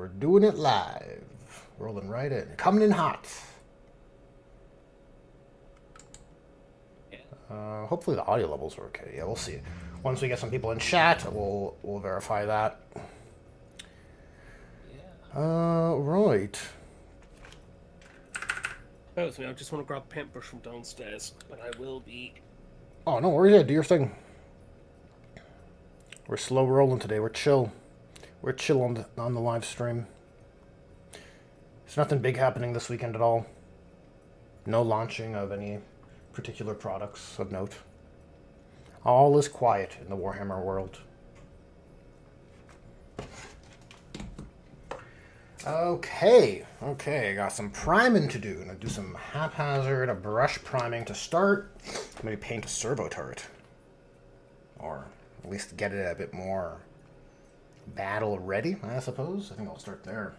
we're doing it live. Rolling right in. Coming in hot. Hopefully the audio levels are okay. Yeah, we'll see. Once we get some people in chat, we'll verify that. Right. Bear with me, I just want to grab a paintbrush from downstairs, but I will be... Oh, no worries. Yeah, do your thing. We're slow rolling today. We're chill. We're chill on the live stream. There's nothing big happening this weekend at all. No launching of any particular products of note. All is quiet in the Warhammer world. Okay, I got some priming to do. I'm gonna do some haphazard brush priming to start. Maybe paint a servo turret. Or at least get it a bit more battle ready, I suppose. I think I'll start there.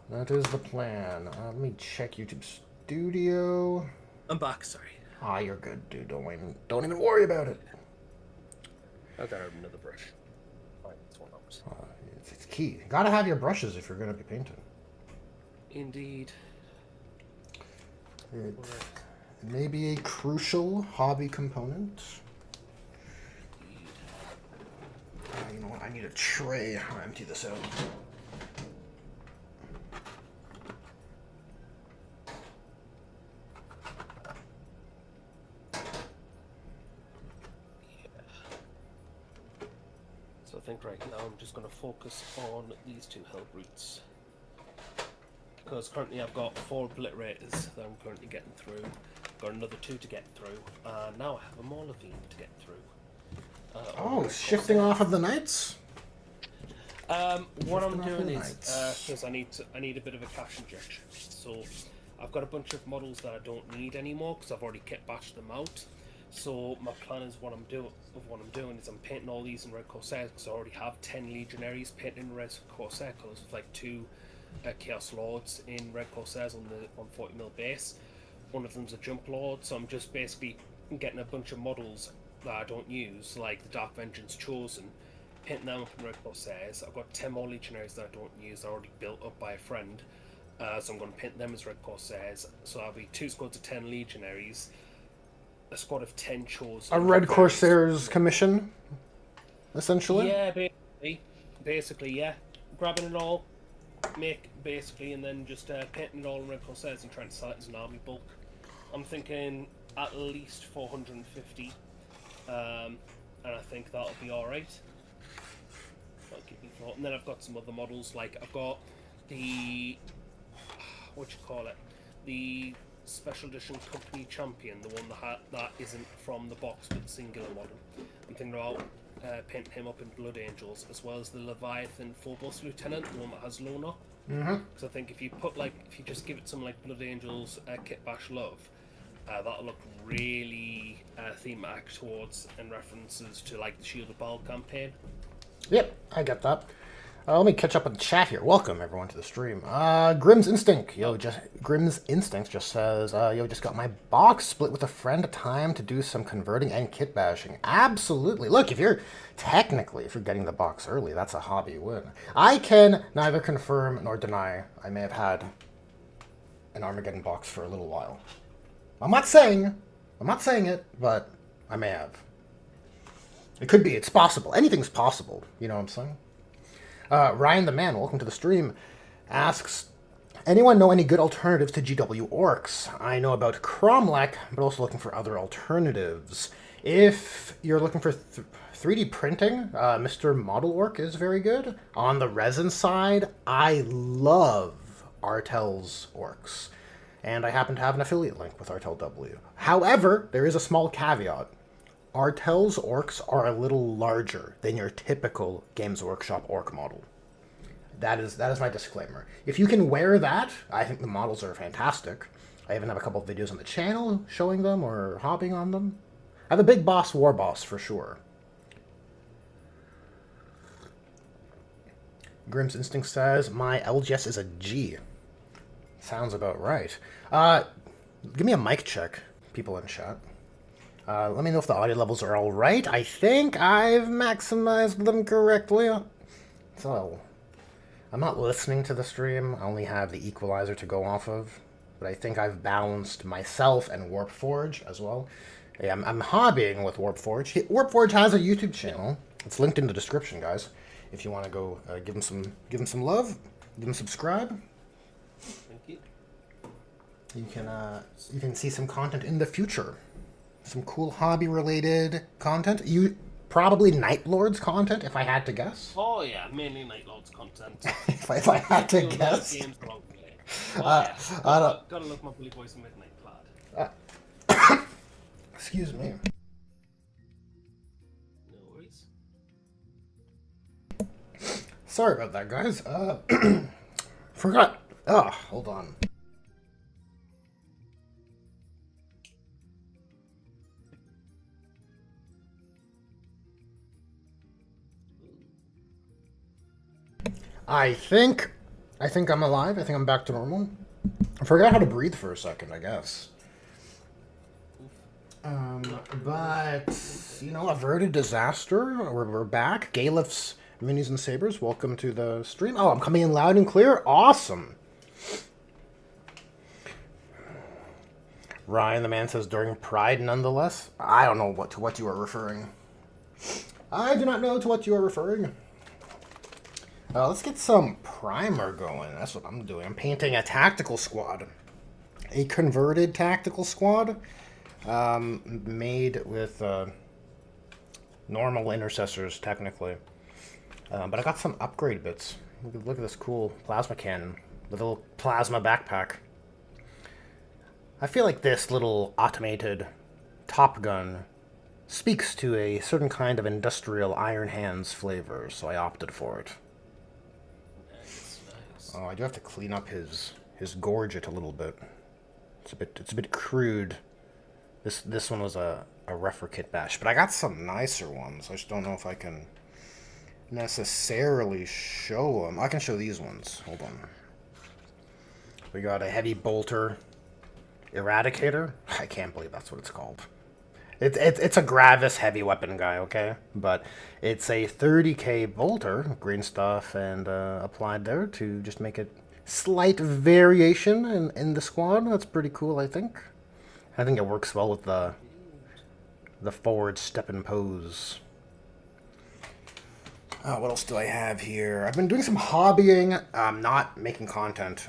That is the plan. Let me check YouTube Studio. I'm back, sorry. Ah, you're good, dude. Don't even worry about it. I've got another brush. Fine, it's one hours. It's key. You gotta have your brushes if you're gonna be painting. Indeed. It may be a crucial hobby component. You know what? I need a tray. I'll empty this out. So I think right now I'm just going to focus on these two hell brutes. Because currently I've got 4 obliterators that I'm currently getting through. Got another 2 to get through. And now I have a Molavine to get through. Shifting off of the knights? What I'm doing is because I need a bit of a cash injection. So I've got a bunch of models that I don't need anymore because I've already kit bashed them out. So my plan is what I'm doing is I'm painting all these in Red Corsair because I already have 10 Legionaries painted in Red Corsair colours with like 2 Chaos Lords in Red Corsairs on 40mm base. One of them's a Jump Lord, so I'm just basically getting a bunch of models that I don't use, like the Dark Vengeance Chosen, painting them up in Red Corsairs. I've got 10 more Legionaries that I don't use, they're already built up by a friend, so I'm going to paint them as Red Corsairs. So I'll be 2 squads of 10 Legionaries, a squad of 10 Chosen. A Red Corsairs commission, essentially? Yeah, basically, yeah. Grabbing it all, and then just painting it all in Red Corsairs and trying to sell it as an army bulk. I'm thinking at least 450. And I think that'll be alright. And then I've got some other models, like I've got the the special edition company champion, the one that isn't from the box but the singular model. I'm thinking about painting him up in Blood Angels, as well as the Leviathan Phobos Lieutenant, the one that has Lona. Because I think if you just give it some like Blood Angels kit bash love, that'll look really thematic towards and references to like the Shield of Baal campaign. Yep, I get that. Let me catch up on the chat here. Welcome everyone to the stream. Grim's Instinct. Grim's Instinct just says, just got my box split with a friend. Time to do some converting and kit bashing. Absolutely. Look, if you're getting the box early, that's a hobby win. I can neither confirm nor deny I may have had an Armageddon box for a little while. I'm not saying it, but I may have. It could be. It's possible. Anything's possible. You know what I'm saying? Ryan the Man, welcome to the stream, asks, anyone know any good alternatives to GW Orcs? I know about Cromlech, but also looking for other alternatives. If you're looking for 3D printing, Mr. Model Orc is very good. On the resin side, I love Artel's Orcs. And I happen to have an affiliate link with Artel W. However, there is a small caveat. Artel's Orcs are a little larger than your typical Games Workshop Orc model. That is my disclaimer. If you can wear that, I think the models are fantastic. I even have a couple of videos on the channel showing them or hopping on them. I have a big boss war boss for sure. Grim's Instinct says, my LGS is a G. Sounds about right. Give me a mic check, people in chat. Let me know if the audio levels are all right. I think I've maximized them correctly. So I'm not listening to the stream. I only have the equalizer to go off of. But I think I've balanced myself and Warpforge as well. Yeah, I'm hobbying with Warpforge. Warpforge has a YouTube channel. It's linked in the description, guys. If you want to go give him some love, give him subscribe. Thank you. You can see some content in the future. Some cool hobby related content. You probably Night Lords content, if I had to guess. Oh yeah, mainly Night Lords content. if I had to guess. Games along the way. Yeah. Gotta look my Bully Boys and Midnight Clad. Excuse me. No worries. Sorry about that, guys. Forgot. Oh, hold on. I think I'm alive. I think I'm back to normal. I forgot how to breathe for a second, I guess. But, you know, averted disaster. We're back. Galif's Minis and Sabers, welcome to the stream. Oh, I'm coming in loud and clear. Awesome. Ryan, the man says, during Pride, nonetheless. I don't know to what you are referring. I do not know to what you are referring. Let's get some primer going. That's what I'm doing. I'm painting a tactical squad. A converted tactical squad. Made with normal intercessors, technically. But I got some upgrade bits. Look at this cool plasma cannon. With a little plasma backpack. I feel like this little automated Top Gun speaks to a certain kind of industrial Iron Hands flavor, so I opted for it. Nice. Oh, I do have to clean up his gorget a little bit. It's a bit crude. This one was a Reffer Kit bash, but I got some nicer ones. I just don't know if I can necessarily show them. I can show these ones. Hold on. We got a heavy bolter eradicator. I can't believe that's what it's called. It's a Gravis heavy weapon guy, okay? But it's a 30k bolter, green stuff, and applied there to just make a slight variation in the squad. That's pretty cool, I think. I think it works well with the forward step and pose. What else do I have here? I've been doing some hobbying. I'm not making content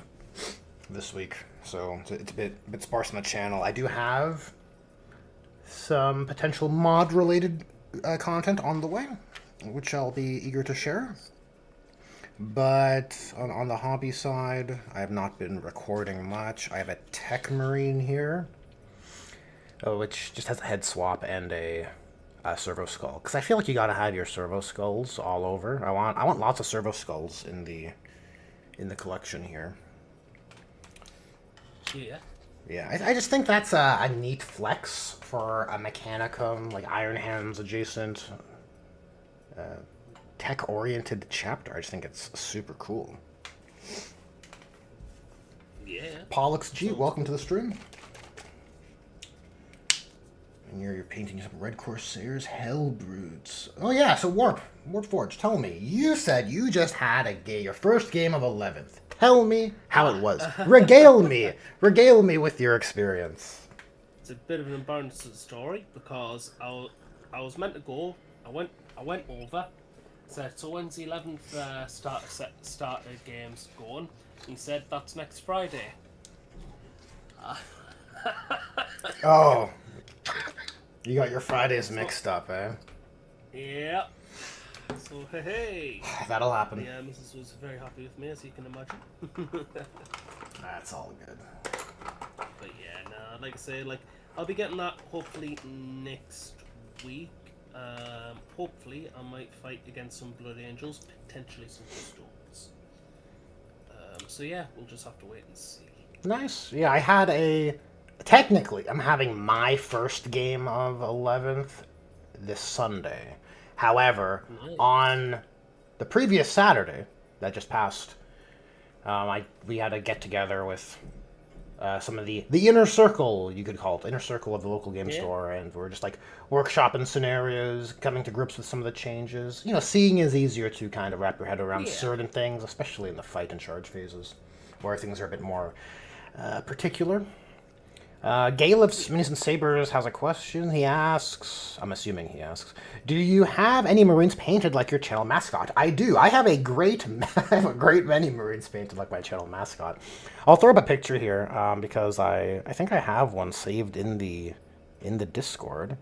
this week, so it's a bit sparse on the channel. I do have some potential mod-related content on the way, which I'll be eager to share. But on the hobby side, I have not been recording much. I have a Tech Marine here, which just has a head swap and a servo skull. Because I feel like you gotta have your servo skulls all over. I want lots of servo skulls in the collection here. Yeah. Yeah, I just think that's a neat flex for a Mechanicum, like Iron Hands adjacent, tech-oriented chapter. I just think it's super cool. Yeah. Pollux G, welcome to the stream. And you're painting some Red Corsairs Hellbrutes. Oh yeah, so Warpforge, tell me. You said you just had your first game of 11th. Tell me how it was. Regale me with your experience. It's a bit of an embarrassing story because I was meant to go. I went over. Said, so when's the 11th starter games going? He said that's next Friday. Oh, you got your Fridays mixed up, eh? Yeah. So hey. That'll happen. Yeah, Mrs. was very happy with me, as you can imagine. That's all good. But yeah, no, like I say, I'll be getting that hopefully next week. Hopefully I might fight against some Blood Angels, potentially some Stones. So yeah, we'll just have to wait and see. Nice. Yeah, technically, I'm having my first game of 11th this Sunday. However, Nice. on the previous Saturday that just passed, we had a get-together with some of the inner circle, you could call it, the inner circle of the local game store, and we're just like workshopping scenarios, coming to grips with some of the changes. You know, seeing is easier to kind of wrap your head around certain things, especially in the fight and charge phases, where things are a bit more particular. Galif's Minis and Sabers has a question. He asks, I'm assuming he asks, do you have any Marines painted like your channel mascot? I do. I have a great many Marines painted like my channel mascot. I'll throw up a picture here because I think I have one saved in the Discord.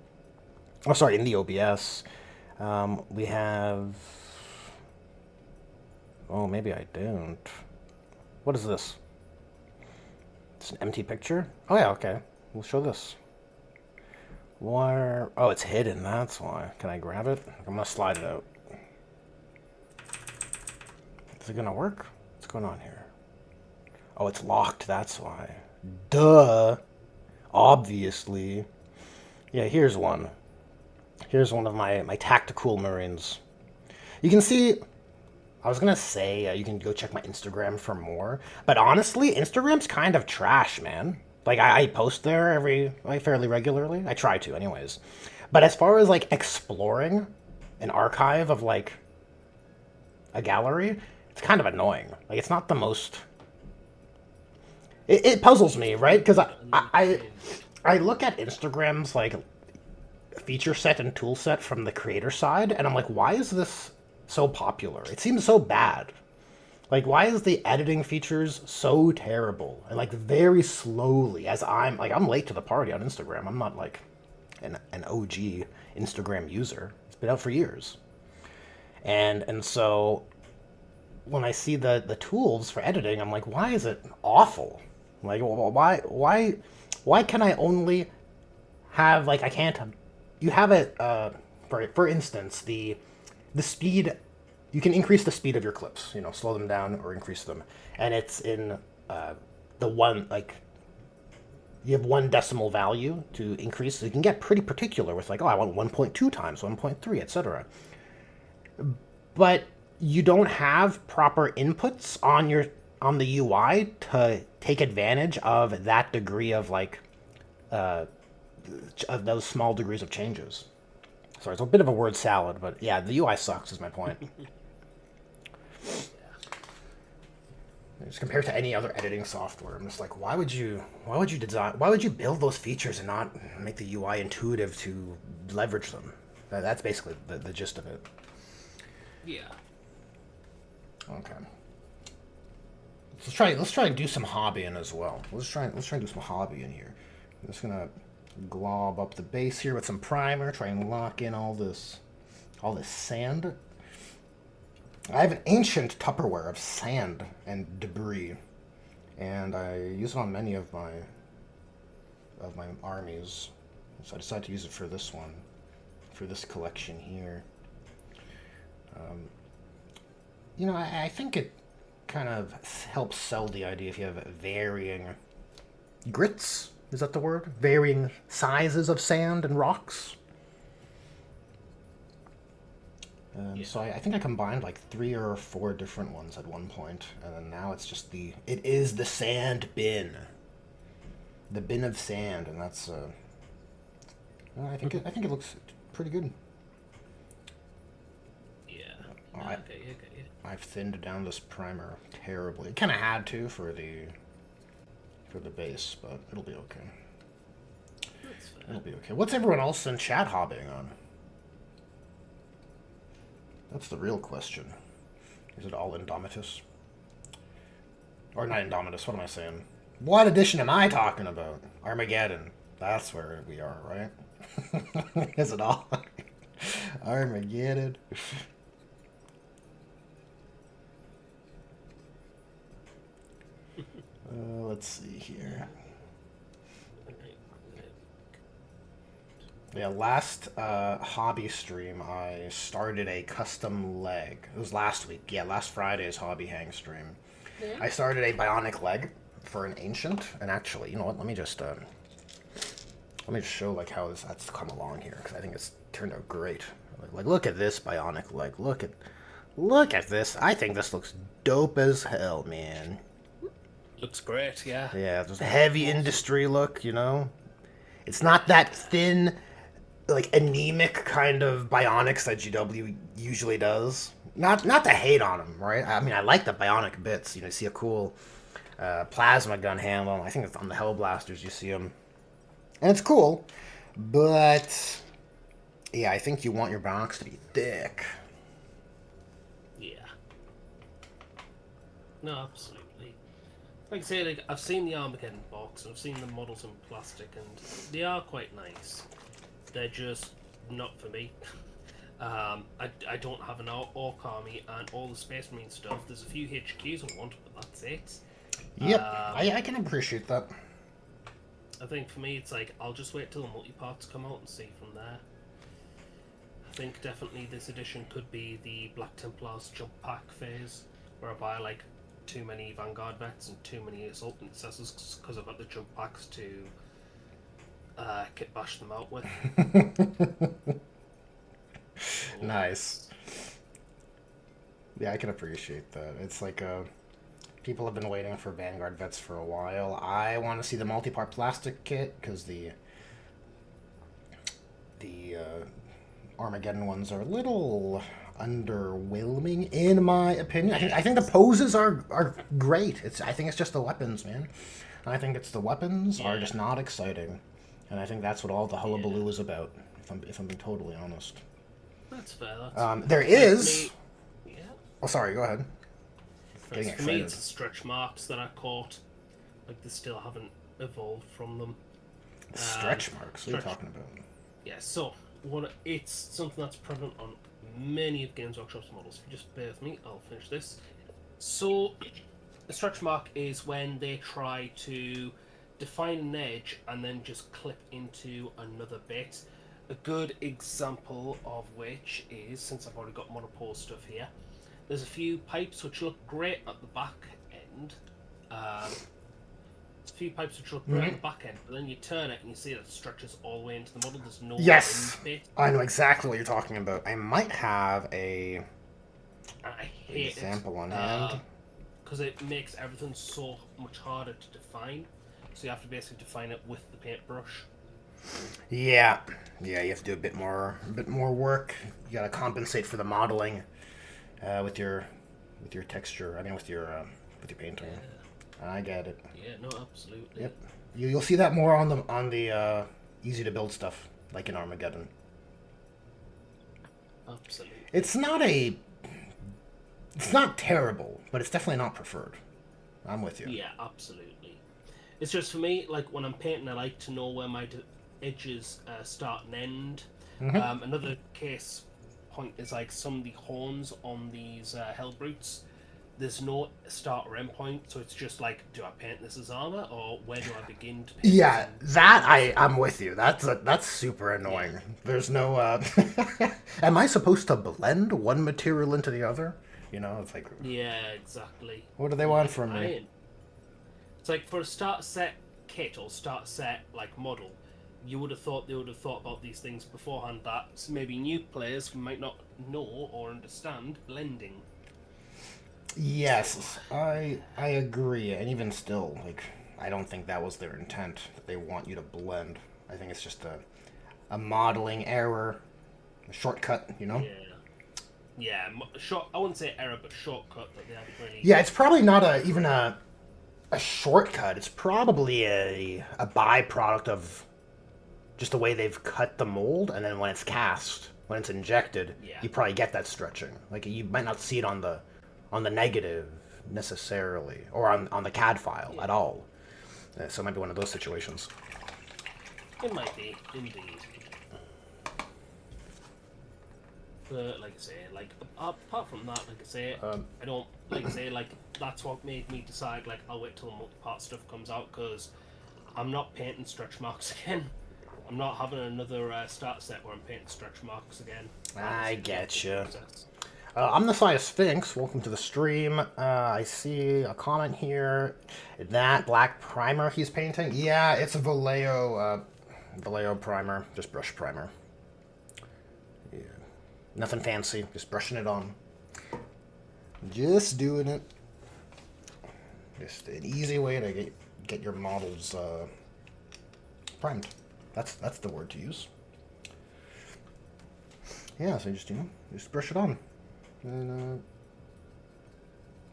Oh, sorry, in the OBS. We have. Oh, maybe I don't. What is this? It's an empty picture? Oh yeah, okay. We'll show this. Where? Oh, it's hidden, that's why. Can I grab it? I'm gonna slide it out. Is it gonna work? What's going on here? Oh, it's locked, that's why. Duh! Obviously. Yeah, here's one. Here's one of my tactical Marines. You can see... I was gonna say you can go check my Instagram for more, but honestly, Instagram's kind of trash, man. Like I post there fairly regularly. I try to, anyways. But as far as like exploring an archive of like a gallery, it's kind of annoying. Like it's not the most. It puzzles me, right? Because I look at Instagram's like feature set and tool set from the creator side, and I'm like, why is this so popular? It seems so bad. Like, why is the editing features so terrible? And like very slowly, as I'm late to the party on Instagram. I'm not like an OG Instagram user. It's been out for years. And so when I see the tools for editing, I'm like, why is it awful? Like, why can I only have like I can't? You have it for instance the speed. You can increase the speed of your clips, you know, slow them down or increase them. And it's in the one, like, you have one decimal value to increase. So you can get pretty particular with like, oh, I want 1.2 times, 1.3, etc. But you don't have proper inputs on the UI to take advantage of that degree of like, of those small degrees of changes. Sorry, it's a bit of a word salad, but yeah, the UI sucks is my point. Just compared to any other editing software, I'm just like, why would you build those features and not make the UI intuitive to leverage them? That's basically the gist of it. Yeah. Okay. Let's try and do some hobbying as well. Let's try and do some hobbying here. I'm just gonna glob up the base here with some primer, try and lock in all this sand. I have an ancient Tupperware of sand and debris, and I use it on many of my armies. So I decided to use it for this one, for this collection here. You know, I think it kind of helps sell the idea if you have varying grits. Is that the word? Varying sizes of sand and rocks. So I think I combined like 3 or 4 different ones at one point, and then now it's just it is the sand bin. The bin of sand, and that's I think it looks pretty good. Yeah. Okay. I've thinned down this primer terribly. It kind of had to for the base, but it'll be okay. That's fair. It'll be okay. What's everyone else in chat hobbying on? That's the real question. Is it all Indomitus? Or not Indomitus, what am I saying? What edition am I talking about? Armageddon. That's where we are, right? Is it all? Armageddon. Let's see here. Yeah, last hobby stream, I started a custom leg. It was last week. Yeah, last Friday's hobby hang stream. Yeah. I started a bionic leg for an ancient, and actually, you know what? Let me just show like how that's come along here, because I think it's turned out great. Like, look at this bionic leg. Look at this. I think this looks dope as hell, man. Looks great, yeah. Yeah, there's a heavy industry look, you know? It's not that thin, like, anemic kind of bionics that GW usually does. Not to hate on them, right? I mean, I like the bionic bits. You know, you see a cool plasma gun handle. I think it's on the Hellblasters you see them. And it's cool, but yeah, I think you want your bionics to be thick. Yeah. No, absolutely. Like I say, like I've seen the Armageddon box, and I've seen the models in plastic, and they are quite nice. They're just not for me. I don't have an Orc army and all the Space Marine stuff. There's a few HQs I want, but that's it. Yep, I can appreciate that. I think for me, it's like I'll just wait till the multi-parts come out and see from there. I think definitely this edition could be the Black Templars jump pack phase, where I buy like too many Vanguard vets and too many Assault Intercessors because I've got the jump packs to kit bash them out with. Nice. Yeah, I can appreciate that. It's like people have been waiting for Vanguard vets for a while. I want to see the multi-part plastic kit because the Armageddon ones are a little underwhelming in my opinion. I think the poses are great. I think it's just the weapons, man. I think it's the weapons are just not exciting, and I think that's what all the hullabaloo is about. If I'm being totally honest. That's fair. That's there is. Me, yeah. Oh, sorry. Go ahead. For me, it's the stretch marks that I caught. Like they still haven't evolved from them. Stretch marks. What are you talking about? Yeah. So it's something that's prevalent on many of Games Workshop's models. If you just bear with me, I'll finish this. So a stretch mark is when they try to define an edge and then just clip into another bit. A good example of which is, since I've already got monopole stuff here, there's a few pipes which look great at the back end. There's a few pipes which look great at the back end, but then you turn it and you see that it stretches all the way into the model. There's no yes, end bit. I know exactly what you're talking about. I might have an example on hand. Because it makes everything so much harder to define. So you have to basically define it with the paintbrush. Yeah, you have to do a bit more work. You gotta compensate for the modeling with your texture. I mean, with your painting. Yeah. I get it. Yeah, no, absolutely. Yep. You'll see that more on the easy to build stuff, like in Armageddon. Absolutely. It's not terrible, but it's definitely not preferred. I'm with you. Yeah, absolutely. It's just for me, like when I'm painting, I like to know where my edges start and end. Mm-hmm. Another case point is like some of the horns on these Hellbrutes. There's no start or end point, so it's just like, do I paint this as armor, or where do I begin to paint? Yeah, I'm with you. That's super annoying. Yeah. There's no. Am I supposed to blend one material into the other? You know, it's like. Yeah, exactly. What do they want from me? It's like for a start set kit or start set like model, you would have thought they would have thought about these things beforehand. That maybe new players might not know or understand blending. Yes, I agree, and even still, like, I don't think that was their intent, that they want you to blend. I think it's just a modeling error, a shortcut, you know? Yeah, I wouldn't say error, but shortcut that they haven't really... Yeah, it's probably not even a shortcut. It's probably a byproduct of just the way they've cut the mold, and then when it's cast, when it's injected, you probably get that stretching. Like, you might not see it on the negative necessarily, or on the CAD file at all. So it might be one of those situations. It might be, indeed. But like I say, like apart from that, like I say, I don't like I say like that's what made me decide like I'll wait till the multi-part stuff comes out, because I'm not painting stretch marks again. I'm not having another start set where I'm painting stretch marks again. I get you. I'm the Science Sphinx. Welcome to the stream. I see a comment here. That black primer he's painting? Yeah, it's a Vallejo primer. Just brush primer. Yeah. Nothing fancy. Just brushing it on. Just doing it. Just an easy way to get your models primed. That's the word to use. Yeah, so just brush it on, and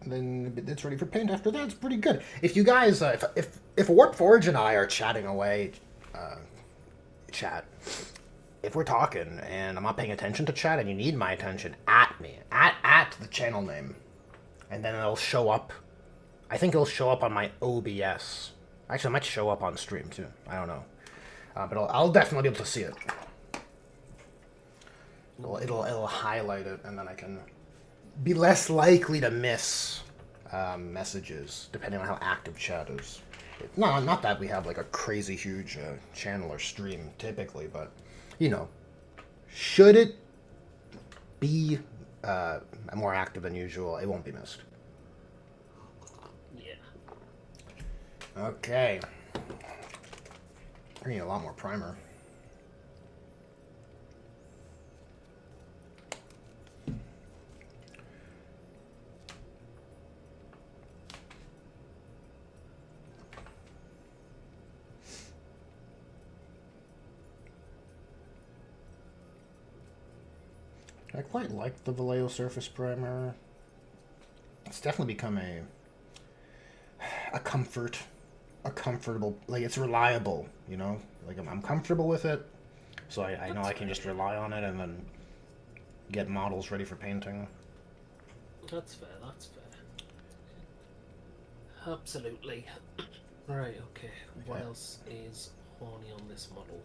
then it's ready for paint. After that, it's pretty good. If you guys, if Warpforge and I are chatting away, chat. If we're talking and I'm not paying attention to chat and you need my attention, at me, at the channel name, and then it'll show up. I think it'll show up on my OBS. Actually, it might show up on stream too. I don't know, but I'll definitely be able to see it. It'll highlight it, and then I can be less likely to miss messages depending on how active chat is. No, not that we have like a crazy huge channel or stream typically, but you know, should it be more active than usual, it won't be missed. Yeah. Okay. I need a lot more primer. I quite like the Vallejo Surface Primer. It's definitely become a comfortable, like it's reliable, you know? Like I'm comfortable with it, so I know I can just rely on it and then get models ready for painting. That's fair, that's fair. Absolutely. Right, okay. What else is horny on this model?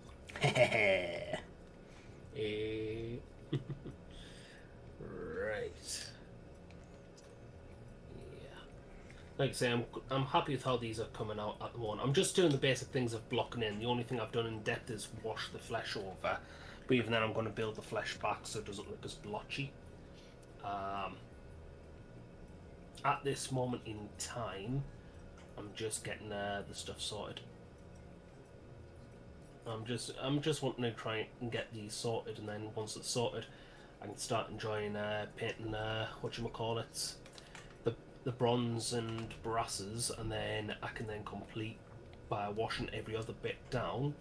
Right. Yeah. Like I say, I'm happy with how these are coming out at the moment. I'm just doing the basic things of blocking in. The only thing I've done in depth is wash the flesh over. But even then, I'm going to build the flesh back so it doesn't look as blotchy. At this moment in time, I'm just getting the stuff sorted. I'm just wanting to try and get these sorted, and then once it's sorted, I can start enjoying painting whatchamacallits, the bronze and brasses, and then I can then complete by washing every other bit down,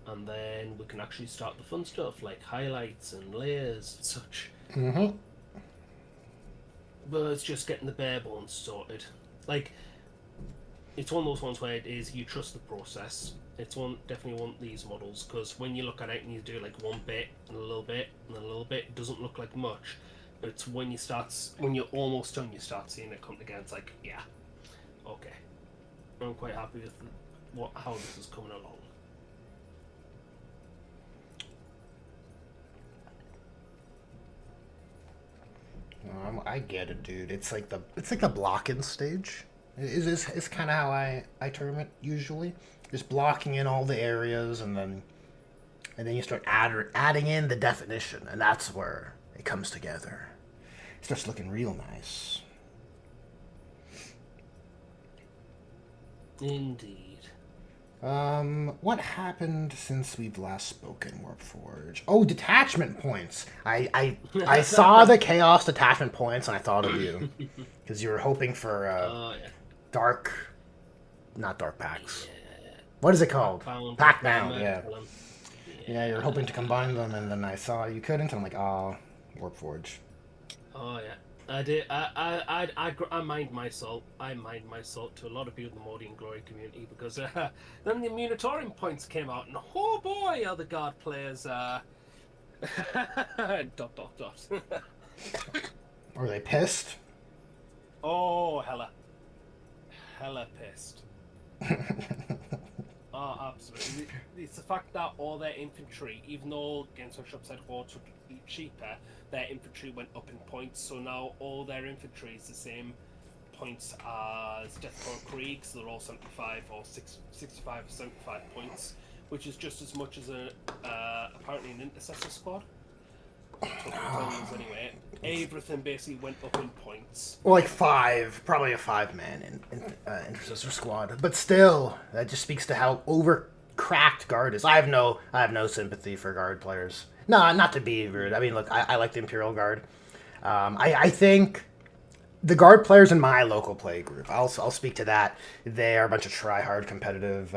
and then we can actually start the fun stuff like highlights and layers and such. Mm-hmm. But it's just getting the bare bones sorted. Like, it's one of those ones where it is you trust the process. It's definitely one of these models, because when you look at it and you do like one bit and a little bit and a little bit, it doesn't look like much. But it's when you're almost done, you start seeing it come together. It's like, yeah, okay. I'm quite happy with how this is coming along. I get it, dude. It's like the block-in stage. Is kind of how I term it usually. Just blocking in all the areas, and then you start adding in the definition, and that's where it comes together. It starts looking real nice. Indeed. What happened since we've last spoken, Warpforge? Oh, detachment points. I saw the Chaos detachment points, and I thought of you. Because you were hoping for, yeah. Not dark packs. Yeah. What is it called? Pack bound, yeah. Yeah, you're hoping to combine them, and then I saw you couldn't, and I'm like, oh, Warpforge. Oh, yeah. I did. I mind my salt. I mind my salt to a lot of people in the Mordian Glory community, because then the Immunitorium points came out, and oh boy, other guard players dot. Are they pissed? Oh, hella pissed. Oh, absolutely. It's the fact that all their infantry, even though Games Workshop said hordes would be cheaper, their infantry went up in points, so now all their infantry is the same points as Deathcore Krieg, so they're all 75 or 65 or 75 points, which is just as much as apparently an Intercessor squad. Anyway, everything basically went up in points. Well, like probably a 5-man Intercessor squad, but still, that just speaks to how overcracked Guard is. I have no sympathy for Guard players. No, not to be rude. I mean, look, I like the Imperial Guard. I think the guard players in my local play group, I'll speak to that. They are a bunch of try-hard competitive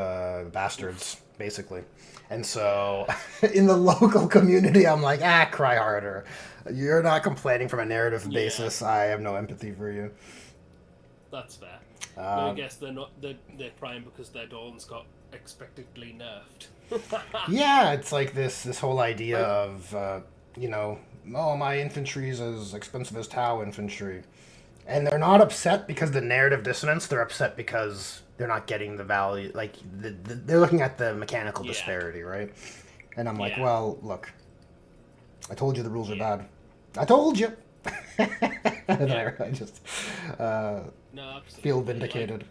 bastards, basically. And so in the local community, I'm like, cry harder. You're not complaining from a narrative basis. I have no empathy for you. That's fair. I guess they're not. They're crying because their Dawn's got expectedly nerfed. Yeah, it's like this whole idea of oh, my infantry's as expensive as Tau infantry, and they're not upset because the narrative dissonance. They're upset because they're not getting the value. Like they're looking at the mechanical disparity, right? And I'm like, well, look, I told you the rules are bad. I told you. And I just feel vindicated.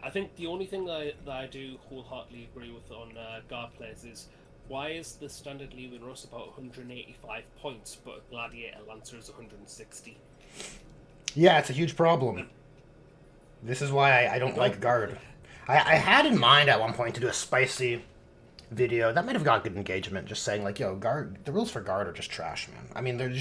I think the only thing that I do wholeheartedly agree with on guard players is, why is the standard leaving Russ about 185 points, but a Gladiator Lancer is 160? Yeah, it's a huge problem. This is why I don't like guard. I had in mind at one point to do a spicy video that might have got good engagement, just saying like, yo, guard, the rules for guard are just trash, man. I mean, they're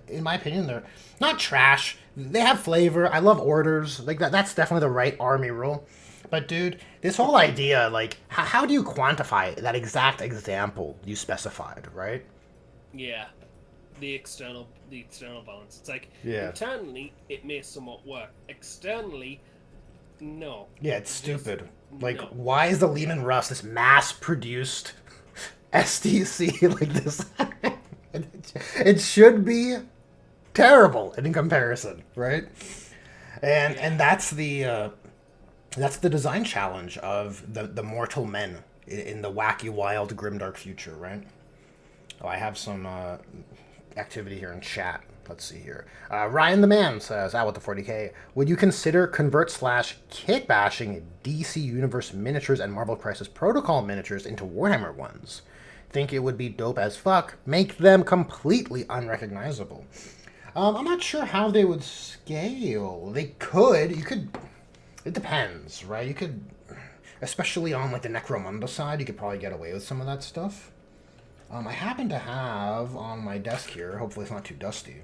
in my opinion, they're not trash. They have flavor. I love orders. Like that's definitely the right army rule. But dude, this whole idea, like, how do you quantify that exact example you specified, right? Yeah, the external balance. It's like, internally it may somewhat work. Externally, no. Yeah, it's stupid. Like, why is the Lehman Russ this mass-produced STC like this? It should be terrible in comparison, right? And that's the design challenge of the mortal men in the wacky, wild, grimdark future, right? Oh, I have some activity here in chat. Let's see here. Ryan the Man says, with the 40k, would you consider convert/kit bashing DC Universe miniatures and Marvel Crisis Protocol miniatures into Warhammer ones? Think it would be dope as fuck. Make them completely unrecognizable. I'm not sure how they would scale. They could. You could. It depends, right? You could, especially on like the Necromunda side, you could probably get away with some of that stuff. I happen to have on my desk here, hopefully it's not too dusty.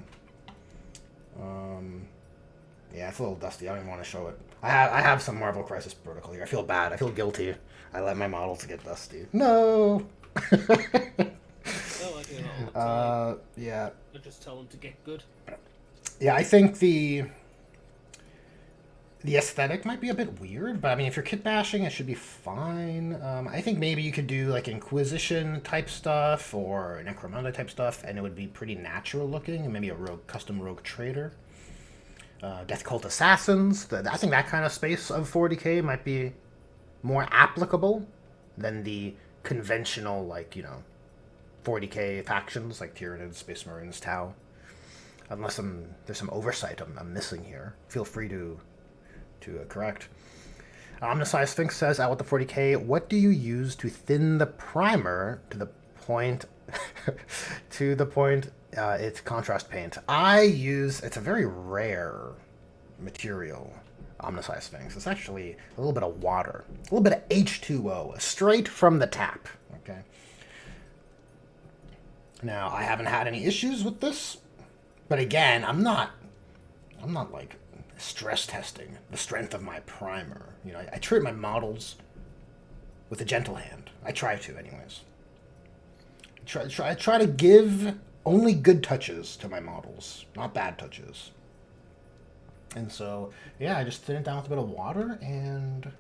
Yeah, it's a little dusty. I don't even want to show it. I have some Marvel Crisis Protocol here. I feel bad. I feel guilty. I let my models get dusty. No! Yeah. I just tell them to get good. Yeah, I think the aesthetic might be a bit weird, but I mean, if you're kit bashing, it should be fine. I think maybe you could do like Inquisition type stuff or Necromunda type stuff, and it would be pretty natural looking, and maybe a custom rogue trader. Death Cult Assassins. I think that kind of space of 40k might be more applicable than the conventional, like, 40k factions like Tyranids, Space Marines, Tau. Unless there's some oversight I'm missing here. Feel free to correct. Omnisci Sphinx says, with the 40k, what do you use to thin the primer to the point it's contrast paint? It's a very rare material, Omnisci Sphinx. It's actually a little bit of water, a little bit of H2O, straight from the tap, okay? Now, I haven't had any issues with this, but again, I'm not like stress testing the strength of my primer. I treat my models with a gentle hand. I try to, anyways. I try to give only good touches to my models, not bad touches. And so, yeah, I just thin it down with a bit of water and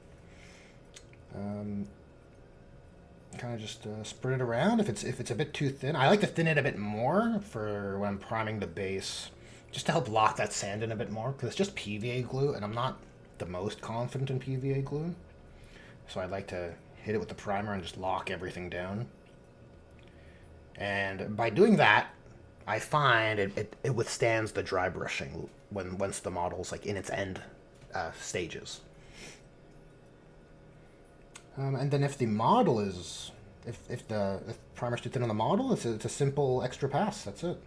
kind of just spread it around. If it's a bit too thin, I like to thin it a bit more for when I'm priming the base, just to help lock that sand in a bit more, because it's just PVA glue, and I'm not the most confident in PVA glue. So I'd like to hit it with the primer and just lock everything down. And by doing that, I find it withstands the dry brushing once the model's like in its end stages. And then if the model is, if the primer's too thin on the model, it's a simple extra pass. That's it.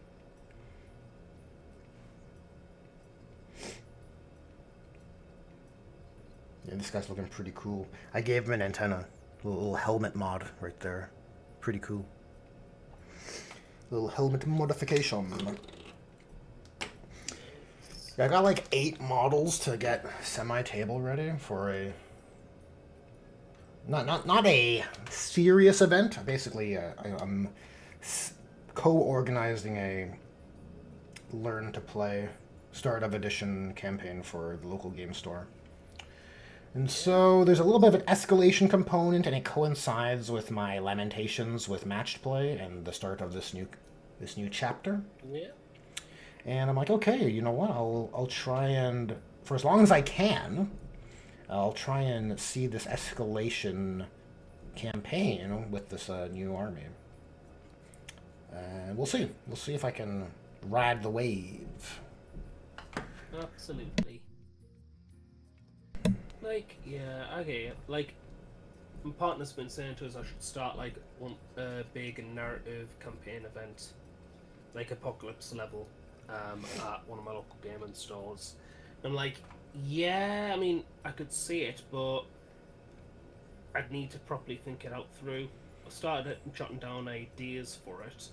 Yeah, this guy's looking pretty cool. I gave him an antenna, a little helmet mod right there. Pretty cool. Little helmet modification. Yeah, I got like 8 models to get semi-table ready for a not a serious event. Basically, I'm co-organizing a learn to play start of edition campaign for the local game store. And so there's a little bit of an escalation component, and it coincides with my lamentations with matched play and the start of this new chapter. Yeah. And I'm like, okay, you know what? I'll try and, for as long as I can, I'll try and see this escalation campaign with this new army. And we'll see. We'll see if I can ride the wave. Absolutely. Like, yeah, okay. Like, my partner's been saying to us I should start like one big narrative campaign event, like apocalypse level, at one of my local gaming stores. I'm like, yeah, I mean, I could see it, but I'd need to properly think it out through. I started jotting down ideas for it,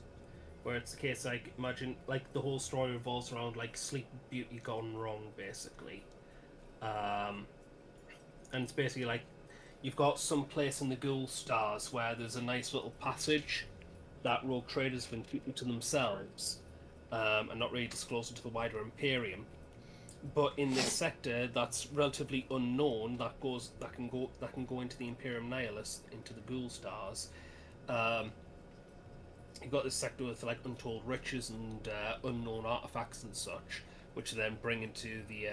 where it's the case, like, imagine, like, the whole story revolves around, like, Sleeping Beauty gone wrong, basically. And it's basically, like, you've got some place in the Ghoul Stars where there's a nice little passage that rogue traders have been keeping to themselves, and not really disclosing to the wider Imperium. But in this sector, that's relatively unknown. That can go into the Imperium Nihilus, into the Ghoul Stars. You've got this sector with like untold riches and unknown artifacts and such, which then bring into the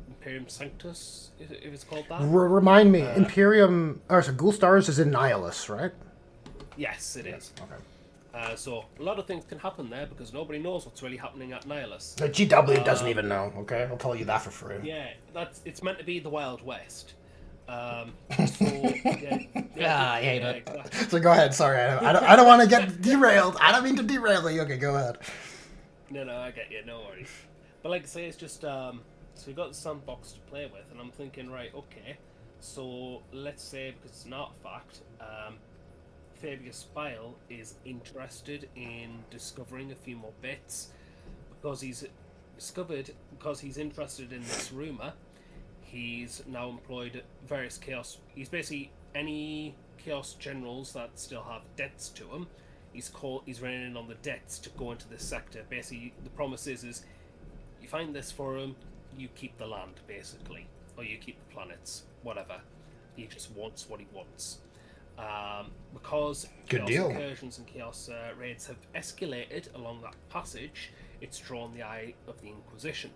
Imperium Sanctus, if it's called that. Remind me, Imperium, so Ghoul Stars is in Nihilus, right? Yes, it is. Okay. So a lot of things can happen there because nobody knows what's really happening at Nihilus. The GW doesn't even know. Okay, I'll tell you that for free. Yeah, it's meant to be the Wild West. I hate it. Exactly. So go ahead. Sorry, I don't want to get derailed. I don't mean to derail you. Okay, go ahead. No, I get you. No worries. But like I say, it's just so we got the sandbox to play with, and I'm thinking, right, okay. So let's say, because it's an artifact, Fabius Bile is interested in discovering a few more bits because he's interested in this rumor. He's now employed various chaos. He's basically any chaos generals that still have debts to him. He's running in on the debts to go into this sector. Basically, the promise is you find this for him, you keep the land, basically, or you keep the planets, whatever. He just wants what he wants. Because Good chaos deal. incursions and chaos raids have escalated along that passage, it's drawn the eye of the Inquisition.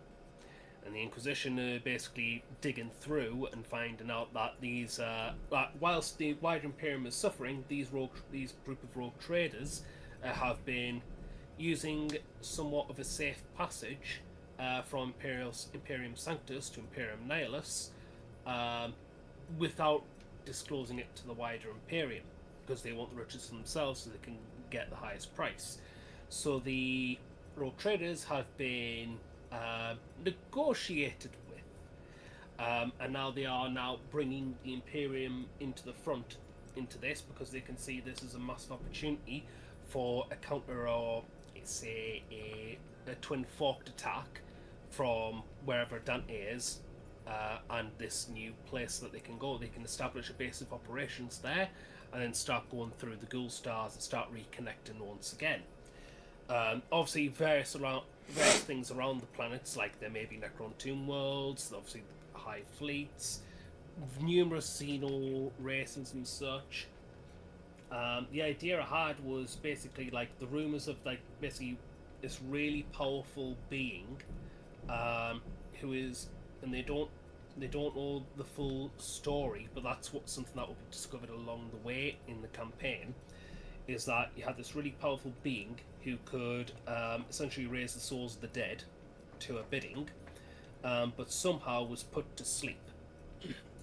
And the Inquisition are basically digging through and finding out that that whilst the wider Imperium is suffering, these group of rogue traders have been using somewhat of a safe passage from Imperium Sanctus to Imperium Nihilus without disclosing it to the wider Imperium, because they want the riches for themselves so they can get the highest price. So the rogue traders have been negotiated with, and now they are bringing the Imperium into the front into this, because they can see this as a massive opportunity for a counter, or say a twin forked attack from wherever Dante is, and this new place that they can go. They can establish a base of operations there and then start going through the Ghoul Stars and start reconnecting once again. Obviously various things around the planets, like there may be Necron Tomb worlds, obviously high fleets, numerous Xeno races and such. The idea I had was basically like the rumors of like basically this really powerful being who is, and they don't know the full story, but that's something that will be discovered along the way in the campaign, is that you had this really powerful being who could essentially raise the souls of the dead to a bidding, but somehow was put to sleep.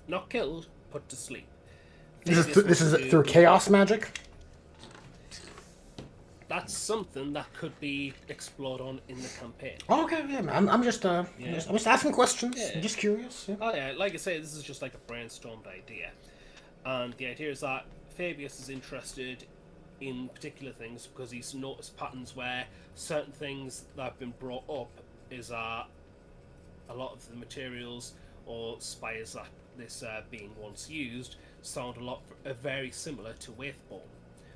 Not killed, put to sleep. This is through chaos magic? That's something that could be explored on in the campaign. Oh, okay, yeah, man. I'm just asking questions. Yeah. I'm just curious. Yeah. Oh yeah, like I say, this is just like a brainstormed idea. And the idea is that Fabius is interested in particular things because he's noticed patterns where certain things that have been brought up is that a lot of the materials or spires that this being once used sound very similar to Waithborn,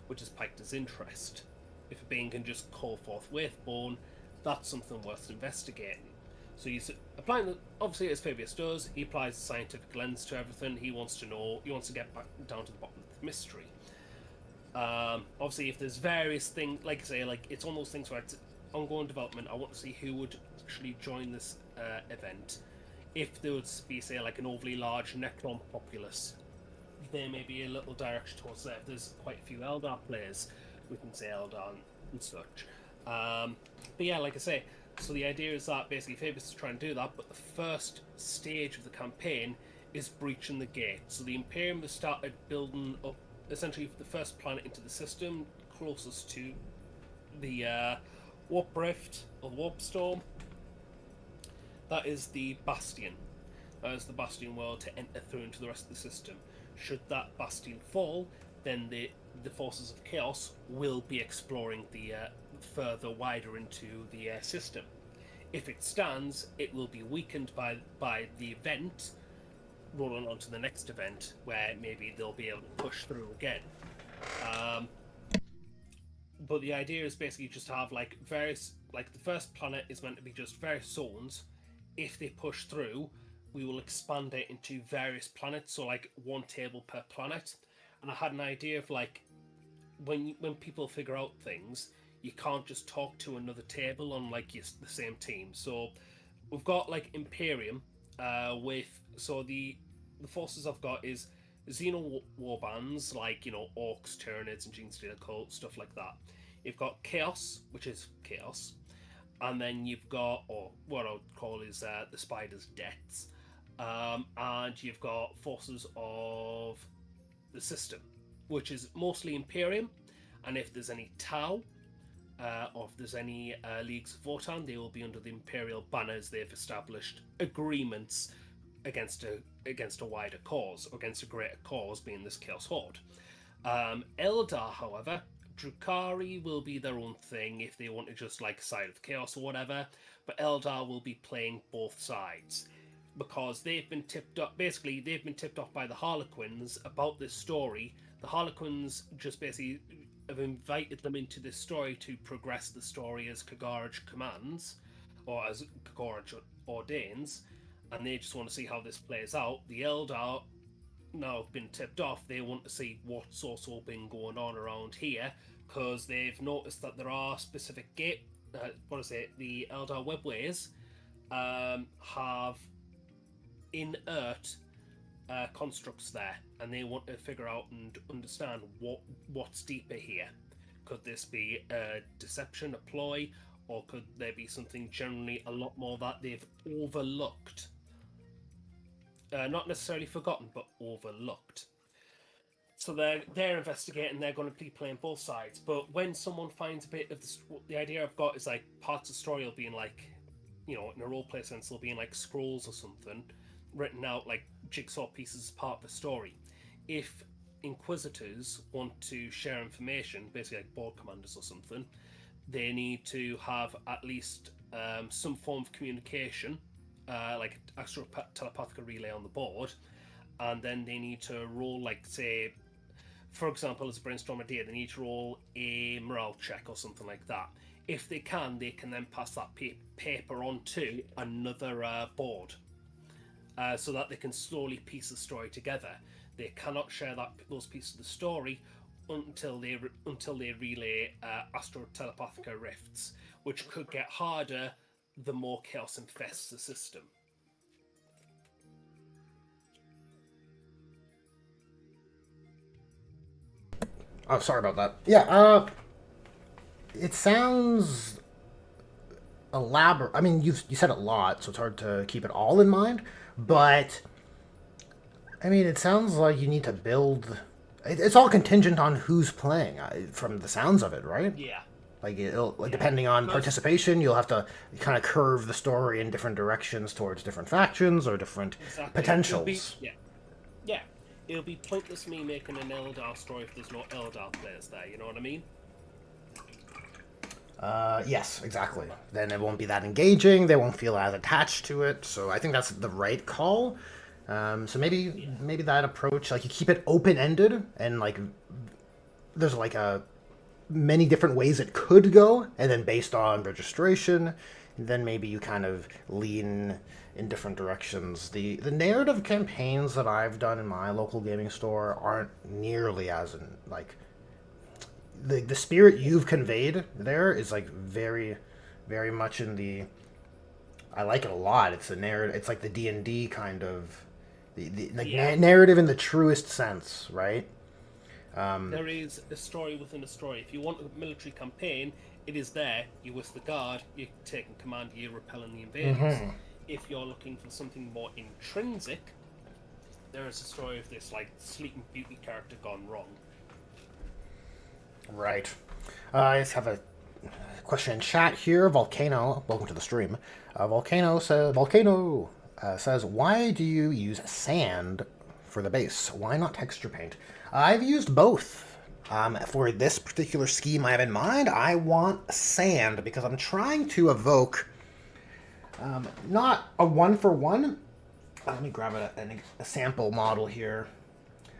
which has piqued his interest. If a being can just call forth Waithborn, that's something worth investigating. So he's applying obviously, as Fabius does, he applies a scientific lens to everything. He wants to know, he wants to get back down to the bottom of the mystery. Obviously, if there's various things, like I say, like it's one of those things where it's ongoing development. I want to see who would actually join this event. If there would be, say, like an overly large Necron populace, there may be a little direction towards that. If there's quite a few Eldar players, we can say Eldar and such. But yeah, like I say, so the idea is that basically Fabius is trying to do that, but the first stage of the campaign is breaching the gate. So the Imperium has started building up essentially the first planet into the system closest to the Warp Rift or Warp Storm. That is the Bastion. That is the Bastion world to enter through into the rest of the system. Should that Bastion fall, then the forces of Chaos will be exploring the further wider into the system. If it stands, it will be weakened by the event, rolling on to the next event, where maybe they'll be able to push through again. But the idea is basically just to have like various, like the first planet is meant to be just various zones. If they push through, we will expand it into various planets, so like one table per planet. And I had an idea of like when people figure out things, you can't just talk to another table on like the same team. So we've got like Imperium so the forces I've got is Xeno warbands, like, you know, Orcs, Tyranids, and Genestealer Cult, stuff like that. You've got Chaos, which is Chaos. And then you've got, or what I would call is the Spider's Deaths. And you've got forces of the system, which is mostly Imperium. And if there's any Tau, or if there's any Leagues of Votan, they will be under the Imperial banners. They've established agreements against a wider cause, or against a greater cause, being this Chaos Horde. Eldar, however, Drukhari will be their own thing if they want to just like side of Chaos or whatever, but Eldar will be playing both sides because they've been tipped up. Basically, they've been tipped off by the Harlequins about this story. The Harlequins just basically have invited them into this story to progress the story as Kagorage commands, or as Kagorage ordains, and they just want to see how this plays out. The Eldar now have been tipped off. They want to see what's also been going on around here, because they've noticed that there are specific the Eldar webways have inert constructs there, and they want to figure out and understand what's deeper here. Could this be a deception, a ploy, or could there be something generally a lot more that they've overlooked? Not necessarily forgotten, but overlooked. So they're investigating. They're going to be playing both sides. But when someone finds a bit of the idea I've got is like parts of the story will be in like, you know, in a role play sense, they'll be in like scrolls or something, written out like jigsaw pieces as part of the story. If Inquisitors want to share information, basically like board commanders or something, they need to have at least some form of communication, like astral telepathic relay on the board, and then they need to roll, like, say, for example, as a brainstorm idea, they need to roll a morale check or something like that. If they can then pass that paper on to another board, so that they can slowly piece the story together. They cannot share those pieces of the story until they relay astro telepathica rifts, which could get harder the more chaos infests the system. Oh, sorry about that. Yeah, it sounds elaborate. I mean, you said a lot, so it's hard to keep it all in mind. But I mean, it sounds like you need to build. It's all contingent on who's playing, from the sounds of it, right? Yeah. Like depending on participation, you'll have to kind of curve the story in different directions towards different factions or different potentials. It'll be pointless me making an Eldar story if there's no Eldar players there. You know what I mean? Yes, exactly. Then it won't be that engaging. They won't feel as attached to it. So I think that's the right call. So maybe that approach, like you keep it open ended, and like there's like a many different ways it could go, and then based on registration, then maybe you kind of lean in different directions. The narrative campaigns that I've done in my local gaming store aren't nearly as in like the spirit you've conveyed there is like very much in the. I like it a lot. It's a narrative. It's like the D&D kind of the like narrative in the truest sense, right? There is a story within a story. If you want a military campaign, it is there. You with the guard, you're taking command, you're repelling the invaders. If you're looking for something more intrinsic, there is a story of this like Sleeping Beauty character gone wrong. Right. I just have a question in chat here. Volcano, welcome to the stream. Volcano says, why do you use sand for the base? Why not texture paint? I've used both. For this particular scheme I have in mind, I want sand because I'm trying to evoke not a one-for-one. Let me grab a sample model here.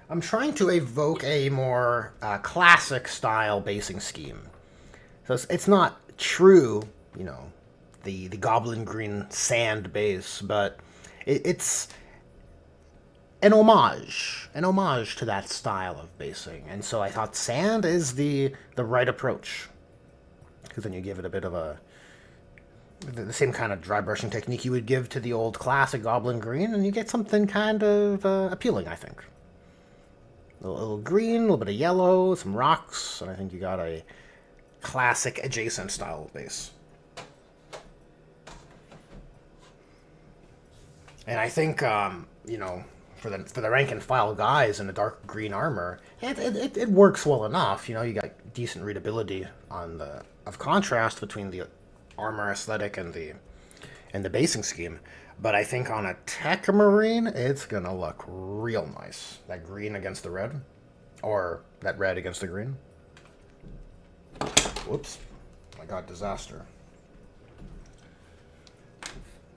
I'm trying to evoke a more classic style basing scheme. So it's not true, the goblin green sand base, but it's an homage to that style of basing. And so I thought sand is the right approach, because then you give it a bit of the same kind of dry brushing technique you would give to the old classic goblin green, and you get something kind of appealing, I think. A little green, a little bit of yellow, some rocks, and I think you got a classic adjacent style base. And I think, for the rank and file guys in the dark green armor, it works well enough. You got decent readability of contrast between the armor aesthetic and the basing scheme. But I think on a tech marine, it's gonna look real nice. That green against the red, or that red against the green. Whoops! I got disaster.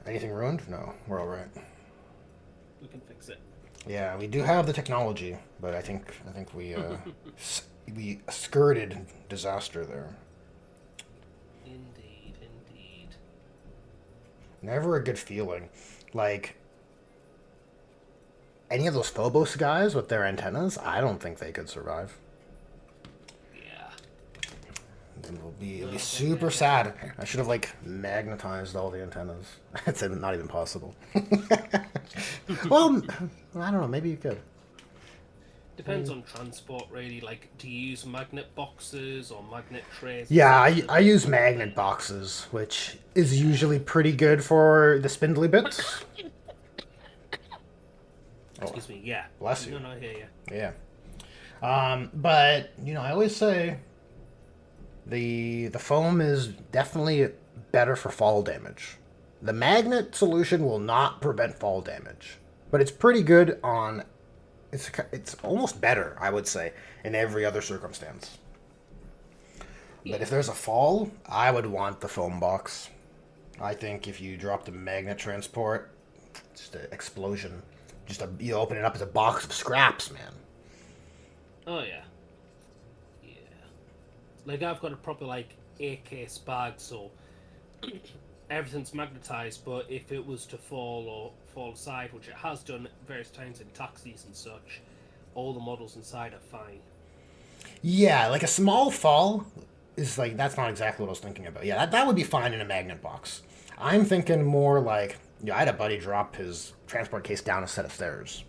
Anything ruined? No, we're all right. We can fix it. Yeah, we do have the technology, but I think we we skirted disaster there. Indeed. Never a good feeling. Like any of those Phobos guys with their antennas, I don't think they could survive. Yeah. It'll be super sad. I should have magnetized all the antennas. It's not even possible. Well, I don't know. Maybe you could. Depends on transport, really. Do you use magnet boxes or magnet trays? Yeah, I use magnet boxes, which is usually pretty good for the spindly bits. Excuse me. Yeah. Bless you. No, I hear you. Yeah. But I always say the foam is definitely better for fall damage. The magnet solution will not prevent fall damage, but it's pretty good on. It's almost better, I would say, in every other circumstance. But if there's a fall, I would want the foam box. I think if you drop the magnet transport, just an explosion. You open it up as a box of scraps, man. Oh yeah. Yeah. I've got a proper AK spag, so everything's magnetized. But if it was to fall aside, which it has done various times in taxis and such, all the models inside are fine. Yeah, a small fall is that's not exactly what I was thinking about. Yeah, that would be fine in a magnet box. I'm thinking more I had a buddy drop his transport case down a set of stairs.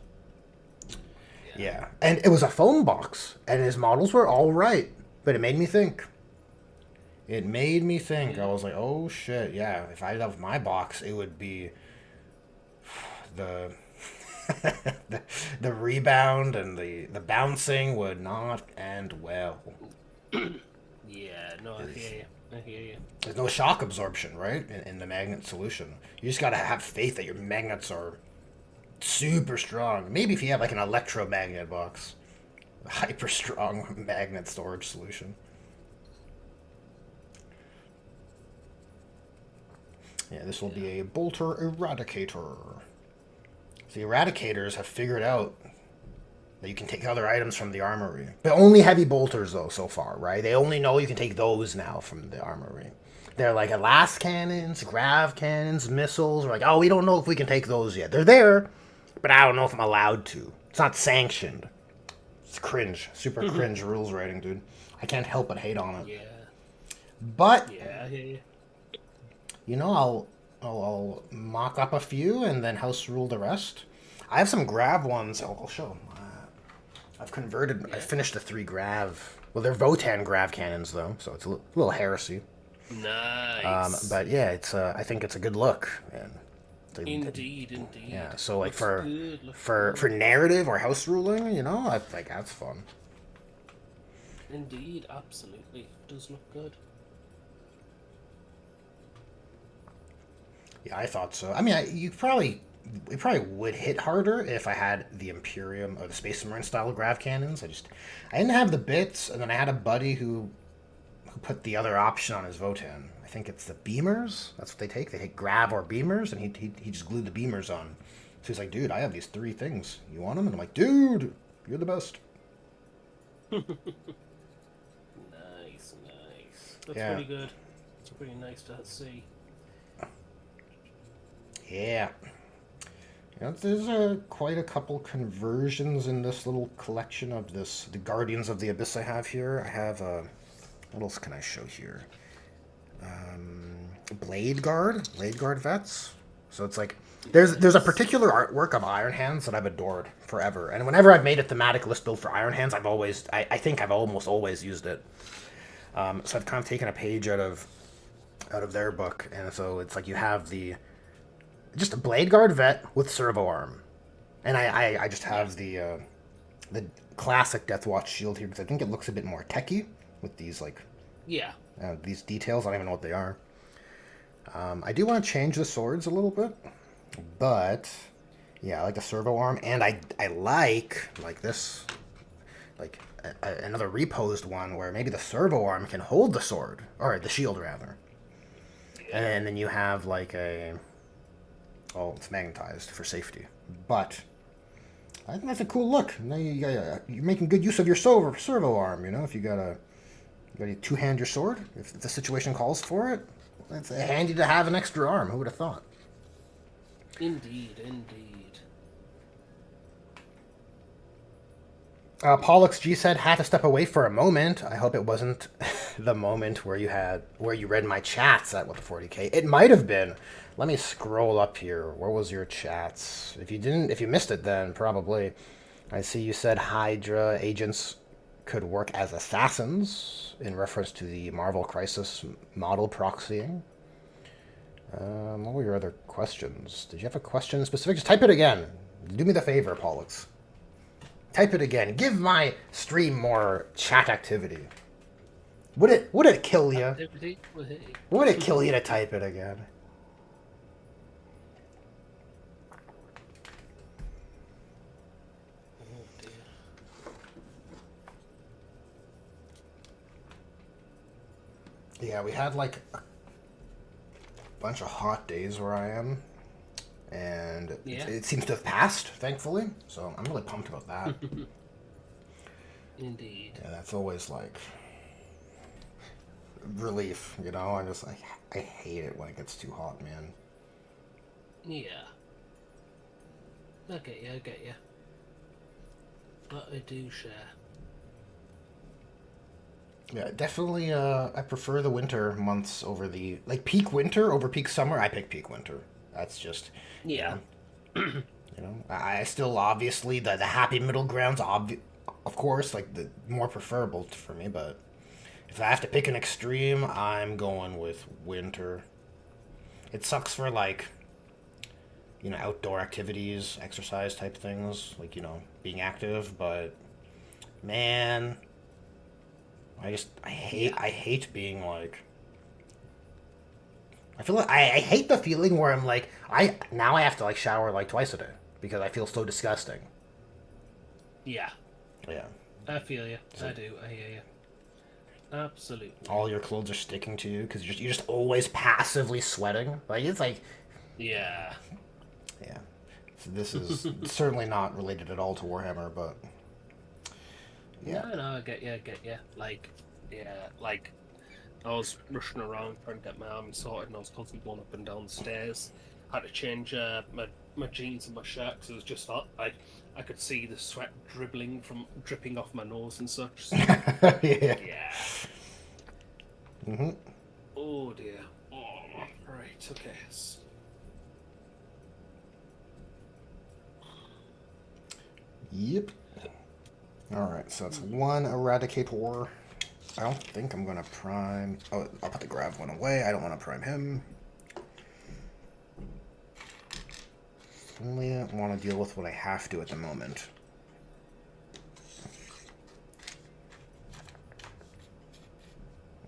Yeah. And it was a foam box, and his models were all right, but it made me think. I was like, oh shit, yeah, if I have my box, it would be the the rebound and the bouncing would not end well. Yeah, no, I hear you. There's no shock absorption, right, in the magnet solution. You just gotta have faith that your magnets are super strong. Maybe if you have an electromagnet box, a hyper strong magnet storage solution. Yeah, this will be a bolter eradicator. The eradicators have figured out that you can take other items from the armory. But only heavy bolters, though, so far, right? They only know you can take those now from the armory. They're like las cannons, grav cannons, missiles. We're like, oh, we don't know if we can take those yet. They're there, but I don't know if I'm allowed to. It's not sanctioned. It's cringe. Super cringe rules writing, dude. I can't help but hate on it. Yeah. But, Yeah, yeah. you know, I'll mock up a few and then house rule the rest. I have some grav ones. I'll show them. I've converted. Yeah. I finished the 3 grav. Well, they're Votan grav cannons though, so it's a little heresy. Nice. But yeah, it's. I think it's a good look. And indeed. Yeah. So like for narrative or house ruling, you know, I think that's fun. Indeed, absolutely, it does look good. Yeah, I thought so. I mean, it probably would hit harder if I had the Imperium or the Space Marine style grav cannons. I didn't have the bits, and then I had a buddy who put the other option on his Votan. I think it's the beamers. That's what they take. They take grav or beamers, and he just glued the beamers on. So he's like, dude, I have these 3 things. You want them? And I'm like, dude, you're the best. Nice. That's pretty good. It's pretty nice to see. Yeah. You know, there's quite a couple conversions in this little collection of the Guardians of the Abyss I have here. I have, what else can I show here? Blade Guard vets. So it's like, there's a particular artwork of Iron Hands that I've adored forever. And whenever I've made a thematic list build for Iron Hands, I think I've almost always used it. So I've kind of taken a page out of their book. And so it's like you have just a Blade Guard vet with servo arm, and I just have the classic Death Watch shield here because I think it looks a bit more techy with these these details. I don't even know what they are. I do want to change the swords a little bit, but yeah, I like the servo arm, and I like this, like another reposed one where maybe the servo arm can hold the sword or the shield rather, and then you have like well, it's magnetized for safety, but I think that's a cool look. Now you're making good use of your servo arm. You know, if you gotta two-hand your sword, if the situation calls for it, it's handy to have an extra arm. Who would have thought? Indeed. Pollux G said, had to step away for a moment. I hope it wasn't the moment where you read my chats at what the 40K. It might have been. Let me scroll up here. Where was your chats? If you missed it, then probably. I see you said Hydra agents could work as assassins in reference to the Marvel Crisis model proxying. What were your other questions? Did you have a question specific? Just type it again. Do me the favor, Pollux. Type it again. Give my stream more chat activity. Would it kill you? Would it kill you to type it again? Yeah, we had like a bunch of hot days where I am, and it seems to have passed, thankfully. So I'm really pumped about that. Indeed. Yeah, that's always like relief, you know. I hate it when it gets too hot, man. Yeah. I get you. But I do share. Yeah, definitely. I prefer the winter months over peak winter over peak summer. I pick peak winter. That's just yeah. You know, I still obviously the happy middle ground's of course like the more preferable for me. But if I have to pick an extreme, I'm going with winter. It sucks for outdoor activities, exercise type things, being active. But man. I hate being I feel like I hate the feeling where I'm I have to shower twice a day because I feel so disgusting. Yeah. Yeah. I feel you. I do. I hear you. Absolutely. All your clothes are sticking to you because you're just always passively sweating. Like it's like, Yeah. yeah. So this is certainly not related at all to Warhammer, but yeah. No, I get you, Like, yeah, like, I was rushing around trying to get my army sorted, and I was constantly going up and down the stairs. I had to change my jeans and my shirt because it was just that I could see the sweat dripping off my nose and such. So, Yeah. yeah. Mm-hmm. Oh dear. Oh, right. Okay. Yep. All right, so that's one Eradicator. I don't think I'm gonna prime. Oh, I'll put the grab one away. I don't want to prime him. Only want to deal with what I have to at the moment.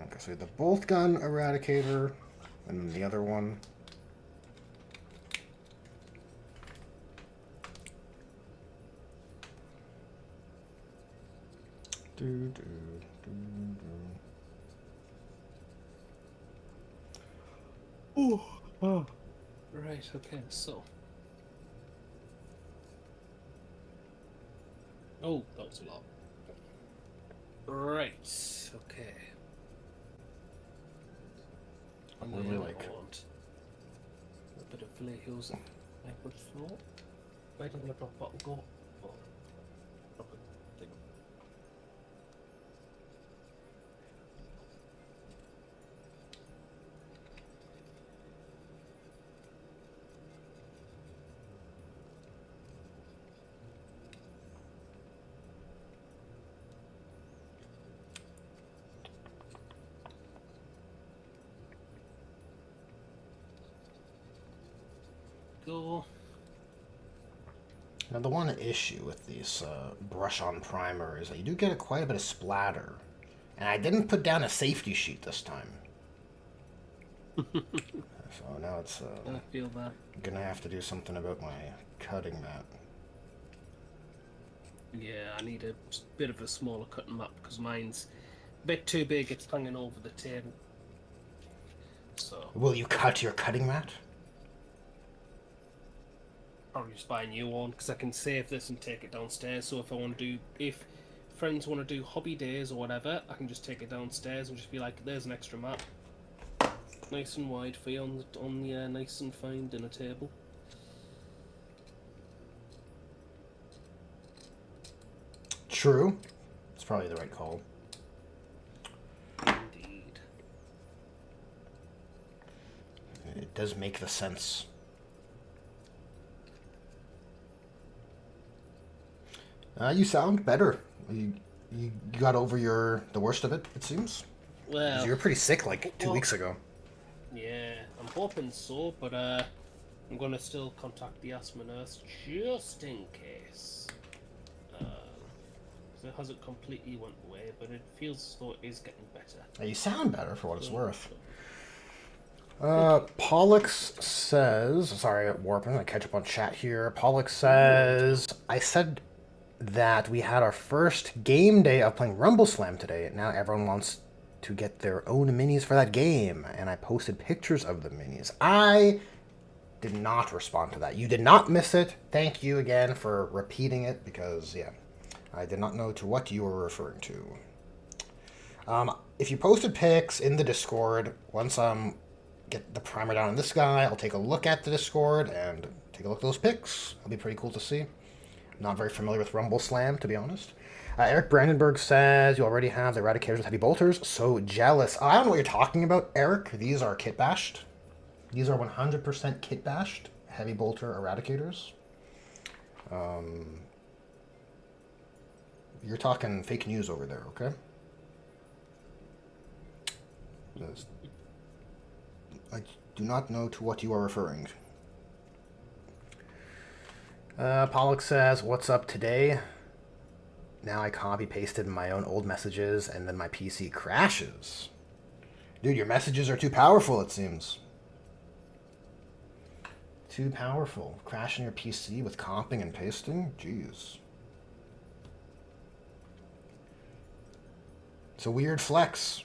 Okay, so the bolt gun Eradicator, and then the other one. Oh. Oh. Right. Okay. So. Oh, that was a lot. Right. Okay. I'm really like. I want a bit of Vallejo's I would thought. Where did my drop bottle go? Oh, drop it. Thing. Go. Now the one issue with these brush-on primer is that you do get quite a bit of splatter, and I didn't put down a safety sheet this time. So now it's I feel that. gonna have to do something about my cutting mat. Yeah, I need a bit of a smaller cutting mat because mine's a bit too big. It's hanging over the table. So Will you cut your cutting mat? probably just buy a new one because I can save this and take it downstairs. So if friends want to do hobby days or whatever, I can just take it downstairs and just be like, "There's an extra mat, nice and wide for you on the nice and fine dinner table." True. It's probably the right call. Indeed. It does make the sense. You sound better. You got over the worst of it, it seems. 'Cause Well, you were pretty sick like 2 weeks ago. yeah, I'm hoping so, but I'm gonna still contact the asthma nurse just in case. 'Cause it hasn't completely went away, but it feels as though it is getting better. You sound better for what it's So- worth. Pollux says, sorry, Warp, I'm gonna catch up on chat here. Pollux says, I said that we had our first game day of playing Rumble Slam today. Now everyone wants to get their own minis for that game, and I posted pictures of the minis. I did not respond to that. You did not miss it. Thank you again for repeating it, because, yeah, I did not know to what you were referring to. If you posted pics in the Discord, once get the primer down on this guy, I'll take a look at the Discord and take a look at those pics. It'll be pretty cool to see. Not very familiar with Rumble Slam, to be honest. Eric Brandenburg says, you already have the Eradicators with heavy bolters. So jealous. I don't know what you're talking about, Eric. These are kit bashed. These are 100% kit bashed heavy bolter Eradicators. You're talking fake news over there, okay? I do not know to what you are referring. Pollock says, what's up today? Now I copy-pasted my own old messages, and then my PC crashes. Dude, your messages are too powerful, it seems. Too powerful. Crashing your PC with copying and pasting? Jeez. It's a weird flex.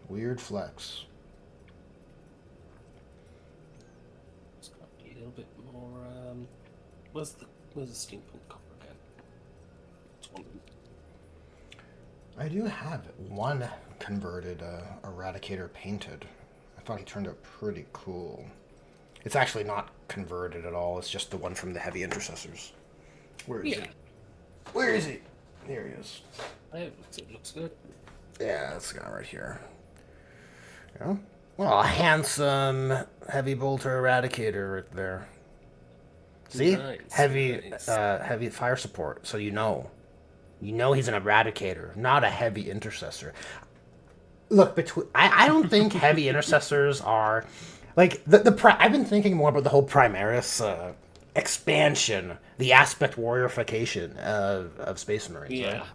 Weird flex. It's got to be a little bit more. Where's the steampunk copper again? It's one. I do have one converted Eradicator painted. I thought he turned out pretty cool. It's actually not converted at all. It's just the one from the Heavy Intercessors. Where is he? Where is he? There he is. It looks good. Yeah, this guy right here. Yeah. Well, a handsome heavy bolter eradicator right there. See? Nice, heavy nice. Heavy fire support, so you know. You know he's an eradicator, not a heavy intercessor. Look, I don't think heavy intercessors are like I've been thinking more about the whole Primaris expansion, the aspect warriorification of Space Marines. Yeah. Right?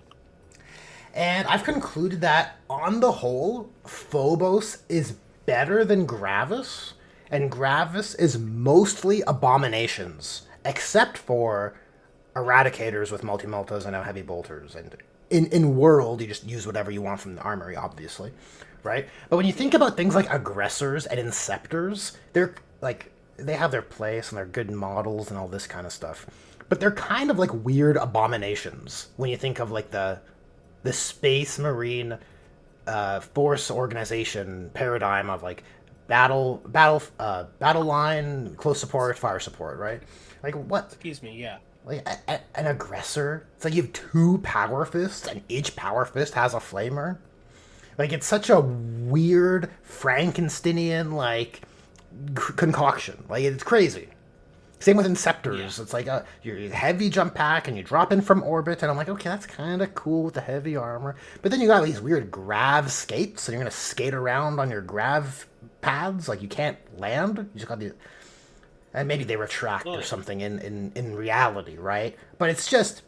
And I've concluded that, on the whole, Phobos is better than Gravis, and Gravis is mostly abominations, except for Eradicators with multi-meltas and now heavy bolters. And in World, you just use whatever you want from the armory, obviously, right? But when you think about things like Aggressors and Inceptors, they're like, they have their place and they're good models and all this kind of stuff. But they're kind of like weird abominations when you think of like the Space Marine force organization paradigm of like battle line, close support, fire support, right? Like what? Excuse me, yeah. Like an aggressor. It's like you have two power fists, and each power fist has a flamer. Like it's such a weird Frankensteinian like concoction. Like it's crazy. Same with Inceptors. Yeah. It's like you're heavy jump pack and you drop in from orbit, and I'm like, okay, that's kind of cool with the heavy armor. But then you got these weird grav skates, and you're gonna skate around on your grav pads, like you can't land. You just got these, and maybe they retract or something in reality, right? But it's just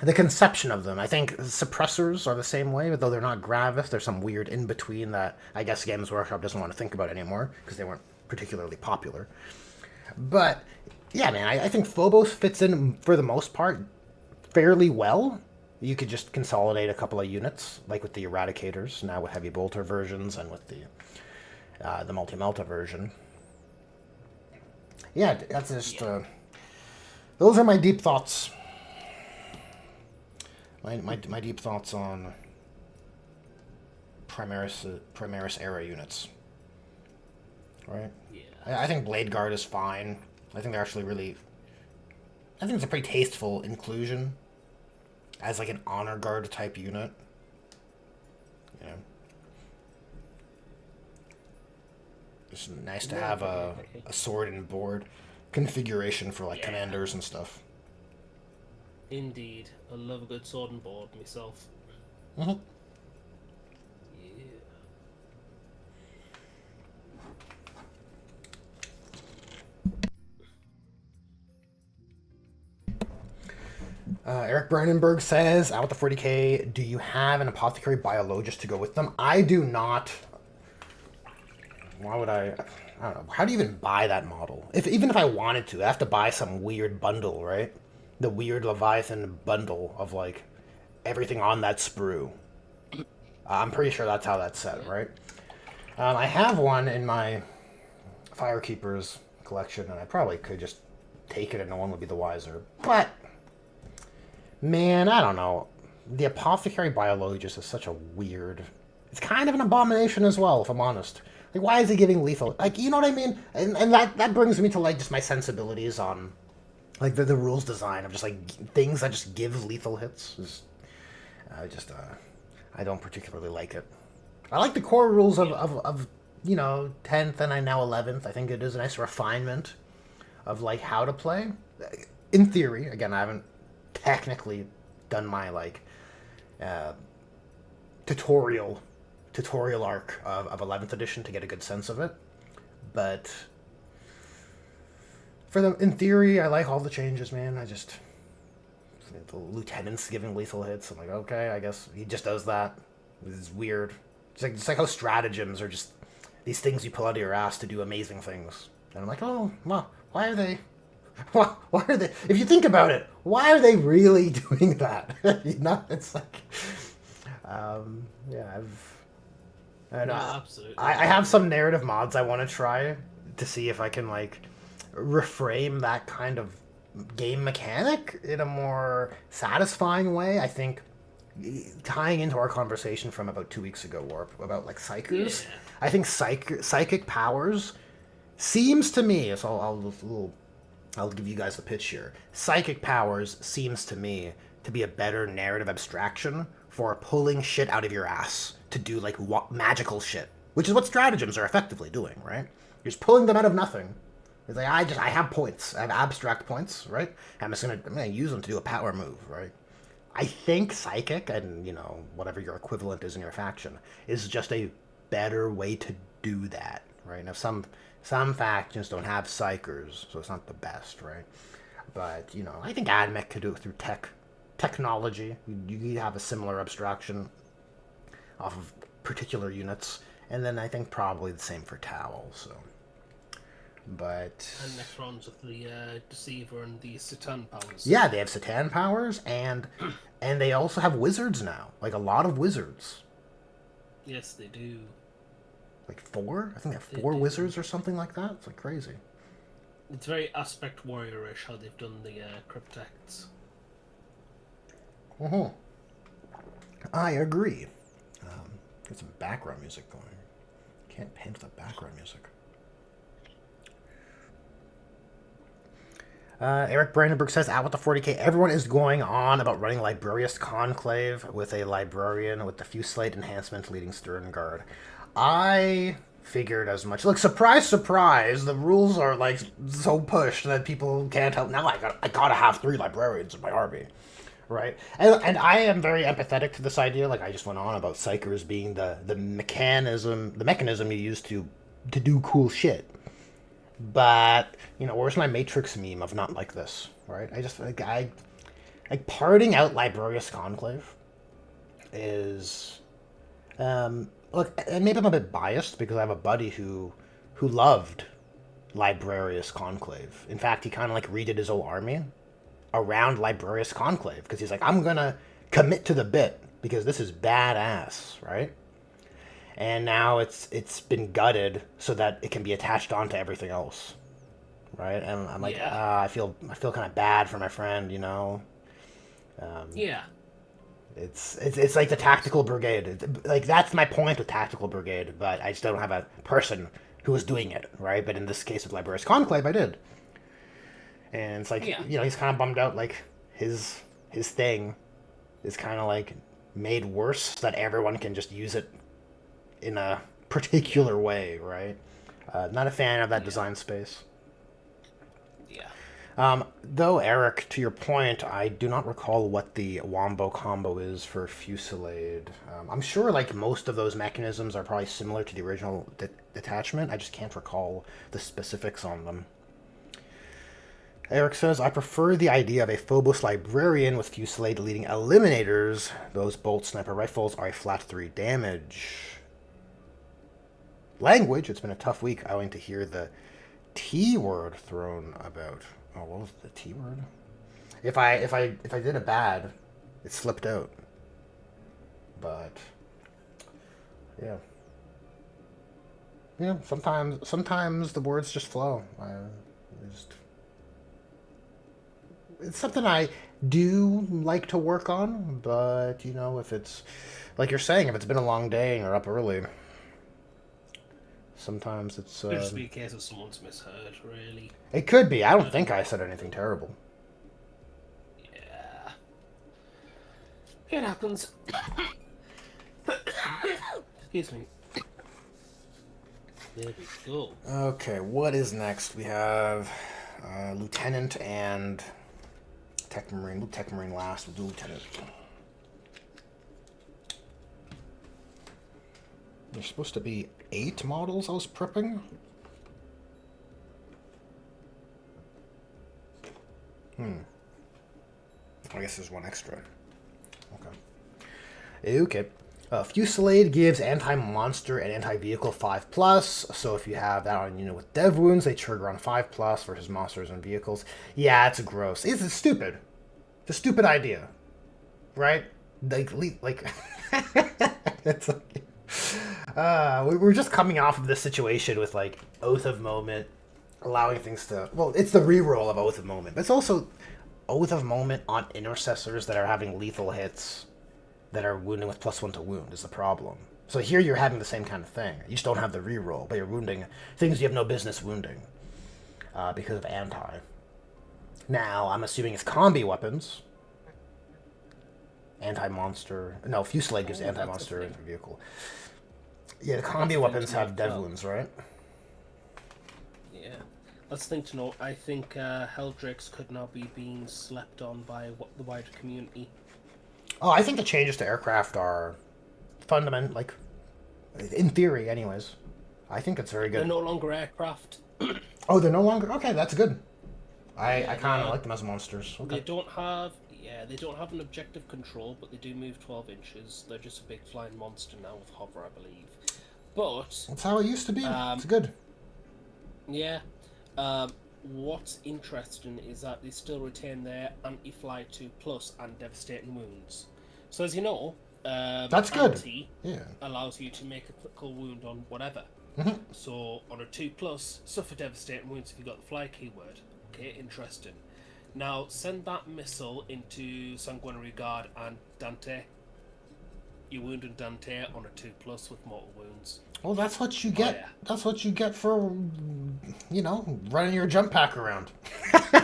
the conception of them. I think suppressors are the same way, but though they're not gravis, there's some weird in between that I guess Games Workshop doesn't want to think about anymore because they weren't particularly popular. But yeah, man, I think Phobos fits in, for the most part, fairly well. You could just consolidate a couple of units, like with the Eradicators, now with heavy bolter versions, and with the multi-melta version. Yeah, that's just... those are my deep thoughts. My deep thoughts on Primaris era units. Right? Yeah. I think Blade Guard is fine. I think they're actually really... I think it's a pretty tasteful inclusion as like an honor guard type unit. You know? It's nice to have a sword and board configuration for like commanders and stuff. Indeed. I love a good sword and board myself. Mm-hmm. Eric Brandenburg says, out with the 40k, do you have an apothecary biologist to go with them? I do not. Why would I don't know. How do you even buy that model? Even if I wanted to, I have to buy some weird bundle, right? The weird Leviathan bundle of like everything on that sprue. I'm pretty sure that's how that's set, right? I have one in my Firekeepers collection, and I probably could just take it and no one would be the wiser. But man, I don't know. The apothecary biologist is such a weird... It's kind of an abomination as well, if I'm honest. Like, why is he giving lethal? Like, you know what I mean? And that brings me to, like, just my sensibilities on, like, the rules design of just, like, things that just give lethal hits. I don't particularly like it. I like the core rules of you know, 10th and now 11th. I think it is a nice refinement of, like, how to play. In theory, again, I haven't technically done my like tutorial arc of 11th edition to get a good sense of it, but in theory I like all the changes, man. The lieutenant's giving lethal hits. I'm like, okay, I guess he just does that. It's weird. It's like how stratagems are just these things you pull out of your ass to do amazing things, and I'm like, oh well, why are they? Why are they? If you think about it, why are they really doing that? You know, it's like, Yeah, No, absolutely. I have some narrative mods I want to try to see if I can like reframe that kind of game mechanic in a more satisfying way. I think tying into our conversation from about 2 weeks ago, Warp, about like psychers. Yeah. I think psychic powers seems to me. So I'll give you guys the pitch here. Psychic powers seems to me to be a better narrative abstraction for pulling shit out of your ass to do like magical shit, which is what stratagems are effectively doing, right? You're just pulling them out of nothing. It's like I have points, I have abstract points, right? I'm gonna use them to do a power move, right? I think psychic and whatever your equivalent is in your faction is just a better way to do that, right? Now some factions don't have psychers, so it's not the best, right? But I think AdMech could do it through technology. You have a similar abstraction off of particular units, and then I think probably the same for Tau also. But And Necrons with the Deceiver and the Satan powers. yeah, they have Satan powers, and they also have wizards now, like a lot of wizards. Yes, they do. Like 4? I think they have They 4 do. wizards or something like that. It's like crazy. It's very aspect warrior-ish how they've done the cryptects. I agree. Get some background music going. Can't pay the background music. Eric Brandenburg says, out with the 40k. Everyone is going on about running Librarius Conclave with a librarian with the Fusillade enhancement leading Stern Guard. I figured as much. Look, surprise, surprise, the rules are like so pushed that people can't help. Now I gotta have 3 librarians in my army, right? And I am very empathetic to this idea. Like I just went on about psychers being the mechanism you use to do cool shit. But where's my Matrix meme of not like this, right? I just like parting out Librarius Conclave is look, and maybe I'm a bit biased because I have a buddy who loved Librarius Conclave. In fact, he kind of like redid his whole army around Librarius Conclave because he's like, I'm gonna commit to the bit because this is badass, right? And now it's been gutted so that it can be attached onto everything else, right? And I'm like, Yeah. I feel kind of bad for my friend, Yeah. It's like the tactical brigade. Like that's my point with tactical brigade, but I just don't have a person who was doing it, right? But in this case with Librarius Conclave, I did. And it's like, he's kind of bummed out. Like his thing is kind of like made worse so that everyone can just use it in a particular way, right? Not a fan of that design space. Yeah. Though, Eric, to your point, I do not recall what the Wombo combo is for Fusillade. I'm sure like most of those mechanisms are probably similar to the original detachment. I just can't recall the specifics on them. Eric says, I prefer the idea of a Phobos Librarian with Fusillade leading Eliminators. Those bolt sniper rifles are a flat 3 damage. Language, it's been a tough week owing to hear the T word thrown about. Oh, what was the T word? If I did a bad, it slipped out. But yeah. Sometimes the words just flow. It's something I do like to work on, but if it's like you're saying, if it's been a long day and you're up early, sometimes it's Could just be a case of someone's misheard, really. it could be. I don't think I said anything terrible. Yeah. It happens. Excuse me. There we go. Okay, what is next? We have Lieutenant and Tech Marine. We'll Tech Marine last. We'll do Lieutenant. There's supposed to be 8 models I was prepping. I guess there's 1 extra. Okay. Fusillade gives anti-monster and anti-vehicle 5+, so if you have that on a unit with dev wounds, they trigger on 5+ versus monsters and vehicles. Yeah, it's gross. It's stupid. It's a stupid idea. Right? like it's like, we're just coming off of this situation with like Oath of Moment, allowing things to. Well, it's the reroll of Oath of Moment, but it's also Oath of Moment on intercessors that are having lethal hits, that are wounding with +1 to wound is the problem. So here you're having the same kind of thing. You just don't have the reroll, but you're wounding things you have no business wounding because of anti. Now I'm assuming it's combi weapons. Anti-monster. No, Fusillade gives anti-monster vehicle. Yeah, the combi weapons have dev wounds, right? Yeah. That's the thing to know. I think Helldrakes could now be being slept on by the wider community. Oh, I think the changes to aircraft are fundamental, like, in theory, anyways. I think it's very good. They're no longer aircraft. Oh, they're no longer? Okay, that's good. I kind of like them as monsters. Okay. They don't have an objective control, but they do move 12 inches. They're just a big flying monster now with hover, I believe. But that's how it used to be. It's good. Yeah. What's interesting is that they still retain their anti-fly 2+ and devastating wounds. So as you know, that's good. Anti allows you to make a critical wound on whatever. Mm-hmm. So on a 2+, suffer devastating wounds if you got the fly keyword. Okay, interesting. Now send that missile into Sanguinary Guard and Dante. You wounded Dante on a 2+ with mortal wounds. Well, that's what you get. Oh, yeah. That's what you get for, running your jump pack around.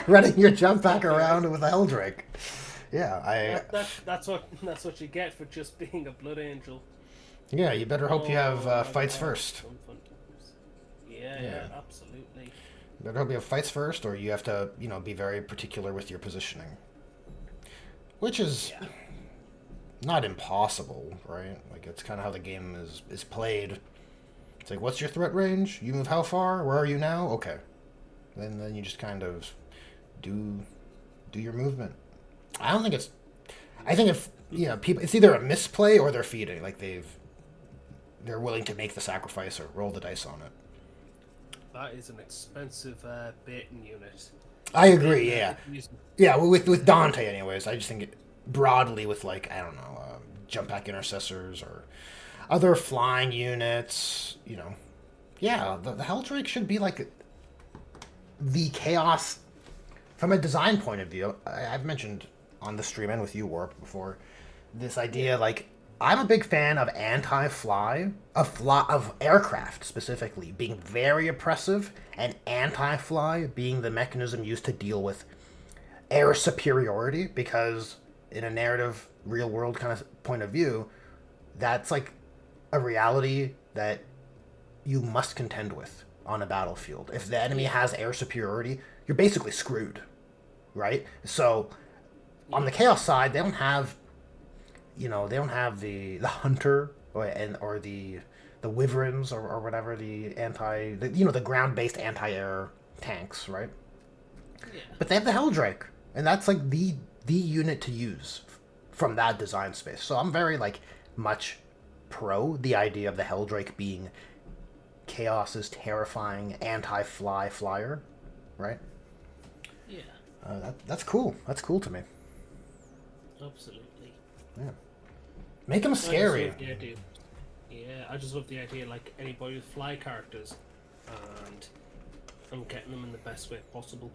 Running your jump pack around with a Helldrake. Yeah, that's what you get for just being a Blood Angel. Yeah, you better hope you have fights first. Yeah, absolutely. You better hope you have fights first, or you have to, be very particular with your positioning. Which is not impossible, right? Like, it's kind of how the game is played. It's like, what's your threat range? You move how far? Where are you now? Okay. Then you just kind of do your movement. I don't think it's... I think if, people... It's either a misplay or they're feeding. Like, they're willing to make the sacrifice or roll the dice on it. That is an expensive baiting unit. I agree, yeah. Yeah, with Dante, anyways. I just think broadly with, like, I don't know, jump pack intercessors or other flying units, Yeah, the Helldrake should be, like, the chaos... From a design point of view, I've mentioned on the stream and with you, Warp, before, this idea, like, I'm a big fan of anti-fly, of aircraft specifically, being very oppressive, and anti-fly being the mechanism used to deal with air superiority, because in a narrative, real-world kind of point of view, that's, like, a reality that you must contend with on a battlefield. If the enemy has air superiority, you're basically screwed, right? So, on the Chaos side, they don't have... they don't have the hunter or the wyverns or whatever, the ground-based anti-air tanks, right? Yeah. But they have the Helldrake, and that's like the unit to use from that design space. So I'm very much pro the idea of the Helldrake being Chaos's terrifying anti-fly flyer, right? Yeah. That's cool. That's cool to me. Absolutely. Yeah. Make him scary. I just love the idea, like, anybody with fly characters, and I'm getting them in the best way possible.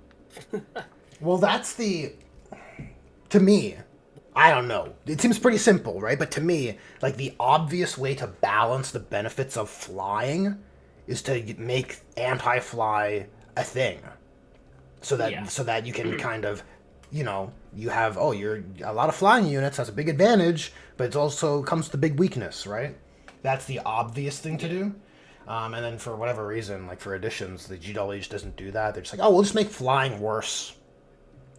Well, to me, I don't know. It seems pretty simple, right? But to me, like, the obvious way to balance the benefits of flying is to make anti-fly a thing. So that you can kind of, you have, you're a lot of flying units, that's a big advantage, but it also comes to big weakness, right? That's the obvious thing to do. And then for whatever reason, like for additions, the GW just doesn't do that. They're just like, we'll just make flying worse.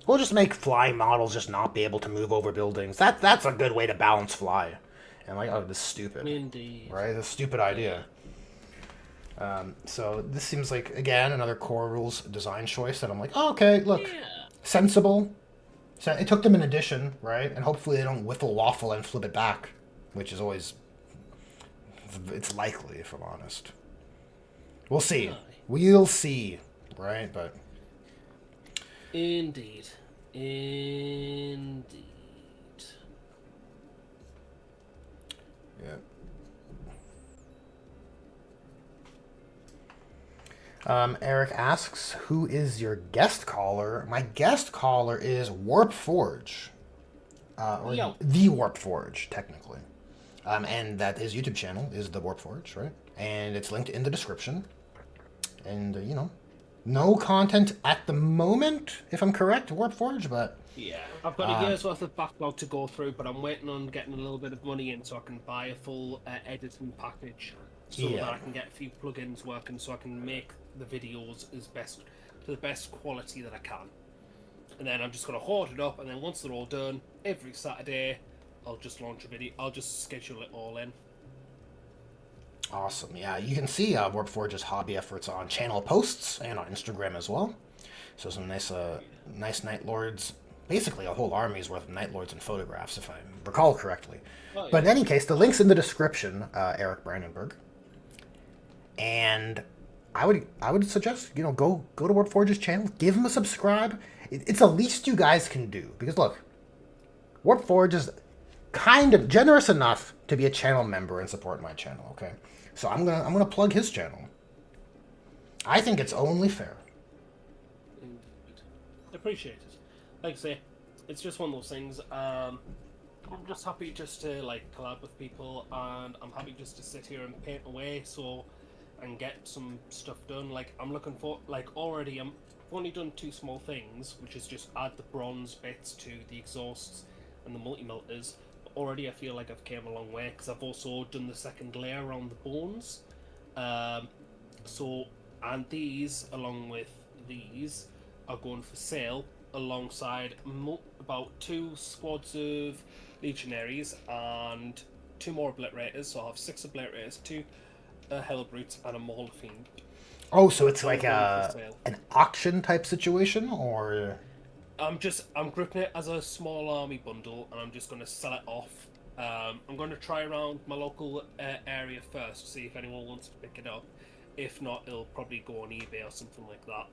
We'll just make flying models just not be able to move over buildings. That's a good way to balance fly. And this is stupid. Indeed. Right? It's a stupid idea. So this seems like, again, another core rules design choice that I'm like, okay, look, sensible. So it took them an addition, right? And hopefully they don't whiffle waffle and flip it back, which is always, it's likely, if I'm honest. We'll see. We'll see, right? But Indeed. Eric asks, who is your guest caller? My guest caller is Warp Forge. Or Yo. the Warp Forge, technically. And that his YouTube channel is the Warp Forge, right? And it's linked in the description. And, no content at the moment, if I'm correct, Warp Forge, but... Yeah, I've got a year's worth of backlog to go through, but I'm waiting on getting a little bit of money in so I can buy a full editing package so that I can get a few plugins working so I can make the videos to the best quality that I can. And then I'm just going to hoard it up, and then once they're all done, every Saturday, I'll just launch a video. I'll just schedule it all in. Awesome. Yeah, you can see Warp Forge's hobby efforts on channel posts and on Instagram as well. So some nice Night Lords, basically a whole army's worth of Night Lords and photographs, if I recall correctly. Oh, yeah. But in any case, the link's in the description, Eric Brandenburg. And I would suggest, go to Warp Forge's channel, give him a subscribe. It's the least you guys can do, because look, Warp Forge is kind of generous enough to be a channel member and support my channel, okay? So I'm gonna plug his channel. I think it's only fair. I appreciate it. Like I say, it's just one of those things. I'm just happy just to collab with people, and I'm happy just to sit here and paint away and get some stuff done. I'm looking for already. I've only done 2 small things, which is just add the bronze bits to the exhausts and the multi-melters. Already I feel like I've came a long way because I've also done the second layer on the bones. And these, along with these, are going for sale alongside about 2 squads of legionaries and 2 more obliterators. So I'll have 6 obliterators, 2 hellbrutes, and a maul fiend. Oh, so it's like an auction type situation, or? I'm gripping it as a small army bundle, and I'm just going to sell it off. I'm going to try around my local area first, see if anyone wants to pick it up. If not, it'll probably go on eBay or something like that.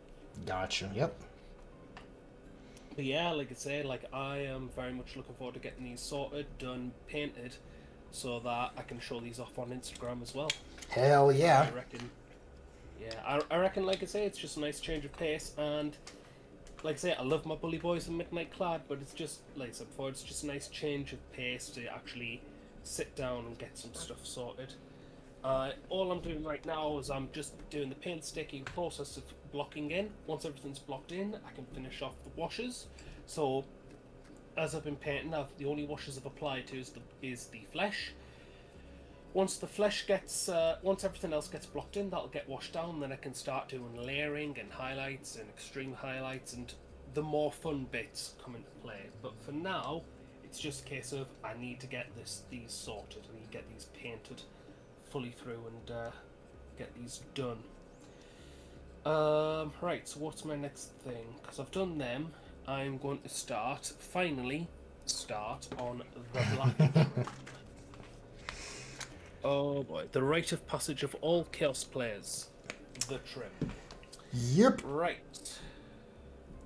Gotcha. Yep. But yeah, like I say, I am very much looking forward to getting these sorted, done, painted, so that I can show these off on Instagram as well. Hell yeah. I reckon, like I say, it's just a nice change of pace, and like I say, I love my bully boys and Midnight Clad, but it's just, like I said before, it's just a nice change of pace to actually sit down and get some stuff sorted. All I'm doing right now is I'm just doing the painstaking process of blocking in. Once everything's blocked in, I can finish off the washes. So, as I've been painting, the only washes I've applied to is the flesh. Once the flesh gets, once everything else gets blocked in, that'll get washed down. Then I can start doing layering and highlights and extreme highlights, and the more fun bits come into play. But for now, it's just a case of I need to get these sorted. I need to get these painted fully through and get these done. Right. So what's my next thing? Because I've done them, I'm going to finally start on the black. Oh boy, the rite of passage of all Chaos players, the trim. Yep. Right.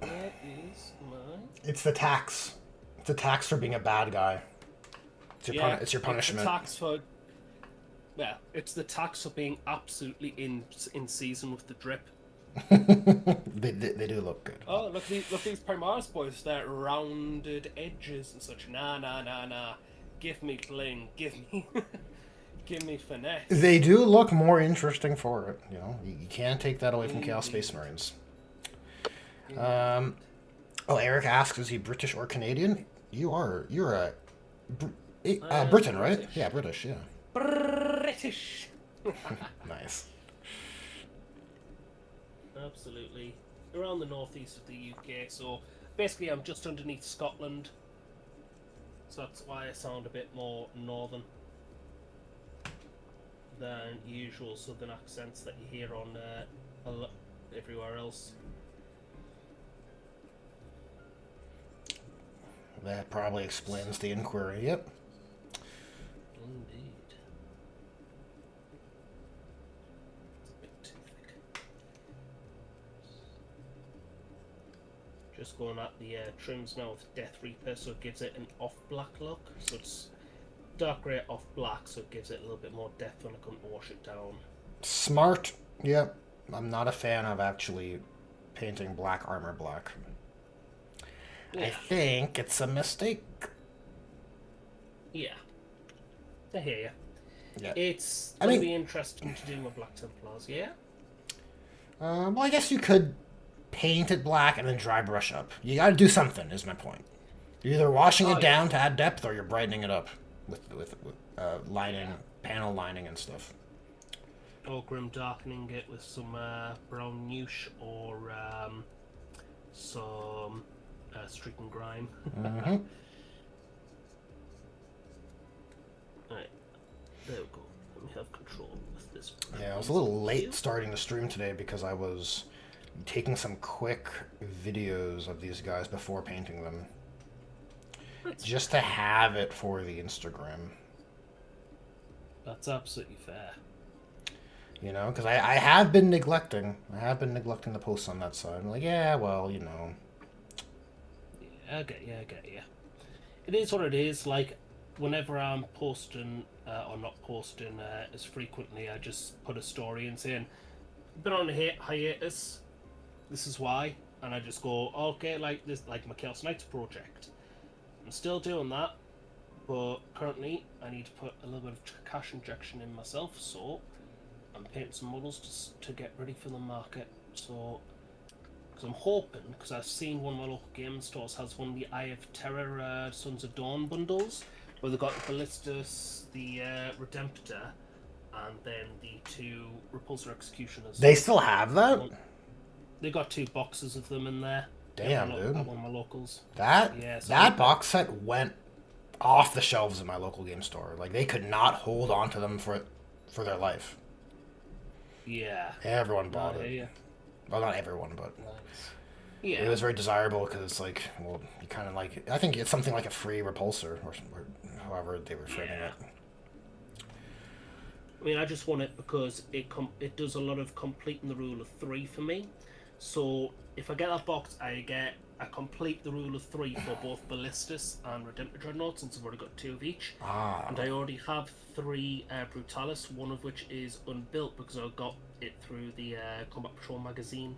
Where is my... It's the tax. It's a tax for being a bad guy. It's your punishment. It's the tax for... Yeah, it's the tax for being absolutely in season with the drip. they do look good. Oh, look these Primaris boys, their rounded edges and such. Nah. Give me bling, give me... Give me finesse. They do look more interesting for it. You can't take that away from Chaos Space Marines. Eric asks, is he British or Canadian? You're a Britain, right? British. Yeah, British. Yeah. British. Nice. Absolutely. Around the northeast of the UK. So basically, I'm just underneath Scotland. So that's why I sound a bit more northern than usual southern accents that you hear on everywhere else. That probably explains the inquiry. Yep. Indeed. It's a bit too thick. Just going at the trims now with Death Reaper, so it gives it an off-black look. So it's dark grey off black, so it gives it a little bit more depth when I come to wash it down. Smart. Yep. I'm not a fan of actually painting black armor black. I Yeah. think it's a mistake. Yeah. I hear you. Yeah. It's I going to mean- be interesting to do with Black Templars, yeah? Well, I guess you could paint it black and then dry brush up. You got to do something. Is my point. You're either washing it down to add depth, or you're brightening it up with lining, panel lining, and stuff. Or grim darkening it with some brown nuche or some streak and grime. Mm-hmm. Right. There we go. Let me have control with this. Yeah, I was a little late starting the stream today because I was taking some quick videos of these guys before painting them. Just to have it for the Instagram. That's absolutely fair. You know, because I have been neglecting. I have been neglecting the posts on that side. I'm like, yeah, well, you know. Yeah, I get you. It is what it is. Like, whenever I'm posting, or not posting as frequently, I just put a story in saying, been on a hiatus, this is why. And I just go, okay, like this, like my Chaos Knights project. I'm still doing that, but currently I need to put a little bit of cash injection in myself, so I'm painting some models to get ready for the market. So, because I'm hoping, because I've seen one of my local game stores has one of the Eye of Terror Sons of Dawn bundles, where they've got the Ballistus, the Redemptor, and then the two Repulsor Executioners. They still have that? They got 2 boxes of them in there. Damn, at dude. one of my locals. That Yeah, so that box set went off the shelves in my local game store. Like, they could not hold on to them for their life. Yeah. Everyone bought Oh, it. yeah. Well, not everyone, but Nice. Yeah. it was very desirable because it's like, well, you kind of like, I think it's something like a free repulsor or however they were framing Yeah. it. I mean, I just want it because it does a lot of completing the rule of 3 for me. So if I get that box, I complete the rule of 3 for both Ballistus and Redemptor Dreadnought, since I've already got 2 of each. Ah. And I already have 3 Brutalis, one of which is unbuilt because I got it through the Combat Patrol magazine.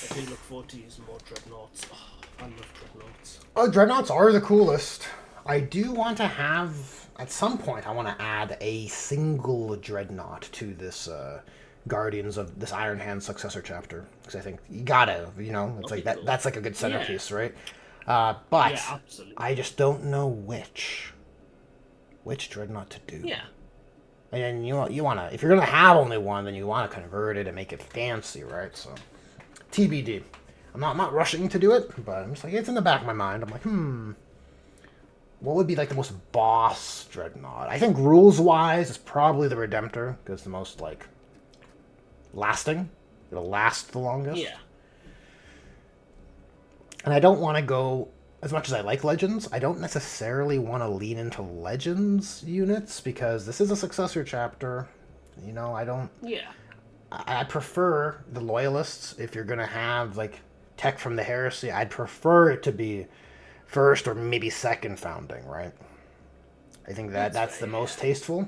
I do look forward to using more Dreadnoughts. Oh, I love Dreadnoughts. Oh, dreadnoughts are the coolest. I do want to have, at some point, I want to add a single dreadnought to this Guardians of this Iron Hand successor chapter, because I think you gotta, you know, it's like that. Cool. That's like a good centerpiece, right? But Yeah, absolutely. I just don't know which dreadnought to do. Yeah. And you wanna, if you're gonna have only one, then you want to convert it and make it fancy, right? So, TBD. I'm not rushing to do it, but I'm just like, it's in the back of my mind. I'm like, what would be like the most boss dreadnought? I think rules-wise, it's probably the Redemptor, because it's the most like lasting. It'll last the longest. Yeah. And I don't want to go, as much as I like Legends, I don't necessarily want to lean into Legends units, because this is a successor chapter. You know, I don't... Yeah. I prefer the Loyalists. If you're going to have, like, tech from the Heresy, I'd prefer it to be first or maybe second founding, right? I think that's the most tasteful.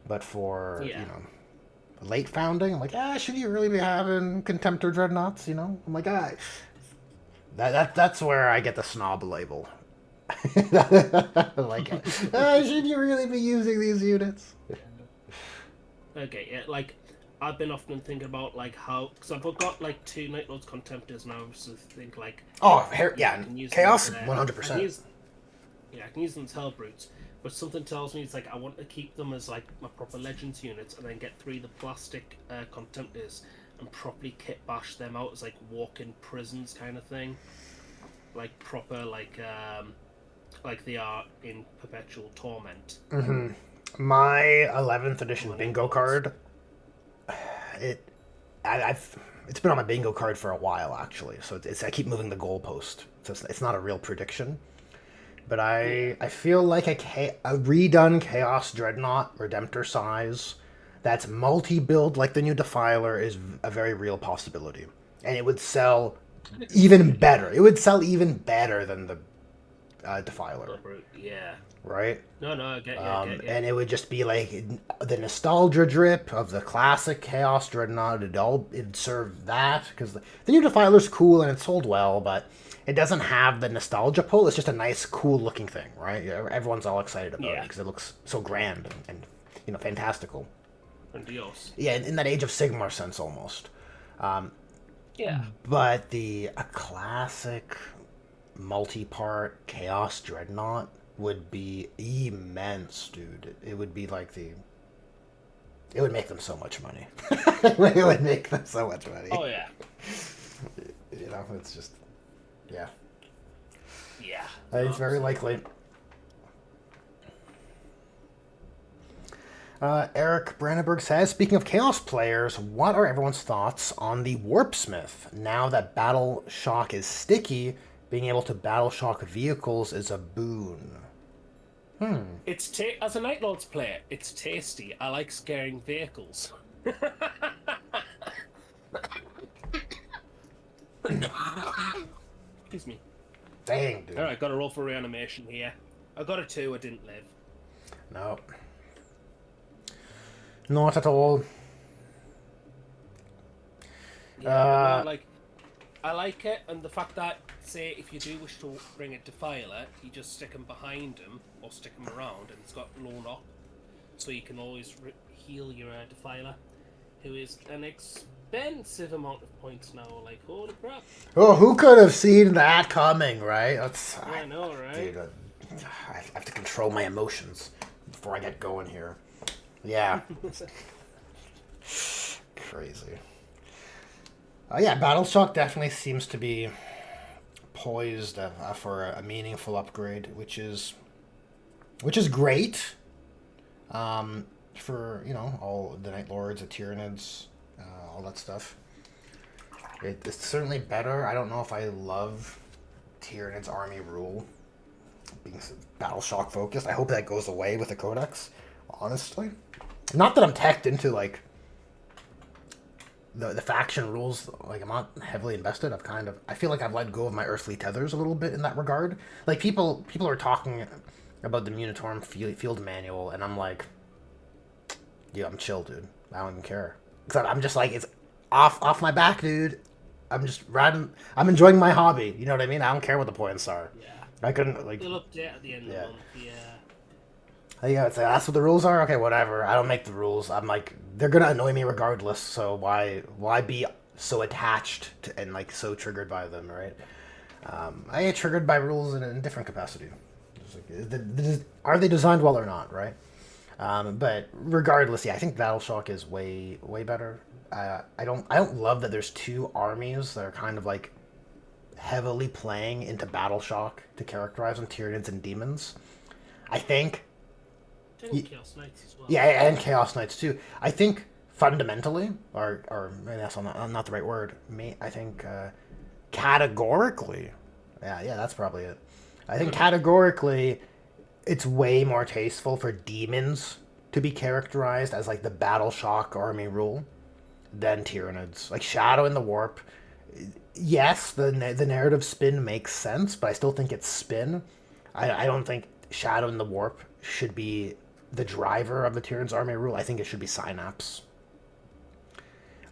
But for, you know, late founding, I'm like, should you really be having Contemptor Dreadnoughts, you know? I'm like, that's where I get the snob label. Like, should you really be using these units? Okay, yeah, like, I've been often thinking about, like, how... Because I've got, like, 2 Night Lords Contemptors now, so I think, like... Oh, I yeah, can use Chaos, them, 100%. I can use them as Hellbrutes, but something tells me it's like, I want to keep them as, like, my proper Legends units, and then get 3 of the plastic Contemptors, and properly kit bash them out as, like, walk-in prisons kind of thing. Like, proper, like they are in Perpetual Torment. Mm-hmm. My 11th edition bingo card, it's been on my bingo card for a while, actually, so I keep moving the goalpost, so it's not a real prediction, but I feel like a redone Chaos Dreadnought Redemptor size that's multi-build like the new Defiler is a very real possibility, and it would sell even better. It would sell even better than the Defiler, Yeah. right? No, I get you. And it would just be like the nostalgia drip of the classic Chaos Dreadnought. It'd serve that because the new Defiler's cool and it sold well, but it doesn't have the nostalgia pull. It's just a nice, cool looking thing, right? Everyone's all excited about it because it looks so grand and fantastical. Grandiose. Yeah, in that Age of Sigmar sense almost. Yeah. But a classic multi-part Chaos Dreadnought would be immense, dude. It would be like it would make them so much money. It would make them so much money. Oh yeah. It's just, yeah. Yeah. It's very likely. Eric Brandenburg says, speaking of Chaos players, what are everyone's thoughts on the Warpsmith? Now that Battle Shock is sticky, being able to Battle Shock vehicles is a boon. As a Night Lords player, it's tasty. I like scaring vehicles. Excuse me. Dang, dude. Alright, got a roll for reanimation here. I got a 2, I didn't live. No. Not at all. Yeah, no, I like it, and the fact that, say, if you do wish to bring a Defiler, you just stick him behind him, or stick him around, and it's got low knock, so you can always heal your Defiler, who is an expensive amount of points now, like, holy crap. Oh, who could have seen that coming, right? I know, right? Dude, I have to control my emotions before I get going here. Yeah. Crazy. Yeah, Battle Shock definitely seems to be poised for a meaningful upgrade, which is great. For all the Night Lords, the Tyranids, all that stuff. It's certainly better. I don't know if I love Tyranid's army rule being Battle Shock focused. I hope that goes away with the Codex. Honestly, not that I'm teched into like the faction rules. Like, I'm not heavily invested. I feel like I've let go of my earthly tethers a little bit in that regard. Like, people are talking about the Munitorum field manual, and I'm like, yeah, I'm chill, dude. I don't even care. Except I'm just like, it's off my back, dude. I'm just riding. I'm enjoying my hobby. You know what I mean? I don't care what the points are. Yeah. I couldn't like. They'll update at the end of the month. Yeah. Yeah, it's like, that's what the rules are. Okay, whatever. I don't make the rules. I'm like, they're gonna annoy me regardless. So why be so attached to and like so triggered by them, right? I get triggered by rules in a different capacity. Like, are they designed well or not, right? But regardless, yeah, I think Battle Shock is way better. I don't love that there's two armies that are kind of like heavily playing into Battle Shock to characterize them, Tyranids and Demons. I think. Chaos Knights as well. Yeah, and Chaos Knights too. I think fundamentally, or maybe that's not the right word. I think categorically, yeah, that's probably it. I think categorically, it's way more tasteful for Demons to be characterized as like the Battle Shock army rule than Tyranids. Like Shadow in the Warp, yes, the narrative spin makes sense, but I still think it's spin. I don't think Shadow in the Warp should be the driver of the Tyranids army rule. I think it should be Synapse.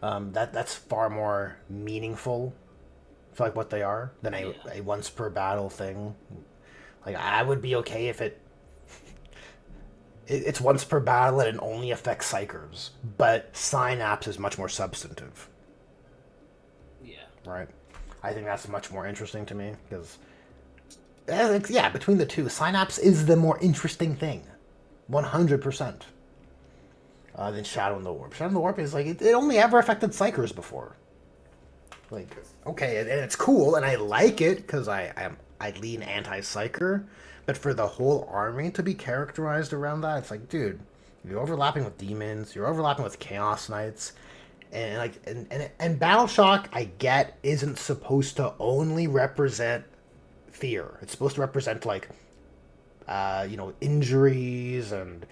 That's far more meaningful for like what they are than a once per battle thing. Like, I would be okay if it's once per battle and it only affects Psychers, but Synapse is much more substantive. Yeah. Right? I think that's much more interesting to me, because, yeah, between the two, Synapse is the more interesting thing. 100%. Than Shadow in the Warp. Shadow in the Warp is like, it only ever affected Psychers before. Like, okay, and it's cool, and I like it, because I lean anti-Psyker, but for the whole army to be characterized around that, it's like, dude, you're overlapping with Demons, you're overlapping with Chaos Knights, and like, and Battle Shock, I get, isn't supposed to only represent fear. It's supposed to represent, like, injuries and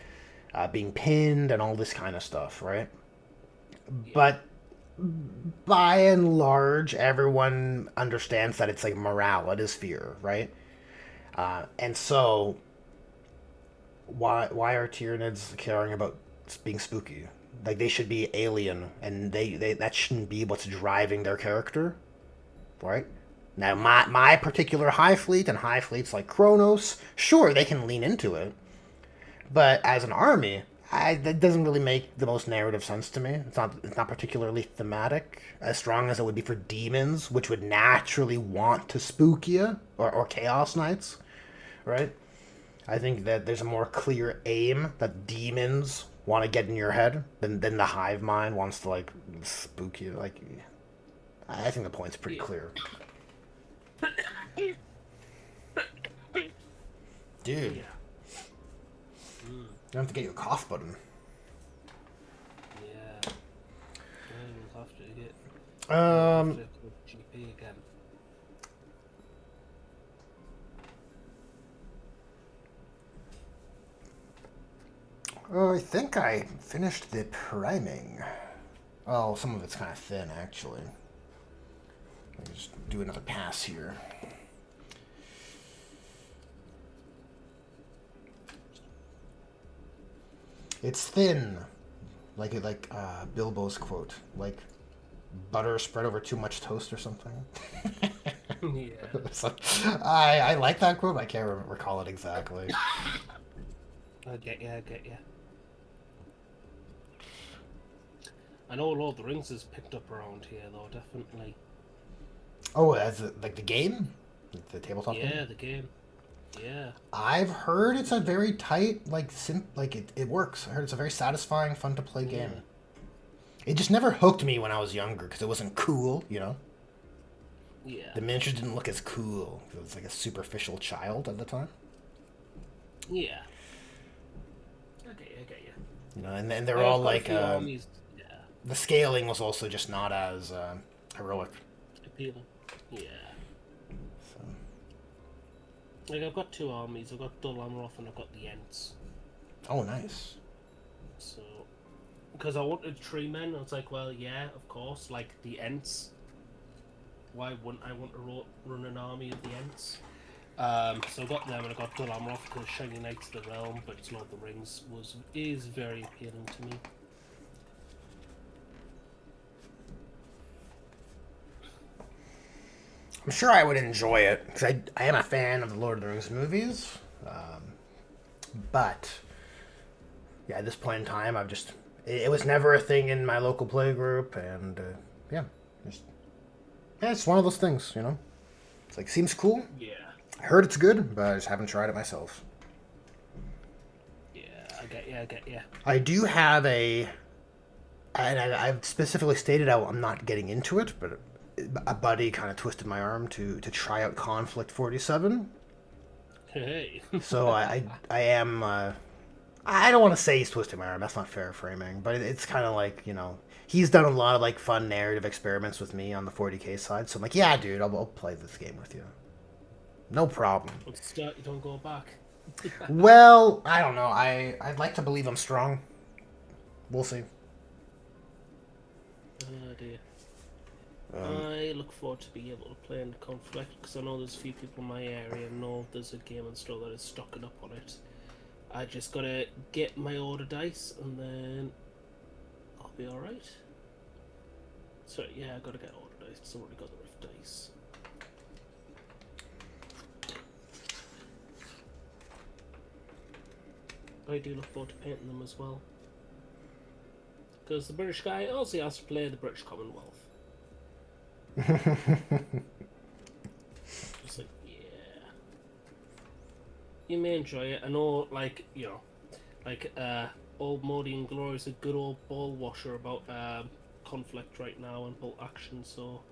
being pinned and all this kind of stuff, right? Yeah. But by and large, everyone understands that it's like morale, it is fear, right? And so, why are Tyranids caring about being spooky? Like they should be alien, and they that shouldn't be what's driving their character, right? Now, my particular High Fleet and High Fleets like Kronos, sure they can lean into it, but as an army, that doesn't really make the most narrative sense to me. It's not particularly thematic, as strong as it would be for demons, which would naturally want to spook you, or Chaos Knights, right? I think that there's a more clear aim that demons want to get in your head than the hive mind wants to like spook you. Like, I think the point's pretty clear. Dude, you have to get your cough button. Yeah. We'll have to get GP again. I think I finished the priming. Oh, some of it's kind of thin, actually. Let me just do another pass here. It's thin, like Bilbo's quote, like butter spread over too much toast or something. Yeah. So, I like that quote. I can't recall it exactly. I get you. I know Lord of the Rings is picked up around here, though, definitely. Oh, like the game, the tabletop game. Yeah, the game. Yeah. I've heard it's a very tight, like it works. I heard it's a very satisfying, fun to play game. It just never hooked me when I was younger because it wasn't cool, you know. Yeah. The miniatures didn't look as cool. It was like a superficial child at the time. Yeah. I get you. You know, and they're all like armies. Yeah. the scaling was also just not as heroic. Appealing. Yeah. So. Like I've got two armies. I've got Dol Amroth and I've got the Ents. Oh, nice. So, because I wanted tree men, I was like, well, yeah, of course, like the Ents. Why wouldn't I want to run an army of the Ents? So I got them and I got Dol Amroth because Shiny Knights of the Realm, but it's Lord of the Rings is very appealing to me. I'm sure I would enjoy it because I am a fan of the Lord of the Rings movies, but yeah, at this point in time, it was never a thing in my local play group, and it's one of those things, you know. It's like seems cool. Yeah. I heard it's good, but I just haven't tried it myself. Yeah, I get you. I do have and I've specifically stated I'm not getting into it, but a buddy kind of twisted my arm to try out Conflict 47. Hey. So I am. I don't want to say he's twisting my arm. That's not fair framing, but it's kind of like, you know, he's done a lot of like fun narrative experiments with me on the 40k side. So I'm like, yeah, dude, I'll play this game with you. No problem. You don't go back. Well, I don't know. I'd like to believe I'm strong. We'll see. Oh dear. I look forward to being able to play in Conflict because I know there's a few people in my area and know there's a game and store that is stocking up on it. I just gotta get my order dice and then I'll be alright. So yeah, I gotta get order dice because I already got the rift dice. I do look forward to painting them as well. Because the British guy also has to play the British Commonwealth. Just like, yeah. You may enjoy it. I know, like, you know, like, old Modi and Glory is a good old ball washer about conflict right now and bolt action, so.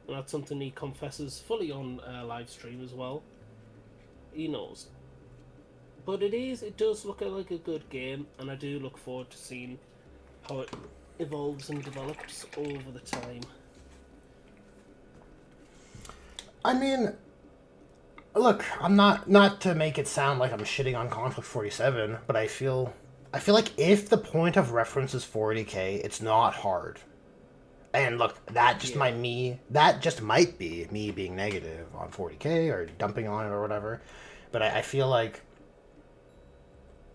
And that's something he confesses fully on live stream as well. He knows. But it does look like a good game, and I do look forward to seeing how it evolves and develops over the time. I mean, look, I'm not to make it sound like I'm shitting on Conflict 47, but I feel like if the point of reference is 40k, it's not hard. And look, that just Yeah. might be me being negative on 40K or dumping on it or whatever. But I feel like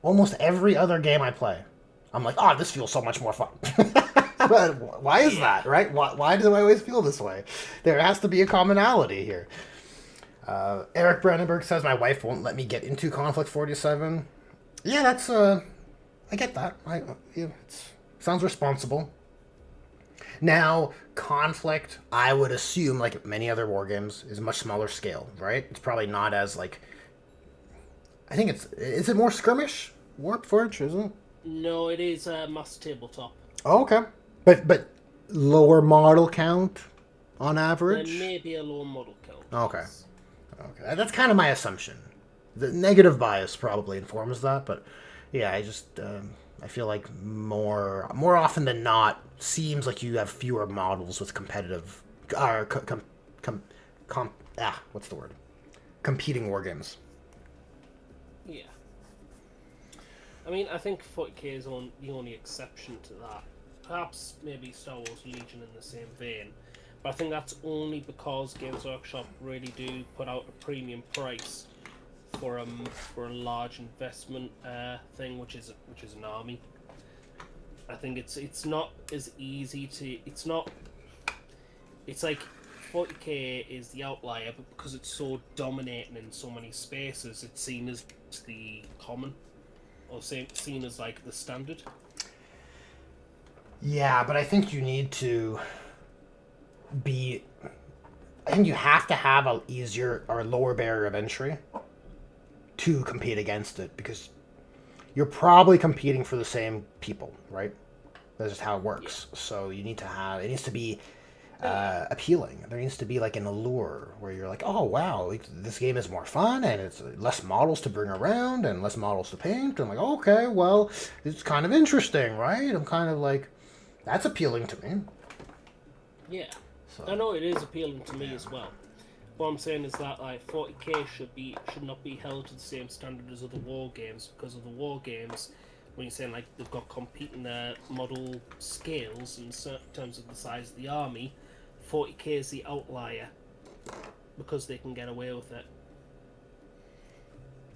almost every other game I play, I'm like, oh, this feels so much more fun. But why is that, right? Why do I always feel this way? There has to be a commonality here. Eric Brandenburg says my wife won't let me get into Conflict 47. Yeah, that's I get that. It sounds responsible. Now, Conflict, I would assume, like many other war games, is much smaller scale, right? It's probably not as like. I think is it more skirmish? Warp Forge, isn't it? No, it is mass tabletop. Oh, okay, but lower model count on There average. may be a low model count. Okay. Okay, that's kind of my assumption. The negative bias probably informs that, but yeah, I feel like more often than not seems like you have fewer models with competitive or what's the word? Competing war games. Yeah. I mean, I think 40k is the only exception to that. Perhaps maybe Star Wars Legion in the same vein. But I think that's only because Games Workshop really do put out a premium price for a large investment thing, which is an army. I think it's not as easy to. It's like 40k is the outlier, but because it's so dominating in so many spaces, it's seen as the common, or seen as like the standard. Yeah, but I think you need to be. I think you have to have a easier or lower barrier of entry to compete against it, because you're probably competing for the same people, right? That's just how it works. Yeah. So you need to have. It needs to be appealing. There needs to be like an allure where you're like, oh wow, this game is more fun and it's less models to bring around and less models to paint. I'm like, okay, well, it's kind of interesting, right? I'm kind of like, that's appealing to me. Yeah, so. I know it is appealing to me as well. What I'm saying is that like 40k should not be held to the same standard as other war games, because of the war games, when you're saying like they've got competing model scales in terms of the size of the army, 40k is the outlier because they can get away with it.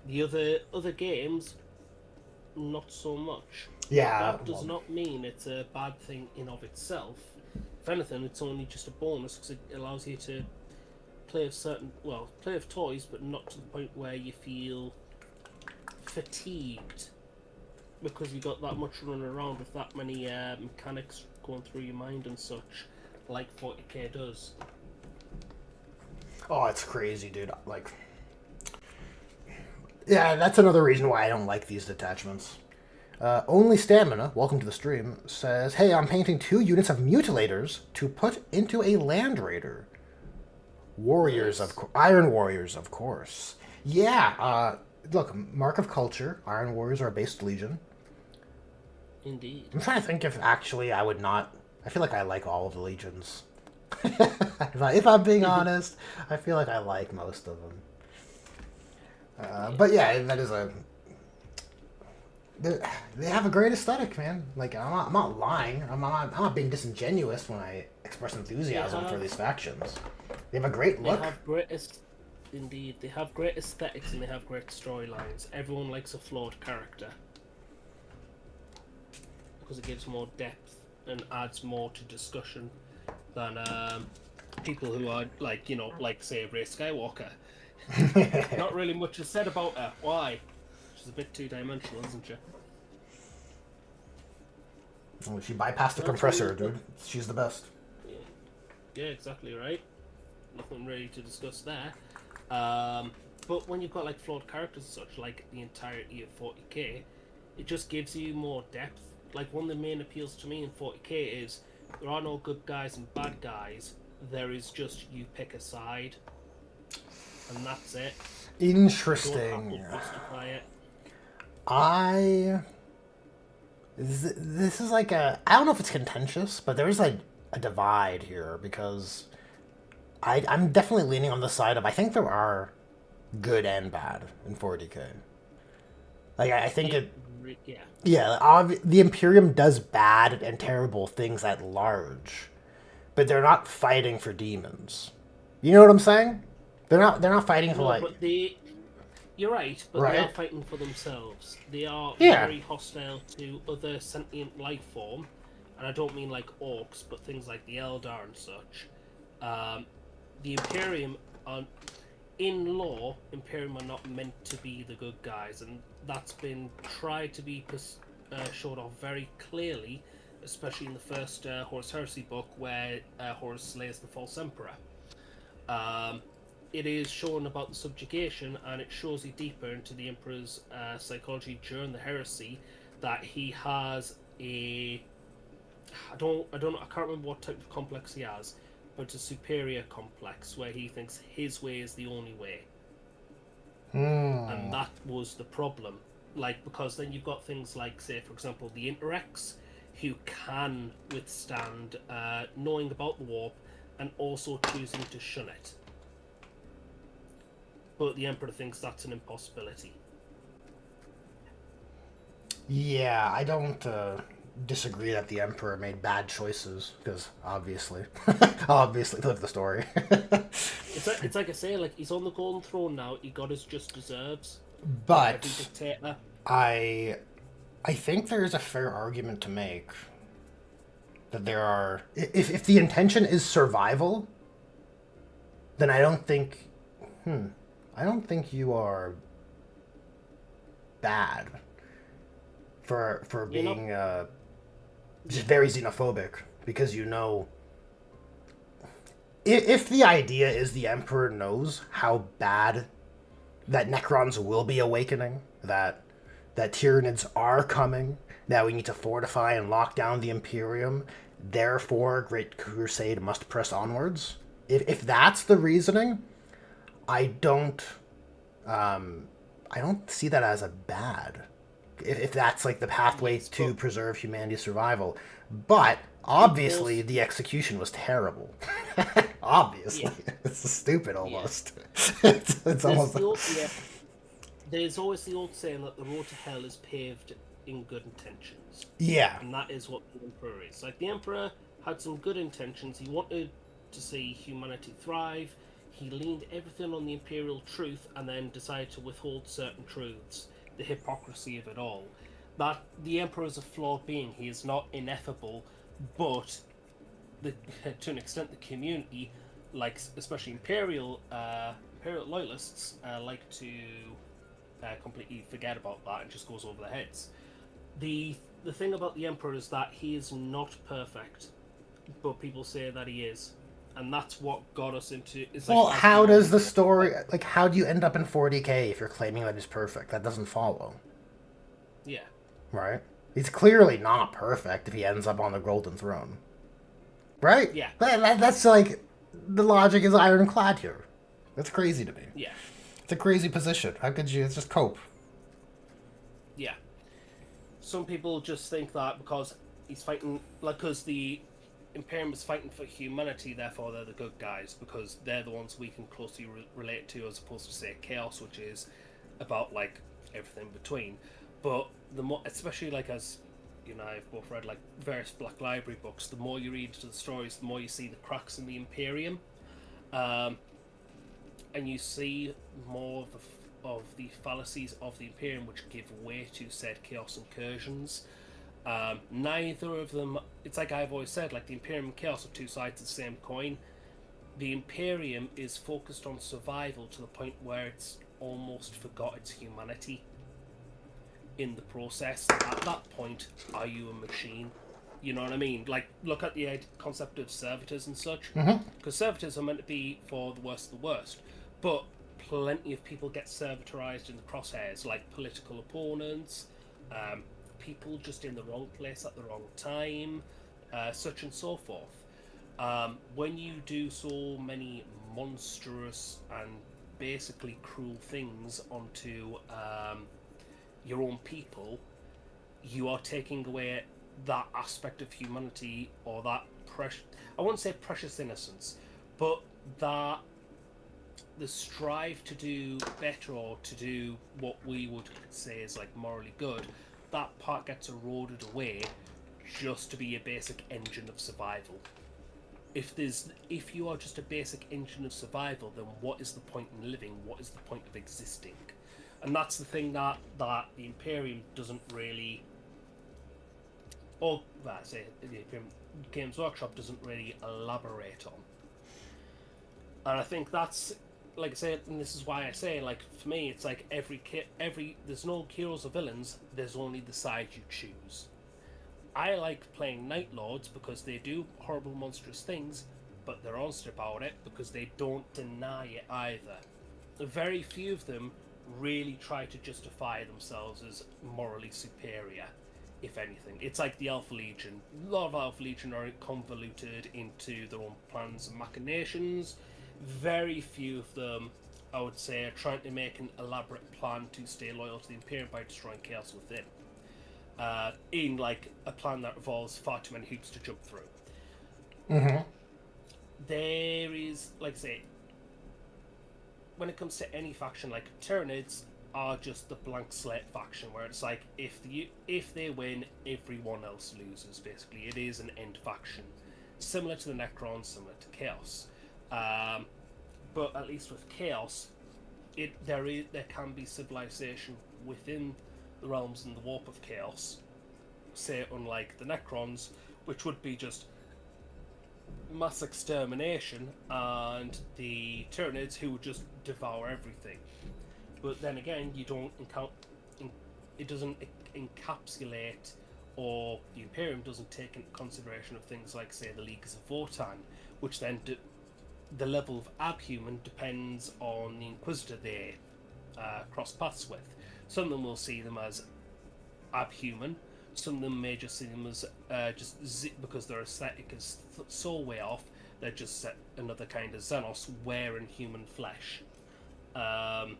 The other games, not so much. Yeah. That does not mean it's a bad thing in of itself. If anything, it's only just a bonus because it allows you to play with toys, but not to the point where you feel fatigued because you got that much running around with that many mechanics going through your mind and such, like 40k does. Oh, it's crazy, dude. Like, yeah, that's another reason why I don't like these detachments. Only Stamina, welcome to the stream, says, hey, I'm painting 2 units of mutilators to put into a Land Raider. Warriors, Iron Warriors, of course. Yeah, look, Mark of Culture, Iron Warriors are a based legion. Indeed. I'm trying to think if actually I would not. I feel like I like all of the legions. if I'm being honest, I feel like I like most of them. But yeah, that is a. They have a great aesthetic, man. Like I'm not lying. I'm not being disingenuous when I express enthusiasm for these factions. They have a great look. Indeed, they have great aesthetics and they have great storylines. Everyone likes a flawed character because it gives more depth and adds more to discussion than people who are like say Rey Skywalker. Not really much is said about her. Why? She's a bit two-dimensional, isn't she? Well, she bypassed the compressor, dude. She's the best. Yeah, exactly right. Nothing really to discuss there. But when you've got like flawed characters and such, like the entirety of 40k, it just gives you more depth. Like one of the main appeals to me in 40k is there are no good guys and bad guys. There is just you pick a side, and that's it. Interesting. You don't have to justify it. This is like I don't know if it's contentious, but there's like a divide here because I'm definitely leaning on the side of I think there are good and bad in 40k. Like I think the Imperium does bad and terrible things at large, but they're not fighting for demons. You know what I'm saying? They're not fighting for No, like. but you're right, but they are Right. fighting for themselves. They are Yeah. very hostile to other sentient life form, and I don't mean like orcs, but things like the Eldar and such. The Imperium are, in law, Imperium are not meant to be the good guys, and that's been tried to be showed off very clearly, especially in the first Horus Heresy book, where Horus slays the false emperor. It is shown about the subjugation, and it shows you deeper into the Emperor's psychology during the heresy, that he has a I don't know, I can't remember what type of complex he has, but it's a superior complex where he thinks his way is the only way. And that was the problem. Like, because then you've got things like, say, for example, the Interrex, who can withstand knowing about the warp and also choosing to shun it. But the Emperor thinks that's an impossibility. Yeah, I don't disagree that the Emperor made bad choices, because obviously, obviously, look at the story. It's like I say, like, he's on the Golden Throne now, he got his just deserves. But Every dictator. I think there is a fair argument to make that there are, if the intention is survival, then I don't think you are bad for being just very xenophobic, because if the idea is the Emperor knows how bad that Necrons will be awakening, that Tyranids are coming, that we need to fortify and lock down the Imperium, therefore Great Crusade must press onwards. If that's the reasoning, I don't see that as a bad. If that's like the pathway to preserve humanity's survival, but obviously the execution was terrible. Obviously, it's stupid almost. It's almost. There's always the old saying that the road to hell is paved in good intentions. Yeah. And that is what the Emperor is. Like, the Emperor had some good intentions. He wanted to see humanity thrive. He leaned everything on the imperial truth and then decided to withhold certain truths. The hypocrisy of it all. That the Emperor is a flawed being. He is not ineffable, but to an extent the community, like especially imperial loyalists, like to completely forget about that and just goes over their heads. The thing about the Emperor is that he is not perfect, but people say that he is. And that's what got us into... Well, how does the story... Like, how do you end up in 40k if you're claiming that he's perfect? That doesn't follow. Yeah. Right? He's clearly not perfect if he ends up on the Golden Throne. Right? Yeah. That's like... The logic is ironclad here. That's crazy to me. Yeah. It's a crazy position. How could you... It's just cope. Yeah. Some people just think that because he's fighting... Like, because the... Imperium is fighting for humanity, therefore they're the good guys, because they're the ones we can closely relate to, as opposed to, say, Chaos, which is about, like, everything between. But the more, especially, like, as you and I have both read, like, various Black Library books, the more you read into the stories, the more you see the cracks in the Imperium, and you see more of the fallacies of the Imperium, which give way to said Chaos incursions. Neither of them, it's like I've always said, like the Imperium and Chaos are two sides of the same coin. The Imperium is focused on survival to the point where it's almost forgot its humanity in the process. At that point, are you a machine? You know what I mean? Like, look at the concept of servitors and such. Because servitors are meant to be for the worst of the worst. But plenty of people get servitorized in the crosshairs, like political opponents, people just in the wrong place at the wrong time, such and so forth. When you do so many monstrous and basically cruel things onto your own people, you are taking away that aspect of humanity, or that I won't say precious innocence, but that the strive to do better, or to do what we would say is like morally good, that part gets eroded away just to be a basic engine of survival. if you are just a basic engine of survival, then what is the point in living? What is the point of existing? And that's the thing that the Imperium doesn't really, or well, I say the Imperium Games Workshop doesn't really elaborate on. And I think that's, like I said, and this is why I say, like, for me, it's like there's no heroes or villains. There's only the side you choose. I like playing Night Lords because they do horrible, monstrous things, but they're honest about it because they don't deny it either. Very few of them really try to justify themselves as morally superior, if anything. It's like the Alpha Legion. A lot of Alpha Legion are convoluted into their own plans and machinations. Very few of them, I would say, are trying to make an elaborate plan to stay loyal to the Imperium by destroying chaos within. In like a plan that involves far too many hoops to jump through. Mm-hmm. There is, like I say, when it comes to any faction, like Tyranids are just the blank slate faction, where it's like if they win, everyone else loses. Basically, it is an end faction, similar to the Necrons, similar to Chaos. But at least with Chaos, there can be civilization within the realms and the warp of Chaos, say unlike the Necrons, which would be just mass extermination, and the Tyranids who would just devour everything. But then again, you don't it doesn't encapsulate, or the Imperium doesn't take into consideration of things like, say, the Leagues of Votann, which then the level of abhuman depends on the Inquisitor they cross paths with. Some of them will see them as abhuman. Some of them may just see them as because their aesthetic is so way off, they're just another kind of Xenos wearing human flesh. And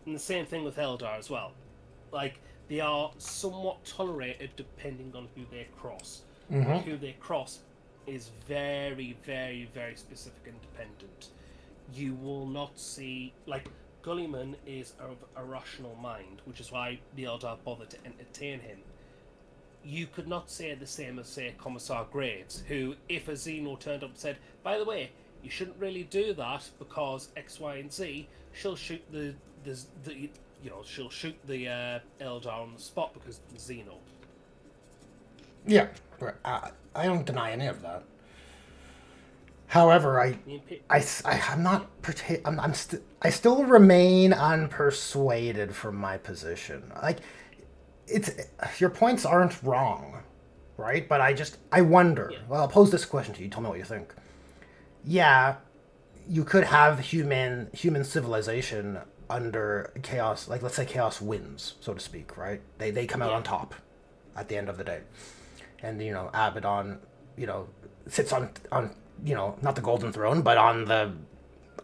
the same thing with Eldar as well. Like, they are somewhat tolerated depending on who they cross. Mm-hmm. Who they cross is very, very, very specific and dependent. You will not see, like, Gulliman is of a rational mind, which is why the Eldar bothered to entertain him. You could not say the same as, say, Commissar Graves, who, if a Xeno turned up and said, by the way, you shouldn't really do that because X, Y, and Z, she'll shoot she'll shoot the Eldar on the spot because the Xeno. Yeah, I don't deny any of that. However, I'm not. I still remain unpersuaded from my position. Like, your points aren't wrong, right? But I wonder. Yeah. Well, I'll pose this question to you. Tell me what you think. Yeah, you could have human civilization under chaos. Like, let's say chaos wins, so to speak, right? They come out on top at the end of the day, and Abaddon, sits on not the golden throne, but on the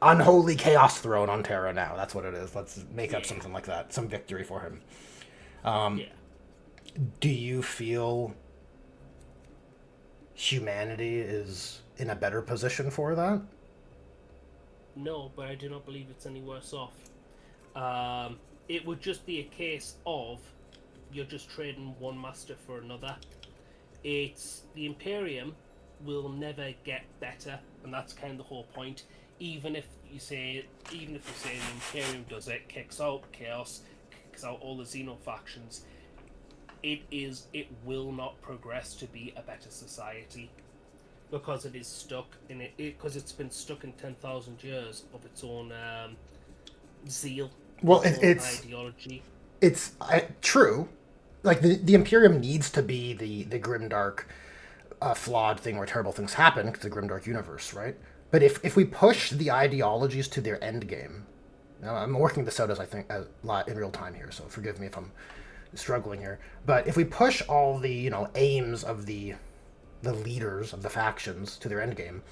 unholy chaos throne on Terra now. That's what it is. Let's make up something like that. Some victory for him. Do you feel humanity is in a better position for that? No, but I do not believe it's any worse off. It would just be a case of you're just trading one master for another. It's the Imperium will never get better, and that's kind of the whole point. Even if you say the Imperium does it, kicks out Chaos, kicks out all the Xeno factions, it will not progress to be a better society because it is stuck in it because it's been stuck in 10,000 years of its own zeal. Well, it's ideology. It's true. Like the Imperium needs to be the grimdark, flawed thing where terrible things happen because the grimdark universe, right? But if we push the ideologies to their end game, I'm working this out as I think in real time here, so forgive me if I'm struggling here. But if we push all the aims of the leaders of the factions to their end game,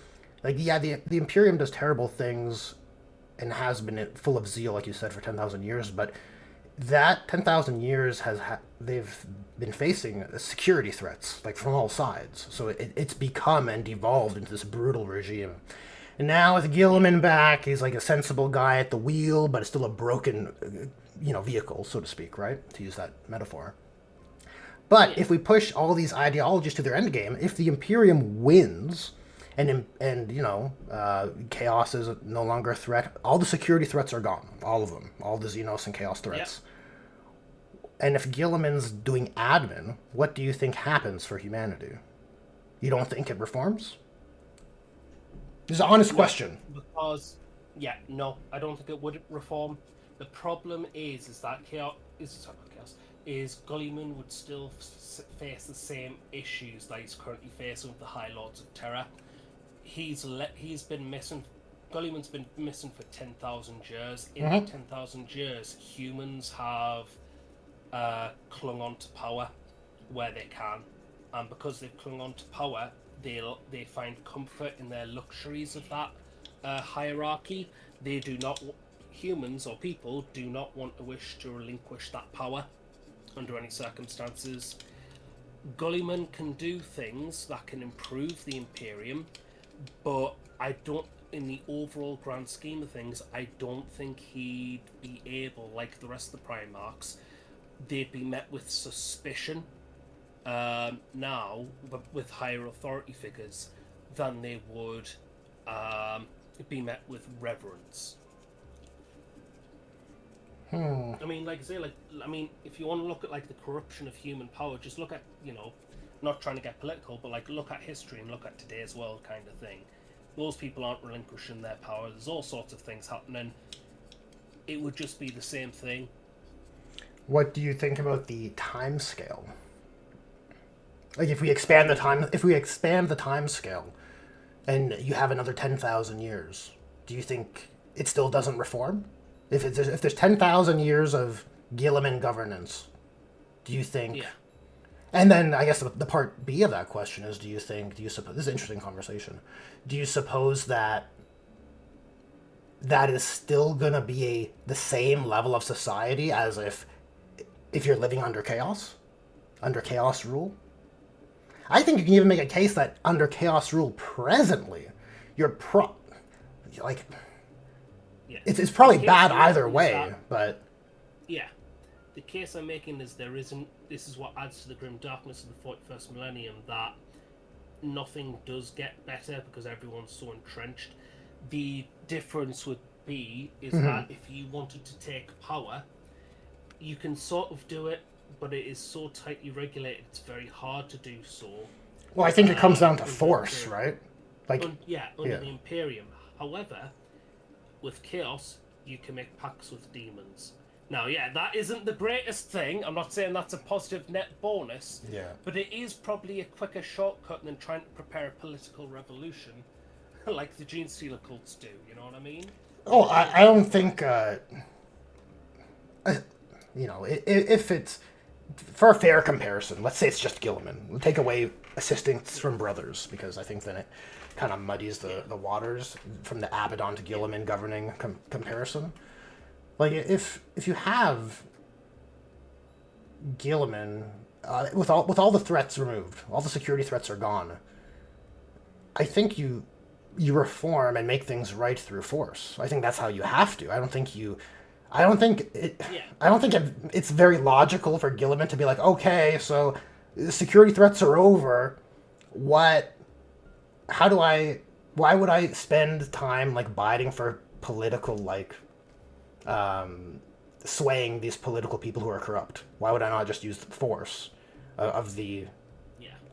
like the Imperium does terrible things and has been full of zeal, like you said, for 10,000 years, but that 10,000 years they've been facing security threats, like from all sides. So it's become and devolved into this brutal regime. And now with Gilliman back, he's like a sensible guy at the wheel, but it's still a broken, vehicle, so to speak, right? To use that metaphor. But if we push all these ideologies to their endgame, if the Imperium wins, and chaos is no longer a threat. All the security threats are gone, all of them, all the Xenos and chaos threats. And if Gilliman's doing admin, what do you think happens for humanity? You don't think it reforms? This is an honest question. Because, no, I don't think it would reform. The problem is that Gulliman would still face the same issues that he's currently facing with the High Lords of Terror. Gulliman's been missing for 10,000 years. In that 10,000 years, humans have clung on to power where they can, and because they've clung on to power, they find comfort in their luxuries of that hierarchy. Humans or people do not want to wish to relinquish that power under any circumstances. Gulliman can do things that can improve the Imperium, but in the overall grand scheme of things, I don't think he'd be able, like the rest of the Primarchs, they'd be met with suspicion now, but with higher authority figures, than they would be met with reverence. I mean, like I say, if you want to look at the corruption of human power, just look at, not trying to get political, but look at history and look at today's world kind of thing. Those people aren't relinquishing their power. There's all sorts of things happening. It would just be the same thing. What do you think about the time scale? If we expand the time scale, and you have another 10,000 years, do you think it still doesn't reform? If there's 10,000 years of Gilliman governance, do you think? Yeah. And then I guess the part B of that question is: do you suppose this is an interesting conversation? Do you suppose that is still gonna be the same level of society as if you're living under chaos rule? I think you can even make a case that under chaos rule presently, it's probably bad either way, but the case I'm making is this is what adds to the grim darkness of the 41st millennium, that nothing does get better because everyone's so entrenched. The difference would be that if you wanted to take power, you can sort of do it, but it is so tightly regulated, it's very hard to do so. Well, I think it comes down to force, right? Under the Imperium. However, with Chaos, you can make pacts with demons. Now, that isn't the greatest thing. I'm not saying that's a positive net bonus. Yeah. But it is probably a quicker shortcut than trying to prepare a political revolution like the Gene Stealer cults do. You know what I mean? Oh, I don't think... if it's... For a fair comparison, let's say it's just Gilliman. We'll take away assistance from brothers, because I think then it kind of muddies the waters from the Abaddon to Gilliman governing comparison. If you have Gilliman with all the threats removed, all the security threats are gone, I think you reform and make things right through force. I think that's how you have to. I don't think it's very logical for Gilliman to be like, okay, so the security threats are over. Why would I spend time biding for political swaying these political people who are corrupt? Why would I not just use the force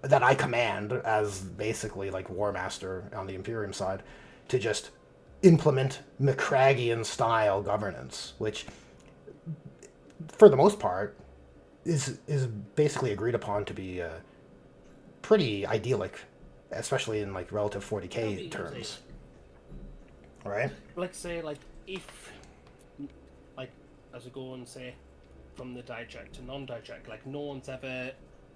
that I command as basically War Master on the Imperium side to just implement McCraggian style governance, which for the most part is basically agreed upon to be pretty idyllic, especially in relative 40k terms, right? If as we go and say from the diject to non-diject, no one's ever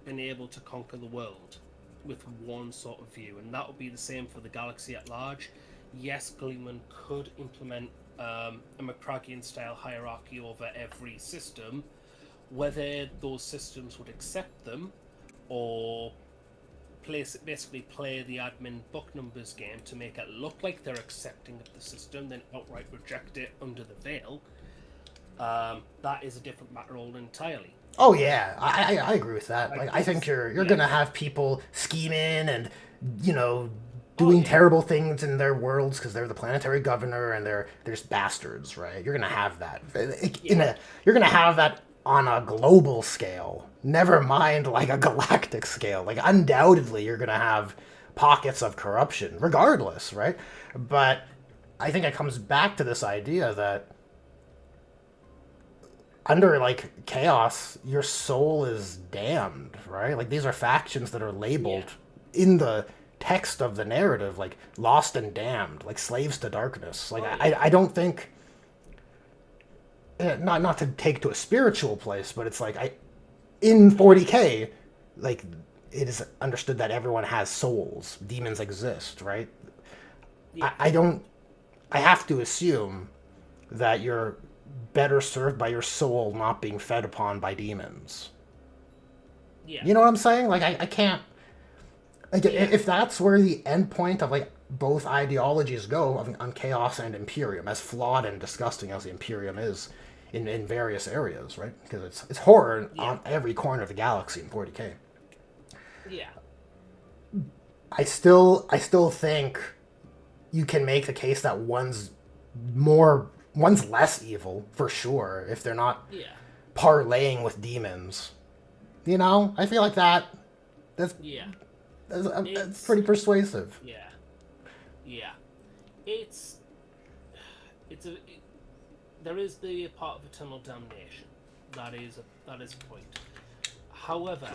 been able to conquer the world with one sort of view, and that would be the same for the galaxy at large. Yes, Gulliman could implement a McCraggian-style hierarchy over every system. Whether those systems would accept them or basically play the admin book numbers game to make it look like they're accepting of the system, then outright reject it under the veil, that is a different matter all entirely. Oh yeah, I agree with that. I think you're gonna have people scheming and doing yeah. terrible things in their worlds because they're the planetary governor and they're just bastards, right? You're gonna have that you're gonna have that on a global scale. Never mind like a galactic scale. Like undoubtedly, you're gonna have pockets of corruption, regardless, right? But I think it comes back to this idea that under like chaos, your soul is damned, right? Like these are factions that are labeled in the text of the narrative, like lost and damned, like slaves to darkness. Like I don't think, not to take to a spiritual place, but it's like in 40K, like it is understood that everyone has souls. Demons exist, right? Yeah. I have to assume that you're better served by your soul not being fed upon by demons. Yeah. You know what I'm saying? Like I can't. Like, if that's where the end point of like both ideologies go on chaos and Imperium, as flawed and disgusting as the Imperium is in various areas, right? Because it's horror on every corner of the galaxy in 40K. Yeah. I still think you can make the case that one's less evil for sure if they're not parlaying with demons. You know, I feel like that's pretty persuasive. Yeah. There is the part of eternal damnation. That is a point. However,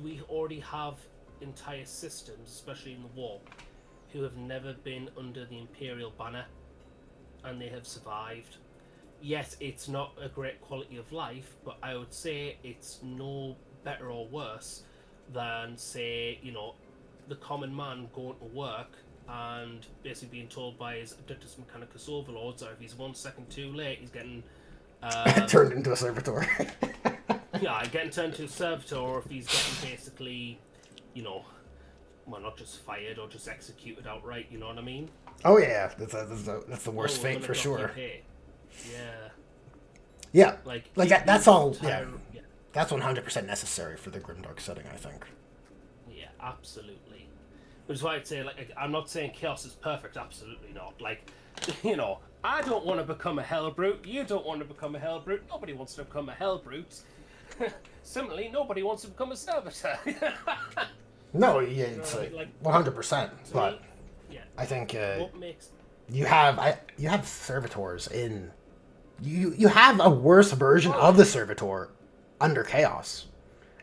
we already have entire systems, especially in the war, who have never been under the Imperial banner, and they have survived. Yes, it's not a great quality of life, but I would say it's no better or worse than, say, the common man going to work and basically being told by his Abductus Mechanicus overlords that if he's 1 second too late, he's getting turned into a servitor. Getting turned into a servitor, or if he's getting basically, not just fired or just executed outright. You know what I mean? Oh yeah, that's the worst fate for sure. Yeah, like that. That's all. Yeah, that's 100% necessary for the grimdark setting, I think. Yeah, absolutely. Which is why I'd say, like, I'm not saying chaos is perfect. Absolutely not. Like, I don't want to become a hellbrute. You don't want to become a hellbrute. Nobody wants to become a hellbrute. Similarly, nobody wants to become a servitor. No, yeah, it's like 100%. But I think you have servitors in. You have a worse version of the servitor under chaos.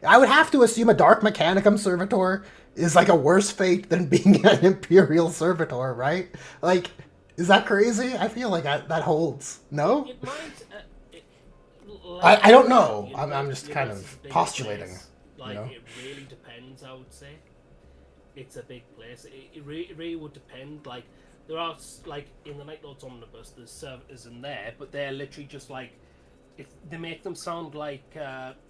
I would have to assume a Dark Mechanicum servitor is like a worse fate than being an Imperial servitor, right? Like, is that crazy? I feel like that holds. No? It might. I don't know. I'm just kind of postulating. It really depends, I would say. It's a big place. It really would depend. Like, there are, like, in the Night Lord's Omnibus, there's servitors in there, but they're literally just like, they make them sound like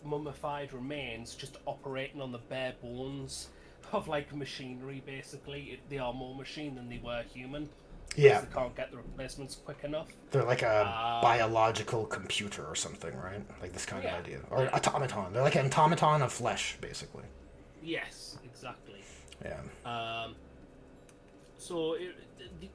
mummified remains just operating on the bare bones of, like, machinery, basically. They are more machine than they were human. Yeah. They can't get the replacements quick enough. They're like a biological computer or something, right? Like this kind of idea. Or automaton. They're like an automaton of flesh, basically. Yes, exactly. Yeah. So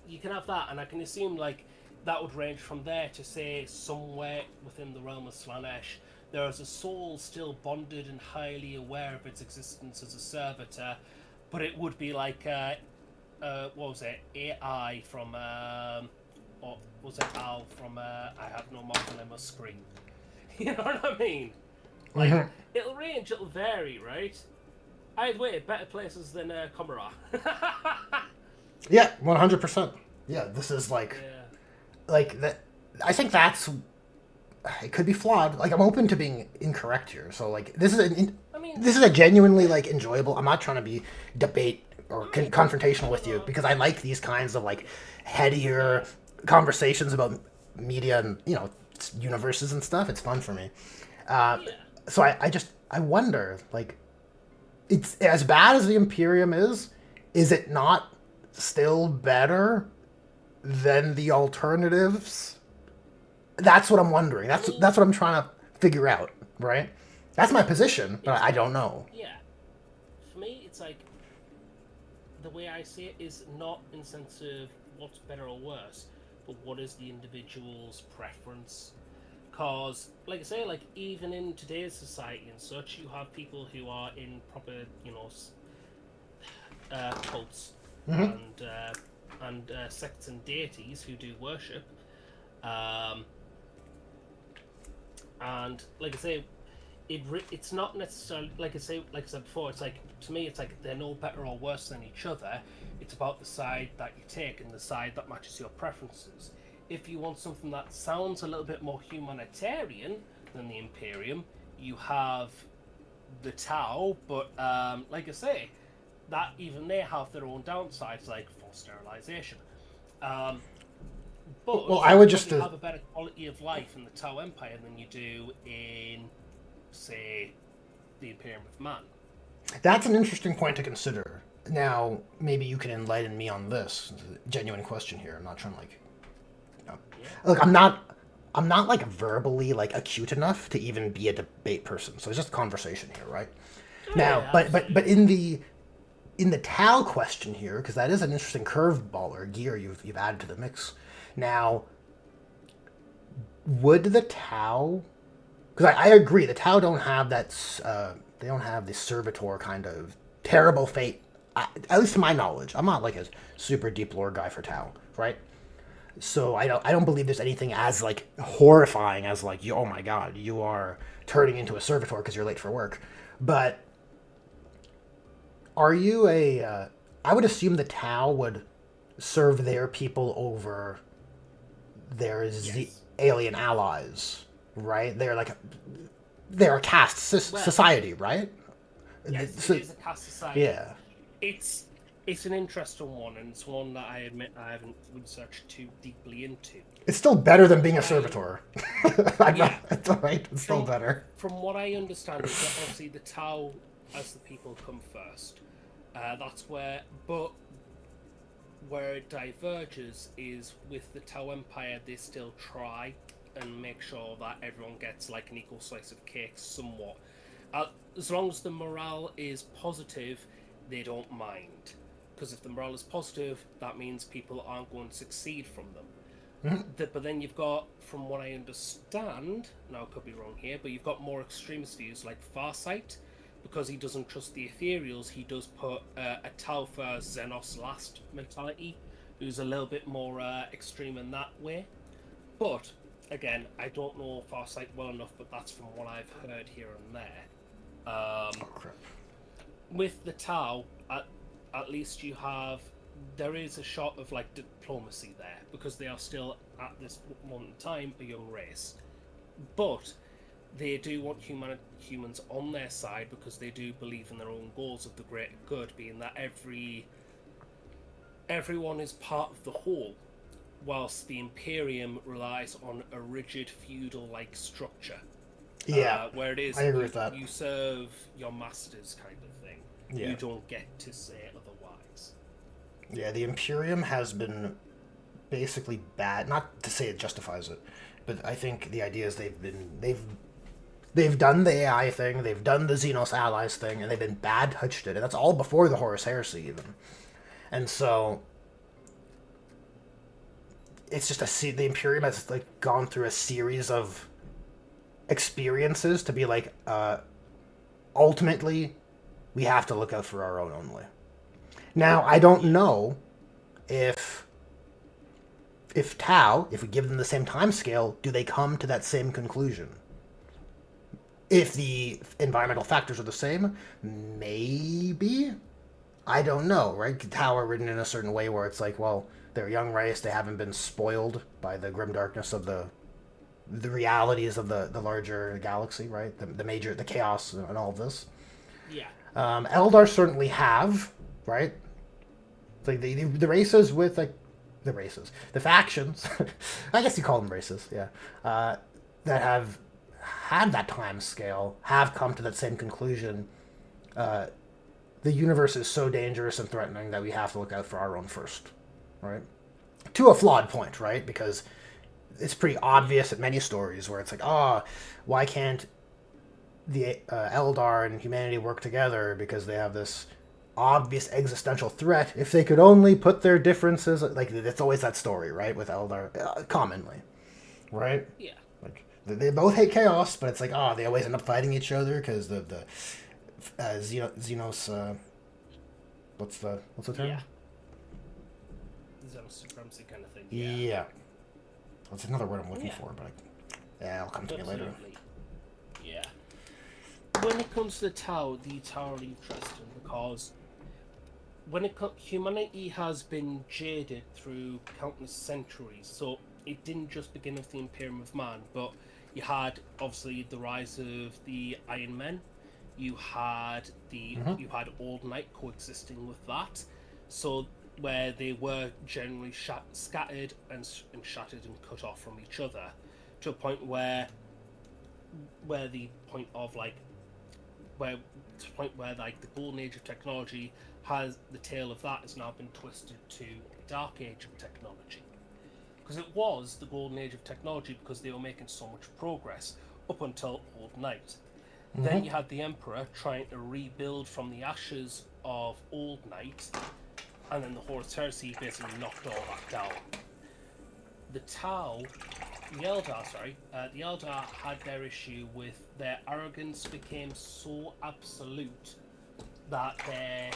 you can have that, and I can assume, like, that would range from there to, say, somewhere within the realm of Slanesh, there is a soul still bonded and highly aware of its existence as a servitor, but it would be like, what was it, AI from, or was it Al from, I have no mark and I must scream. You know what I mean? Like, it'll range, it'll vary, right? Either way, better places than Comora. Yeah, 100%. Yeah, this is like that. I think that's. It could be flawed. Like, I'm open to being incorrect here. So, like, this is this is a genuinely like enjoyable. I'm not trying to be debate or confrontational with you because I like these kinds of like headier conversations about media and universes and stuff. It's fun for me. So I wonder, like, it's as bad as the Imperium is it not still better than the alternatives? That's what I'm wondering. That's what I'm trying to figure out, right? That's my position, but I don't know. Yeah. For me, it's like the way I see it is not in the sense of what's better or worse, but what is the individual's preference. Because, like I say, like even in today's society and such, you have people who are in proper, cults and sects and deities who do worship. And like I say, it's not necessarily like I said before. It's like to me, it's like they're no better or worse than each other. It's about the side that you take and the side that matches your preferences. If you want something that sounds a little bit more humanitarian than the Imperium, you have the Tau. But like I say, that even they have their own downsides, like forced sterilization. But well, I would you just have a better quality of life in the Tau Empire than you do in, say, the Imperium of Man. That's an interesting point to consider. Now, maybe you can enlighten me on this. It's a genuine question here. I'm not trying to look. I'm not like verbally like acute enough to even be a debate person. So it's just a conversation here, right? Now, but in the Tau question here, because that is an interesting curveball or gear you've added to the mix. Now, would the Tau? Because I agree, the Tau don't have that. They don't have the servitor kind of terrible fate. At least to my knowledge, I'm not like a super deep lore guy for Tau, right? So I don't believe there's anything as like horrifying as like oh my god, you are turning into a servitor because you're late for work. But are you a? I would assume the Tau would serve their people over the alien allies, right? They're a caste society, right? Yes, it is a caste society. Yeah. It's an interesting one, and it's one that I admit I haven't researched too deeply into. It's still better than being a servitor. It's all right. It's still better. From what I understand, is that obviously the Tau, as the people, come first. That's where it diverges is with the Tau Empire. They still try and make sure that everyone gets like an equal slice of cake, somewhat. As long as the morale is positive, they don't mind. Because if the morale is positive, that means people aren't going to succeed from them. But then you've got, from what I understand, now I could be wrong here, but you've got more extremist views like Farsight, because he doesn't trust the ethereals, he does put a Tau for Xenos last mentality, who's a little bit more extreme in that way. But, again, I don't know Farsight well enough, but that's from what I've heard here and there. With the Tau, at least there is a shot of like diplomacy there, because they are still at this moment in time a young race, but they do want humans on their side because they do believe in their own goals of the greater good, being that everyone is part of the whole, whilst the Imperium relies on a rigid feudal-like structure. Yeah, where it is I agree with that. You serve your masters kind of thing. Yeah. You don't get to say otherwise. Yeah, the Imperium has been basically bad. Not to say it justifies it, but I think the idea is they've done the AI thing, they've done the Xenos allies thing, and they've been bad touched it, and that's all before the Horus Heresy even. And so it's just the Imperium has like gone through a series of experiences to be like, ultimately, we have to look out for our own only. Now, I don't know if Tau, if we give them the same time scale, do they come to that same conclusion? If the environmental factors are the same, maybe. I don't know, right? Tau are written in a certain way where it's like, well, they're a young race, they haven't been spoiled by the grim darkness of the realities of the larger galaxy, right? The chaos and all of this. Yeah. Eldar certainly have, right? Like the races with like the factions, I guess you call them races, yeah, that have had that time scale have come to that same conclusion. The universe is so dangerous and threatening that we have to look out for our own first, right? To a flawed point, right? Because it's pretty obvious in many stories where it's like, why can't the Eldar and humanity work together because they have this obvious existential threat if they could only put their differences, like it's always that story, right, with Eldar, commonly, right? Yeah. Like they both hate chaos, but it's like, oh, they always end up fighting each other because the Xenos, what's the term? Yeah. Xenos supremacy kind of thing. Yeah. That's another word I'm looking Yeah. for, but it'll come to me later. Absolutely. Yeah. When it comes to the Tau are interesting because humanity has been jaded through countless centuries. So it didn't just begin with the Imperium of Man, but you had obviously the rise of the Iron Men. You had you had Old Night coexisting with that. So where they were generally scattered and shattered and cut off from each other, to a point where the point of like where the golden age of technology has the tail of that has now been twisted to dark age of technology, because it was the golden age of technology because they were making so much progress up until Old Night. Then you had the Emperor trying to rebuild from the ashes of Old Night, and then the Horus Heresy basically knocked all that down. The Eldar had their issue with their arrogance became so absolute that their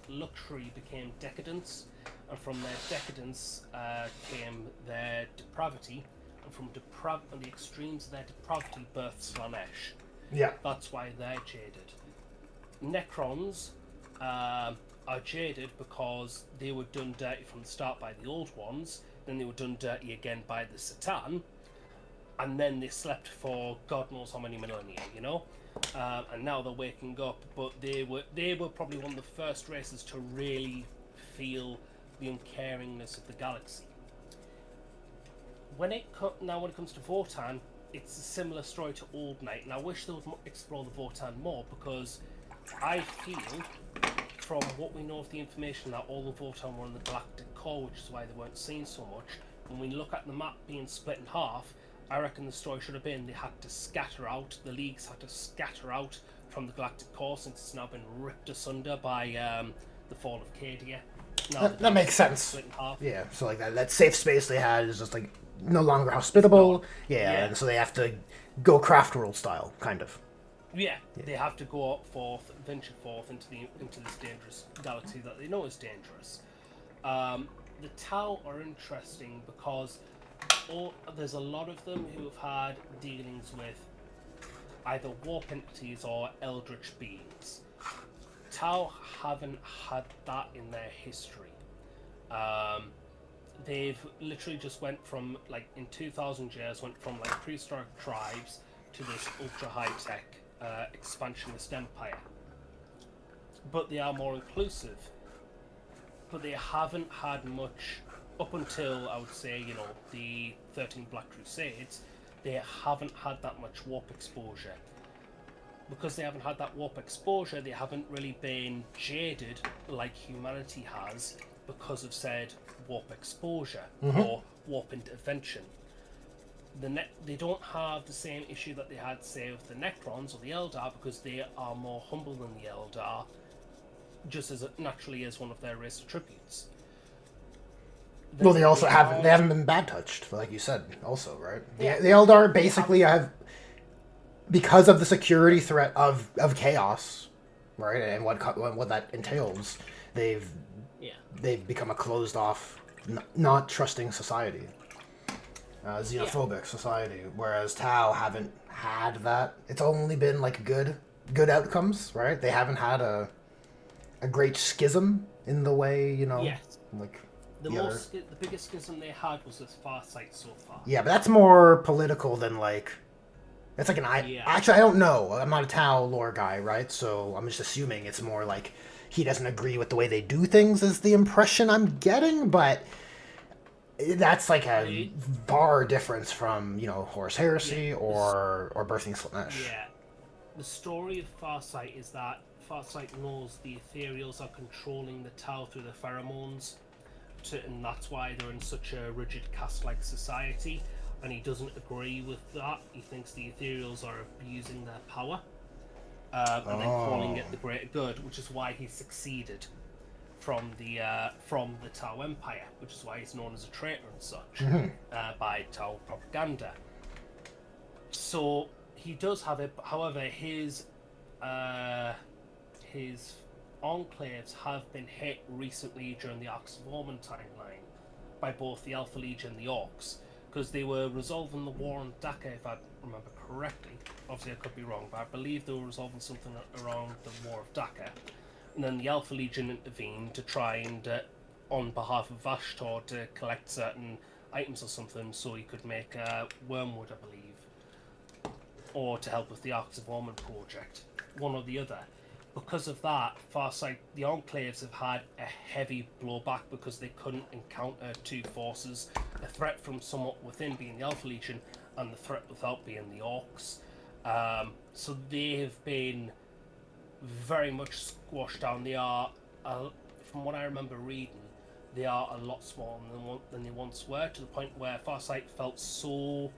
luxury became decadence, and from their decadence came their depravity, and from the extremes of their depravity birthed Slanesh. Yeah. That's why they're jaded. Necrons are jaded because they were done dirty from the start by the old ones, then they were done dirty again by the Satan, and then they slept for God knows how many millennia, you know? And now they're waking up, but they were probably one of the first races to really feel the uncaringness of the galaxy. When it comes to Votann, it's a similar story to Old Night, and I wish they would explore the Votann more, because I feel, from what we know of the information, that all the Votann were in the galactic core, which is why they weren't seen so much. When we look at the map being split in half, I reckon the story should have been they had to scatter out, the leagues had to scatter out from the galactic core, since it's now been ripped asunder by the fall of Cadia. That makes sense. Split in half. Yeah, so like that safe space they had is just like no longer hospitable. Yeah, and so they have to go craft world style, kind of. Yeah, they have to go venture forth into this dangerous galaxy that they know is dangerous. The Tau are interesting because there's a lot of them who have had dealings with either warp entities or eldritch beings. Tau haven't had that in their history. They've literally just went from, like, in 2,000 years, went from like prehistoric tribes to this ultra high-tech expansionist empire. But they are more inclusive. But they haven't had much, up until, I would say, you know, the 13 Black Crusades, they haven't had that much warp exposure. Because they haven't had that warp exposure, they haven't really been jaded like humanity has because of said warp exposure or warp intervention. They don't have the same issue that they had, say, with the Necrons or the Eldar, because they are more humble than the Eldar, just as naturally as one of their race attributes. Well, they haven't been bad touched, like you said, also, right? The Eldar basically have, because of the security threat of chaos, right, and what that entails, they've become a closed off, not trusting society, xenophobic society. Whereas Tau haven't had that. It's only been like good outcomes, right? They haven't had a great schism in the way, you know, like. The biggest schism they had was with Farsight so far. Yeah, but that's more political than like. It's like Actually, I don't know. I'm not a Tau lore guy, right? So I'm just assuming it's more like he doesn't agree with the way they do things, is the impression I'm getting. But that's like a far difference from, you know, Horus Heresy or Birthing Slanesh. Yeah. The story of Farsight is that Farsight knows the Ethereals are controlling the Tau through the pheromones, and that's why they're in such a rigid caste-like society, and he doesn't agree with that. He thinks the Ethereals are abusing their power. and then calling it the Greater Good, which is why he succeeded from the Tau Empire, which is why he's known as a traitor and such by Tau propaganda. So he does have it. However, his enclaves have been hit recently during the Arcs of Omen timeline by both the Alpha Legion and the Orcs, because they were resolving the war on Daka, if I remember correctly. Obviously, I could be wrong, but I believe they were resolving something around the war of Daka. And then the Alpha Legion intervened to try and, on behalf of Vashtor, to collect certain items or something so he could make Wormwood, I believe. Or to help with the Arcs of Omen project. One or the other. Because of that, Farsight, the Enclaves have had a heavy blowback because they couldn't encounter two forces. The threat from somewhat within being the Alpha Legion and the threat without being the Orcs. So they have been very much squashed down. They are, from what I remember reading, they are a lot smaller than they once were, to the point where Farsight felt so...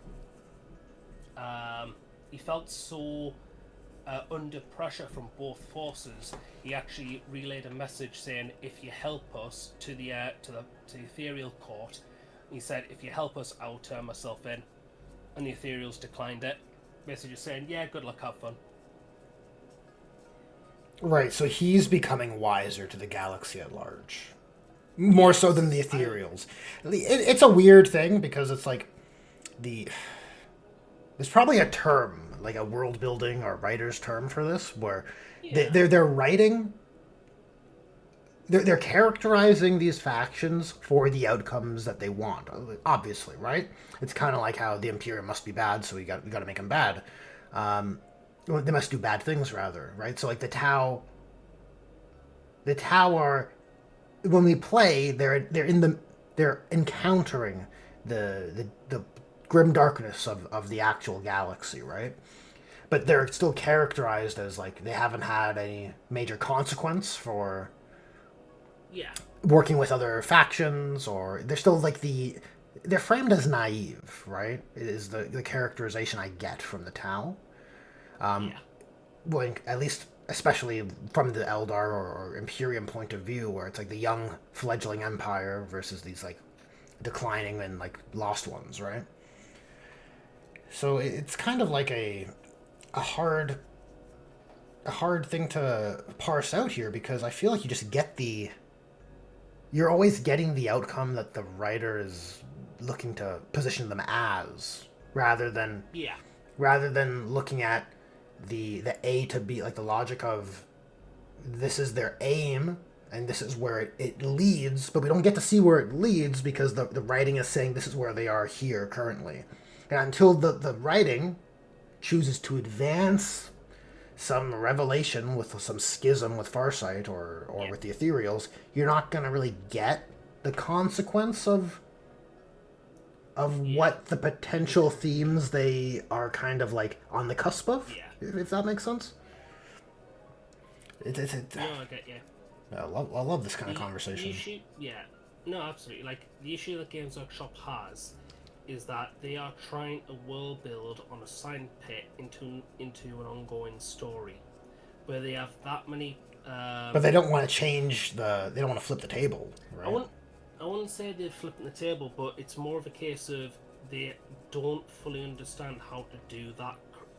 under pressure from both forces. He actually relayed a message saying, "If you help us to the Ethereal Court," he said, "If you help us, I'll turn myself in." And the Ethereals declined it. Basically just saying, "Yeah, good luck, have fun." Right, so he's becoming wiser to the galaxy at large. More so than the Ethereals. It's a weird thing because it's like there's probably a term, like a world building or writer's term for this, where they're writing, they're characterizing these factions for the outcomes that they want. Obviously, right? It's kind of like how the Imperium must be bad, so we got to make them bad. Well, they must do bad things, rather, right? So like the Tau are, when we play, they're encountering the grim darkness of the actual galaxy, right? But they're still characterized as like they haven't had any major consequence for working with other factions, or they're still like they're framed as naive, right? It is the characterization I get from the Tau. Well, at least, especially from the Eldar or Imperium point of view, where it's like the young fledgling empire versus these like declining and like lost ones, right? So it's kind of like a hard thing to parse out here, because I feel like you just get you're always getting the outcome that the writer is looking to position them as, rather than looking at the A to B, like the logic of this is their aim and this is where it leads, but we don't get to see where it leads because the writing is saying this is where they are here currently. And until the writing chooses to advance some revelation with some schism with Farsight or with the Ethereals, you're not going to really get the consequence of what the potential themes they are kind of like on the cusp of, if that makes sense. No, I get you. I love this kind of conversation. The issue, no, absolutely. Like, the issue that Games Workshop has is that they are trying to world build on a sand pit into an ongoing story, where they have that many. But they don't want to change they don't want to flip the table, right? I wouldn't say they're flipping the table, but it's more of a case of they don't fully understand how to do that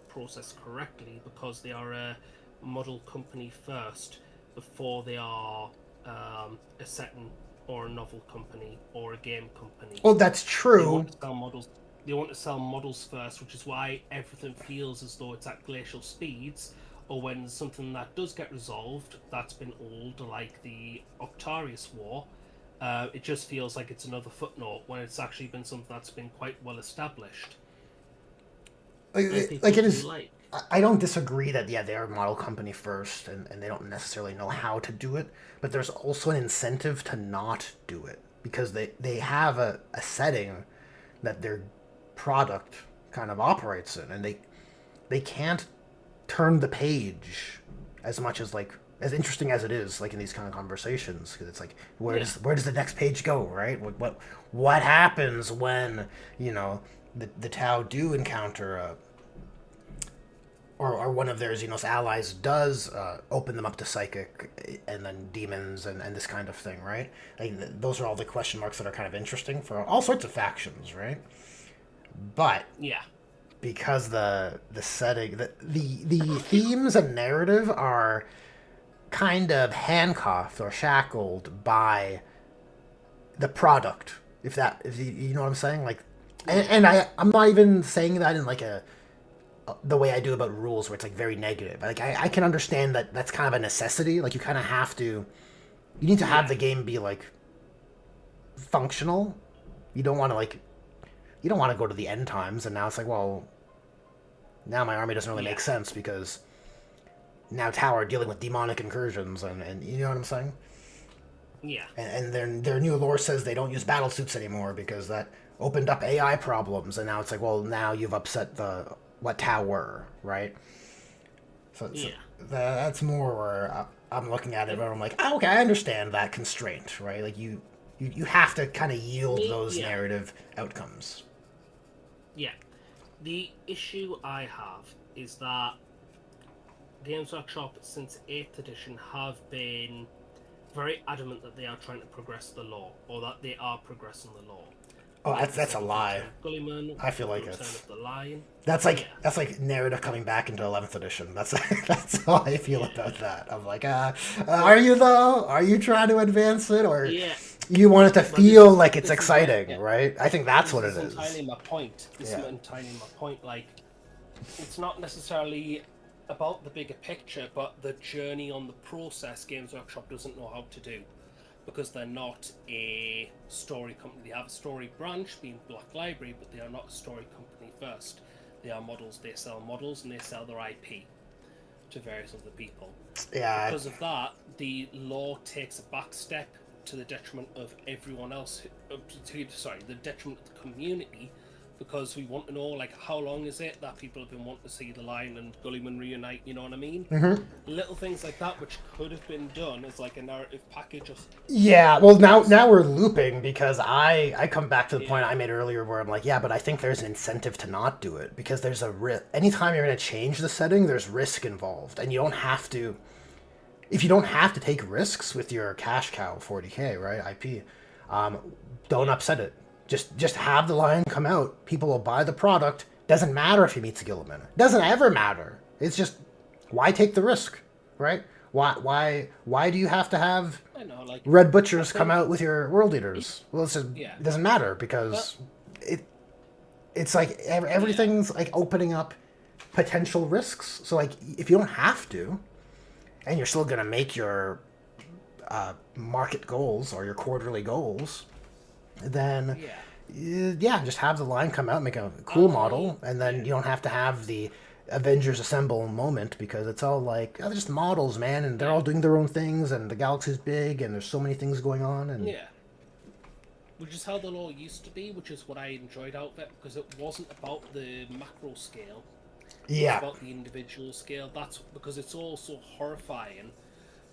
process correctly, because they are a model company first before they are a setting or a novel company or a game company. Well, that's true. They want to sell models first, which is why everything feels as though it's at glacial speeds, or when something that does get resolved that's been old, like the Octarius War, it just feels like it's another footnote when it's actually been something that's been quite well established. Like it is. I don't disagree that they are a model company first, and they don't necessarily know how to do it, but there's also an incentive to not do it, because they have a setting that their product kind of operates in, and they can't turn the page as much as like as interesting as it is, like in these kind of conversations, because it's like where does the next page go, right? What happens when the Tau do encounter or one of their Xenos allies does open them up to psychic and then demons and this kind of thing, right? Like, those are all the question marks that are kind of interesting for all sorts of factions, right? But Yeah. because the setting, the themes and narrative are kind of handcuffed or shackled by the product, if you know what I'm saying, like, and I'm not even saying that in like the way I do about rules, where it's like very negative. Like, I can understand that that's kind of a necessity. Like, you kind of have to, you need to have the game be like functional. You don't want to go to the end times and now it's like, well, now my army doesn't really make sense because now Tau are dealing with demonic incursions and you know what I'm saying? Yeah. And their new lore says they don't use battle suits anymore because that opened up AI problems, and now it's like, well, now you've upset what Tau were, right? So that's more where I'm looking at it, where I'm like, oh, okay, I understand that constraint, right? Like, you have to kind of yield those narrative outcomes. Yeah. The issue I have is that Games Workshop, since 8th edition, have been very adamant that they are trying to progress the lore, or that they are progressing the lore. Oh, that's a lie. Gulliman, I feel like it's the Lion. That's like narrative coming back into 11th edition. That's how I feel about that. I'm like, are you though? Are you trying to advance it, or you want it to feel like it's exciting, right? I think that's what it is. This is entirely my point. This is entirely my point. Like, it's not necessarily about the bigger picture, but the journey on the process Games Workshop doesn't know how to do. Because they're not a story company. They have a story branch, being Black Library, but they are not a story company first. They are models, they sell models, and they sell their IP to various other people. Yeah. Because of that, the lore takes a back step to the detriment of everyone else, the detriment of the community, because we want to know, like, how long is it that people have been wanting to see the Lion and Gulliman reunite, you know what I mean? Mm-hmm. Little things like that, which could have been done as, like, a narrative package. Yeah, well, now we're looping, because I come back to the point I made earlier where I'm like, yeah, but I think there's an incentive to not do it, because there's a risk. Anytime you're going to change the setting, there's risk involved, and you don't have to... If you don't have to take risks with your cash cow 40k, right, IP, don't upset it. Just have the Lion come out. People will buy the product. Doesn't matter if he meets Gilliman. Doesn't ever matter. It's just, why take the risk, right? Why do you have to have Red Butchers come out with your World Eaters? Well, it's just, it doesn't matter, because it's like everything's like opening up potential risks. So, like, if you don't have to, and you're still gonna make your market goals or your quarterly goals, then just have the Lion come out, make a cool model, and then you don't have to have the Avengers Assemble moment, because it's all like, they're just models, man, and they're all doing their own things, and the galaxy's big, and there's so many things going on, and which is how the lore used to be, which is what I enjoyed out of it, because it wasn't about the macro scale. It was about the individual scale. That's because it's all so horrifying.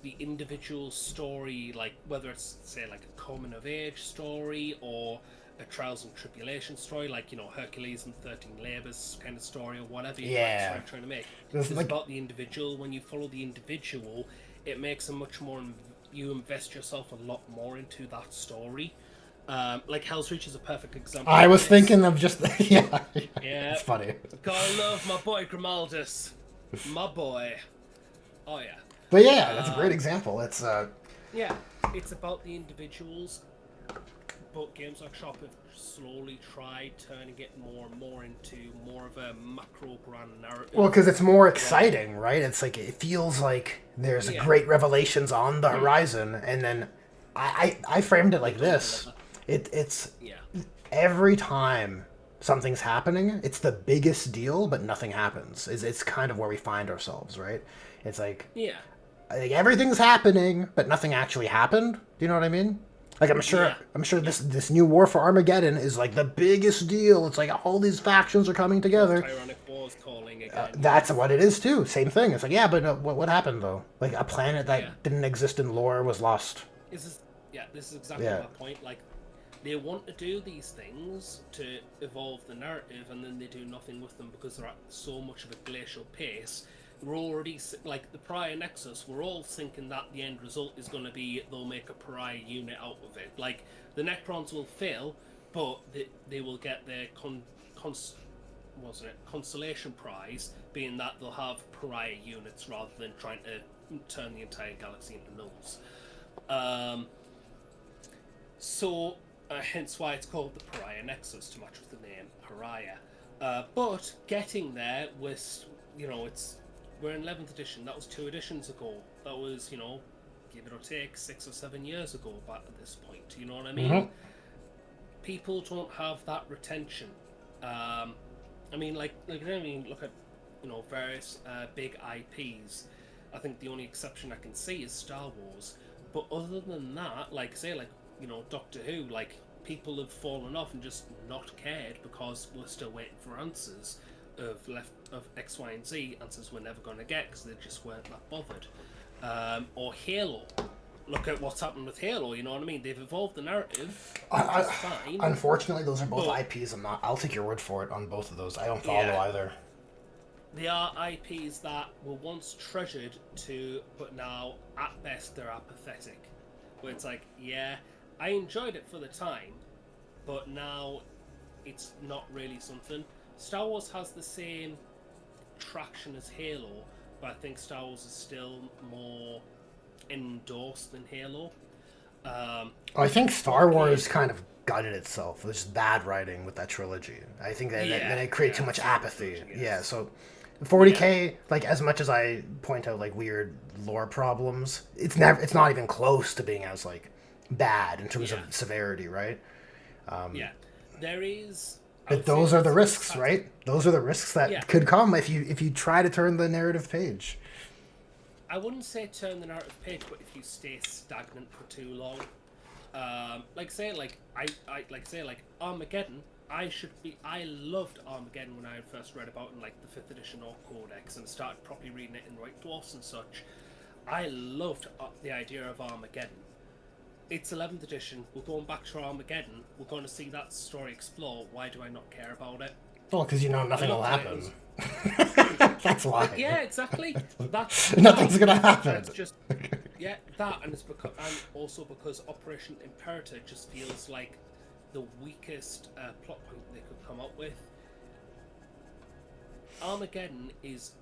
The individual story, like, whether it's, say, like a coming of age story or a trials and tribulation story, like, you know, Hercules and 13 Labors kind of story, or whatever you're trying to make. It's about the individual. When you follow the individual, it makes a much more, you invest yourself a lot more into that story. Like, Hell's Reach is a perfect example. I was thinking of just it's funny. Gotta love my boy Grimaldus, my boy. Oh yeah. But yeah, that's a great example. It's it's about the individuals, but Games Workshop have slowly tried turning it more and more into more of a macro grand narrative. Well, because it's more exciting, right? It's like, it feels like there's great revelations on the horizon, and then I framed it like this. It's every time something's happening, it's the biggest deal, but nothing happens. It's kind of where we find ourselves, right? It's like, like, everything's happening, but nothing actually happened. Do you know what I mean? Like, I'm sure this new war for Armageddon is like the biggest deal. It's like all these factions are coming together. Tyrannic War's calling again. That's what it is too. Same thing. It's like, but what happened though? Like, a planet that didn't exist in lore was lost. This is exactly my point. Like, they want to do these things to evolve the narrative, and then they do nothing with them because they're at so much of a glacial pace. We're already, like the Pariah Nexus, we're all thinking that the end result is going to be they'll make a Pariah unit out of it. Like, the Necrons will fail, but they will get their consolation prize, being that they'll have Pariah units rather than trying to turn the entire galaxy into nulls. Hence why it's called the Pariah Nexus, to match with the name Pariah. But getting there was, we're in 11th edition. That was 2 editions ago. That was, give it or take, 6 or 7 years ago back at this point. You know what I mean? Mm-hmm. People don't have that retention. Look at, various big IPs. I think the only exception I can see is Star Wars. But other than that, Doctor Who, people have fallen off and just not cared because we're still waiting for answers of X, Y, and Z, answers we're never going to get because they just weren't that bothered. Or Halo. Look at what's happened with Halo, you know what I mean? They've evolved the narrative, which is fine. Unfortunately, those are both IPs. I'll take your word for it on both of those. I don't follow either. They are IPs that were once treasured but now, at best, they're apathetic. Where it's like, yeah, I enjoyed it for the time, but now it's not really something. Star Wars has the same traction as Halo, but I think Star Wars is still more endorsed than Halo. I think Star Wars kind of gutted itself. There's bad writing with that trilogy. I think that it created too much apathy. Yeah, so 40K, as much as I point out weird lore problems, it's not even close to being as bad in terms of severity, right? There is. But those are the risks, right? Those are the risks that could come if you try to turn the narrative page. I wouldn't say turn the narrative page, but if you stay stagnant for too long, Armageddon. I loved Armageddon when I first read about it in the 5th edition Orc Codex and started properly reading it in White Dwarfs and such. I loved the idea of Armageddon. It's 11th edition. We're going back to Armageddon. We're going to see that story explore. Why do I not care about it? Well, because nothing will happen. That's why. Yeah, exactly. Nothing's gonna happen. It's just that, and also because Operation Imperator just feels like the weakest plot point they could come up with. Armageddon is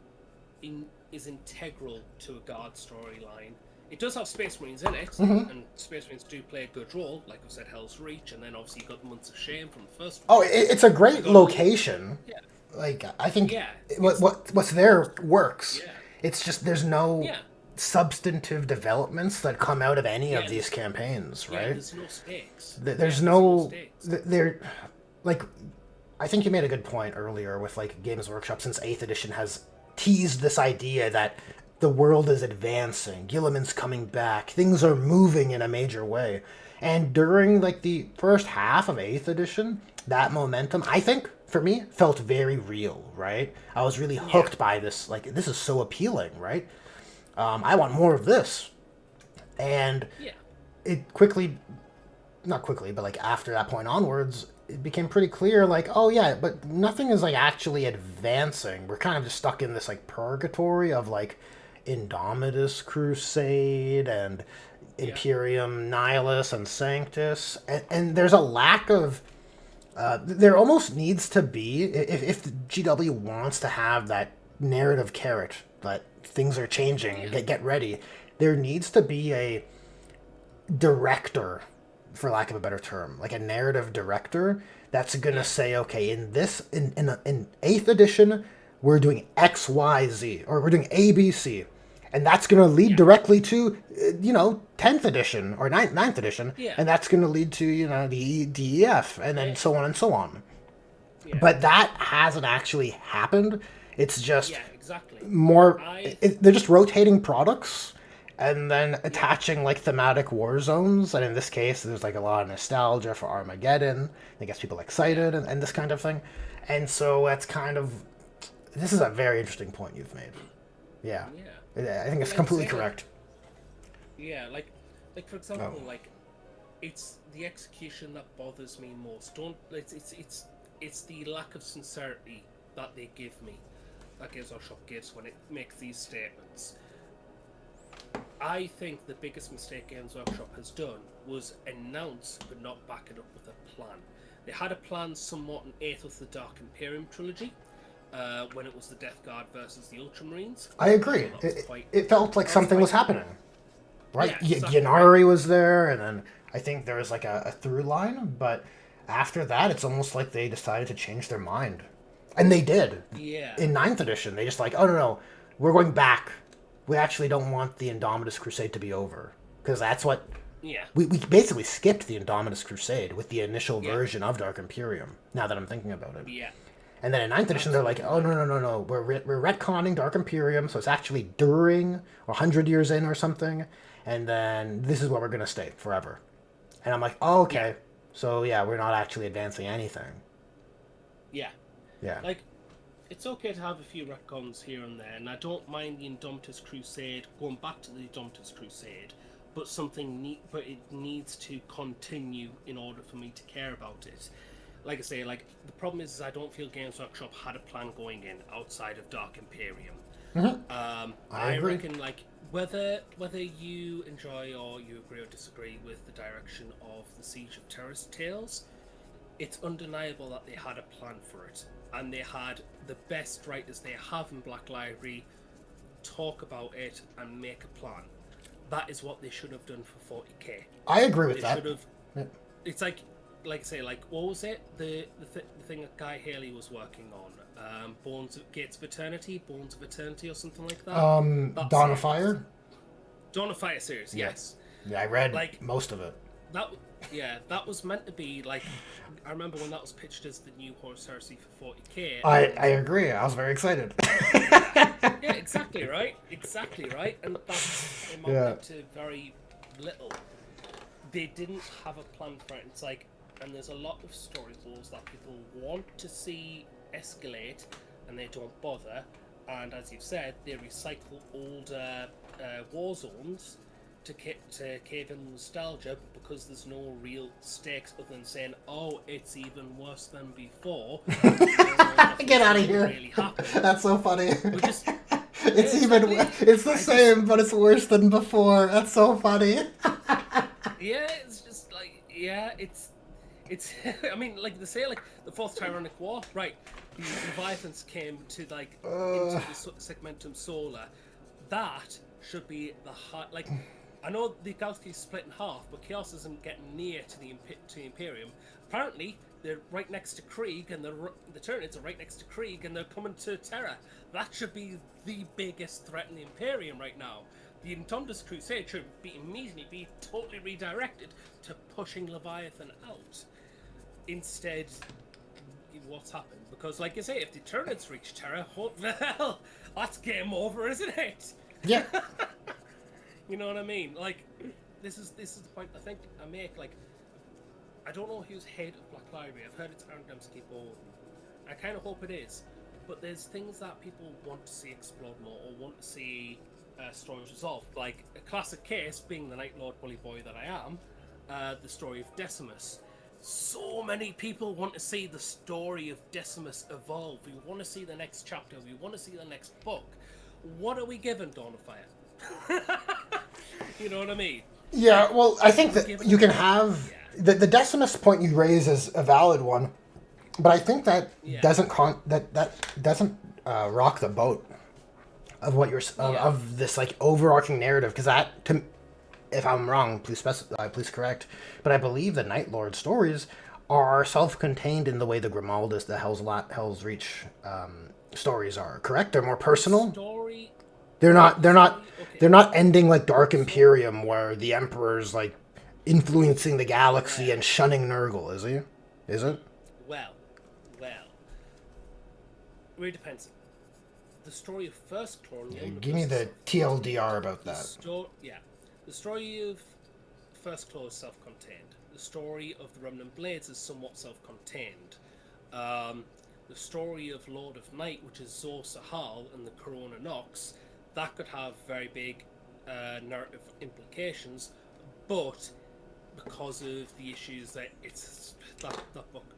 integral to a Guard storyline. It does have Space Marines in it, and Space Marines do play a good role. Like I said, Hell's Reach, and then obviously you got the Months of Shame from the first one. Oh, it's a great location. Yeah. I think what's there works. Yeah. It's just there's no substantive developments that come out of any of these campaigns, right? There's no stakes. There's no there. I think you made a good point earlier with Games Workshop, since 8th edition has teased this idea that the world is advancing, Gilliman's coming back, things are moving in a major way. And during the first half of 8th edition, that momentum, I think, for me, felt very real, right? I was really hooked by this, this is so appealing, right? I want more of this. And it not quickly, but after that point onwards, it became pretty clear, but nothing is actually advancing. We're kind of just stuck in this purgatory of Indomitus Crusade and Imperium Nihilus and Sanctus, and there's a lack of there almost needs to be, if the GW wants to have that narrative carrot that things are changing, get ready, there needs to be a director, for lack of a better term, a narrative director that's gonna say, okay, in 8th edition we're doing X, Y, Z, or we're doing A, B, C. And that's going to lead directly to, 10th edition or 9th edition. Yeah. And that's going to lead to, the DEF, and then so on and so on. Yeah. But that hasn't actually happened. It's just more... they're just rotating products and then attaching, thematic war zones. And in this case, there's, a lot of nostalgia for Armageddon. It gets people excited and this kind of thing. And so that's kind of... This is a very interesting point you've made. Yeah. I think it's completely correct. For example, it's the execution that bothers me most. Don't it's the lack of sincerity that they give me, that Games Workshop gives when it makes these statements. I think the biggest mistake Games Workshop has done was announce but not back it up with a plan. They had a plan somewhat in 8th of the Dark Imperium trilogy, when it was the Death Guard versus the Ultramarines. I agree. It felt like something was happening. Right? Yeah, exactly. Yanari was there, and then I think there was like a through line, but after that, it's almost like they decided to change their mind. And they did. Yeah. In 9th edition, they just like, oh no, we're going back. We actually don't want the Indomitus Crusade to be over. Because that's what... Yeah. We basically skipped the Indomitus Crusade with the initial version of Dark Imperium, now that I'm thinking about it. Yeah. And then in 9th edition, they're like, oh, no. We're retconning Dark Imperium, so it's actually during, or 100 years in or something. And then this is where we're going to stay forever. And I'm like, oh, okay. Yeah. So, yeah, we're not actually advancing anything. Yeah. Yeah. Like, it's okay to have a few retcons here and there, and I don't mind the Indomitus Crusade, going back to the Indomitus Crusade, but but it needs to continue in order for me to care about it. Like I say, like, the problem is I don't feel Games Workshop had a plan going in outside of Dark Imperium. Mm-hmm. I agree. reckon, like, whether you enjoy or you agree or disagree with the direction of the Siege of Terrace Tales, it's undeniable that they had a plan for it, and they had the best writers they have in Black Library talk about it and make a plan. That is what they should have done for 40k. I agree with that. Should have. Yeah. It's like I say, like, what was it? The thing that Guy Haley was working on, Gates of Eternity, Bones of Eternity, or something like that. Dawn of Fire. Dawn of Fire series, yes. Yeah, I read most of it. That was meant to be like. I remember when that was pitched as the new Horus Heresy for 40k. I agree. I was very excited. Yeah, exactly right. And that's amounted to very little. They didn't have a plan for it. It's like, and there's a lot of story holes that people want to see escalate, and they don't bother. And as you've said, they recycle old war zones to cave in nostalgia, because there's no real stakes other than saying, oh, it's even worse than before. Get out of here. Really happened. That's so funny. It's the same, but it's worse than before. That's so funny. Yeah, it's just like, it's I mean, like they say, like, the Fourth Tyrannic War, right? The Leviathans came to, like, into the Segmentum Solar. That should be the high, like, I know the galaxy is split in half, but Chaos isn't getting near to the Imperium. Apparently, they're right next to Krieg, and the Tyranids are right next to Krieg, and they're coming to Terra. That should be the biggest threat in the Imperium right now. The Indomitus Crusade should immediately be totally redirected to pushing Leviathan out. Instead, what's happened? Because, like you say, if the Tyranids reach Terra, well, that's game over, isn't it? Yeah. You know what I mean? Like, this is the point I think I make. Like, I don't know who's head of Black Library. I've heard it's Aaron Dembski-Bowden. I kind of hope it is. But there's things that people want to see explored more, or want to see stories resolved. Like, a classic case being the Night Lord bully boy that I am, the story of Decimus. So many people want to see the story of Decimus evolve. We want to see the next chapter. We want to see the next book. What are we given, Dawn of Fire? You know what I mean? Yeah, well, I think that you can have... The Decimus point you raise is a valid one, but I think that doesn't rock the boat of what you're of this, like, overarching narrative, because that, if I'm wrong, please correct, but I believe the Night Lord stories are self-contained in the way the Grimaldus, the Hell's Reach stories are. Correct? They're more personal. They're not ending like Dark Imperium, where the Emperor's like influencing the galaxy and shunning Nurgle, is he? Is it? Well, really depends. The story of First Claw. Give me the TLDR about that. The story of First Claw is self-contained. The story of the Remnant Blades is somewhat self-contained. The story of Lord of Night, which is Zor Sahal and the Corona Nox, that could have very big narrative implications, but because of the issues that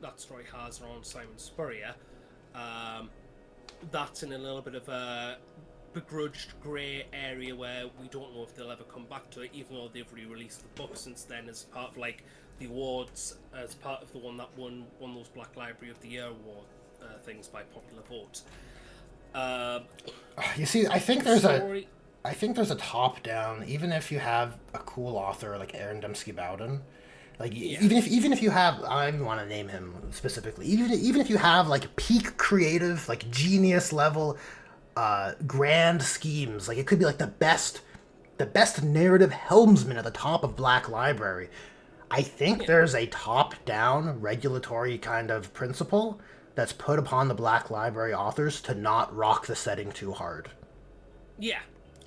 that story has around Simon Spurrier, that's in a little bit of a begrudged grey area where we don't know if they'll ever come back to it, even though they've re-released the book since then as part of like the awards, as part of the one that won those Black Library of the Year award things by popular vote. You see, I think there's a top down. Even if you have a cool author like Aaron Dembski Bowden, like even if you have, I don't want to name him specifically. Even if you have like peak creative, like genius level, grand schemes, like it could be like the best narrative helmsman at the top of Black Library. I think there's a top down regulatory kind of principle that's put upon the Black Library authors to not rock the setting too hard. Yeah.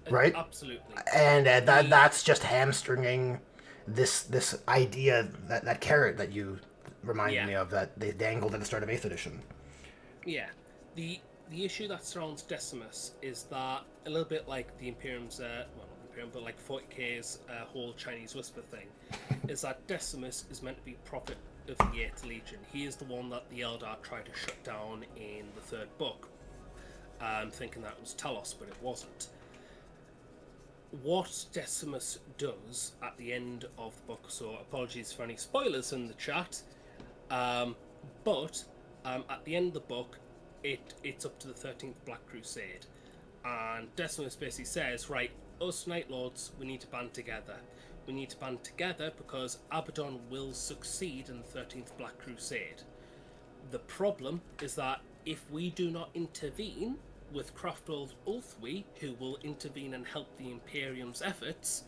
Right? Absolutely. And that's just hamstringing this idea, that carrot that you reminded me of, that they dangled at the start of 8th edition. Yeah. The issue that surrounds Decimus is that, a little bit like the Imperium's, well, not Imperium, but like 40k's whole Chinese Whisper thing, is that Decimus is meant to be prophet of the 8th Legion. He is the one that the Eldar tried to shut down in the 3rd book, thinking that it was Talos, but it wasn't. What Decimus does at the end of the book, so apologies for any spoilers in the chat, but at the end of the book, it's up to the 13th Black Crusade, and Decimus basically says, right, us Night Lords, we need to band together. We need to band together because Abaddon will succeed in the 13th Black Crusade. The problem is that if we do not intervene with Craftworld Ulthwi, who will intervene and help the Imperium's efforts,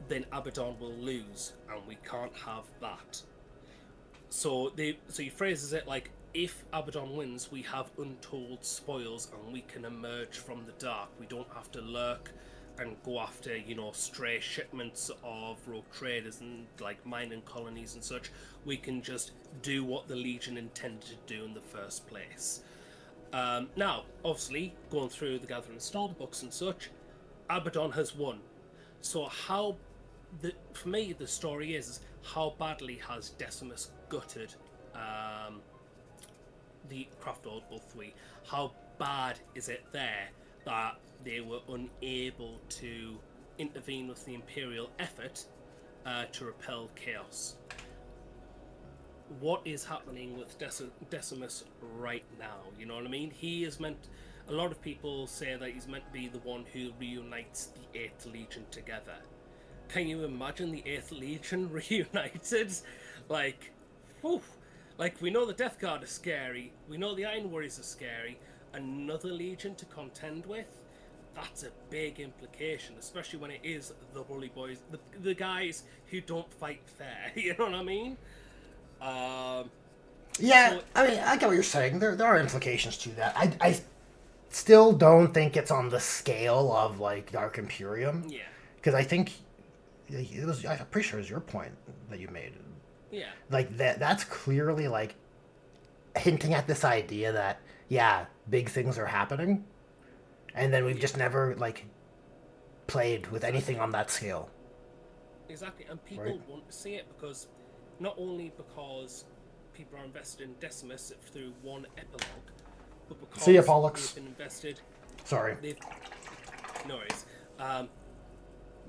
then Abaddon will lose, and we can't have that. So he phrases it like, if Abaddon wins, we have untold spoils and we can emerge from the dark. We don't have to lurk and go after, stray shipments of rogue traders and like mining colonies and such. We can just do what the Legion intended to do in the first place. Now, obviously, going through the Gather and Stall books and such, Abaddon has won. So for me, the story is how badly has Decimus gutted the Craftworld Ulthwi? How bad is it there that they were unable to intervene with the Imperial effort to repel chaos? What is happening with Decimus right now? You know what I mean? He is meant... A lot of people say that he's meant to be the one who reunites the 8th Legion together. Can you imagine the 8th Legion reunited? Like, whew. Like, we know the Death Guard are scary. We know the Iron Warriors are scary. Another Legion to contend with? That's a big implication, especially when it is the Bully Boys, the guys who don't fight fair. You know what I mean? Yeah, I mean, I get what you're saying. There are implications to that. I still don't think it's on the scale of, like, Dark Imperium. Yeah. Because I think I'm pretty sure it was your point that you made. Yeah. Like, that's clearly, like, hinting at this idea that, yeah, big things are happening, and then we've just never, like, played with anything on that scale. Exactly, and people want to see it because, not only because people are invested in Decimus through one epilogue, but because see ya, Pollux. they've been invested... Sorry. No worries.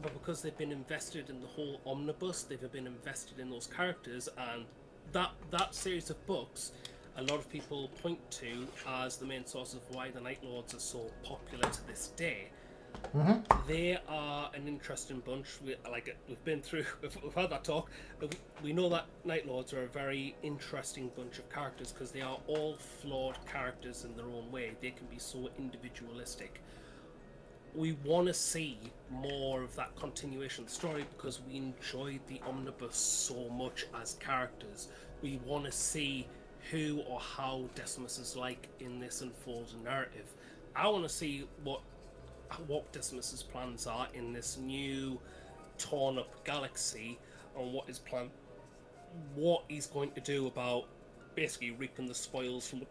But because they've been invested in the whole omnibus, they've been invested in those characters, and that series of books, a lot of people point to as the main source of why the Night Lords are so popular to this day. Mm-hmm. They are an interesting bunch. We've had that talk. We know that Night Lords are a very interesting bunch of characters because they are all flawed characters in their own way. They can be so individualistic. We want to see more of that continuation of the story because we enjoyed the omnibus so much as characters. We want to see who or how Decimus is like in this unfolding narrative. I want to see what Decimus's plans are in this new torn up galaxy and what he's going to do about basically reaping the spoils from the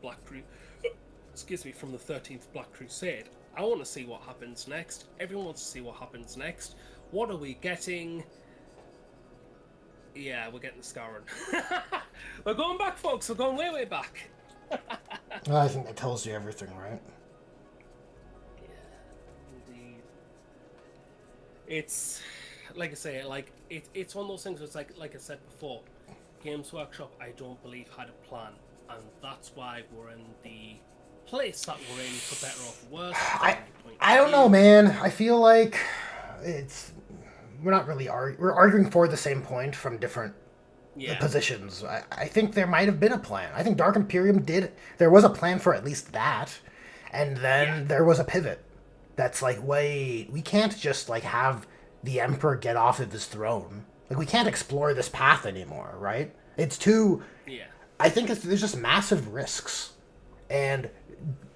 from the 13th Black Crusade. I want to see what happens next. Everyone wants to see what happens next. What are we getting? Yeah, we're getting the scouring. We're going back, folks. We're going way, way back. Well, I think that tells you everything, right? Yeah, indeed. It's like I say, like it's one of those things where it's like I said before, Games Workshop I don't believe had a plan, and that's why we're in the place that we're in, for better or for worse. I don't know, man. I feel like we're not really we're arguing for the same point from different positions. I think there might have been a plan. I think Dark Imperium there was a plan for at least that, and then there was a pivot. That's like, wait, we can't just like have the Emperor get off of his throne. Like, we can't explore this path anymore, right? It's too. Yeah. I think there's just massive risks, and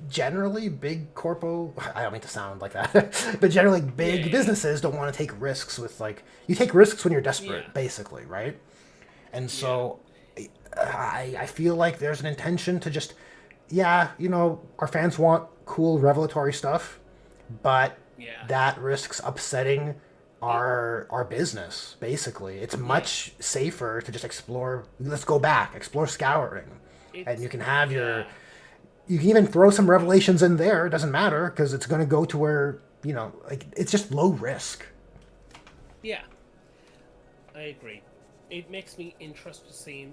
generally big I don't mean to sound like that, but generally big businesses don't want to take risks with, like, you take risks when you're desperate, basically, right? And so I feel like there's an intention to just, our fans want cool revelatory stuff, but that risks upsetting our business, basically. It's much safer to just explore. Let's go back, explore scouring, and you can have you can even throw some revelations in there. It doesn't matter, because it's going to go to where, like, it's just low risk. Yeah, I agree. It makes me interested to see,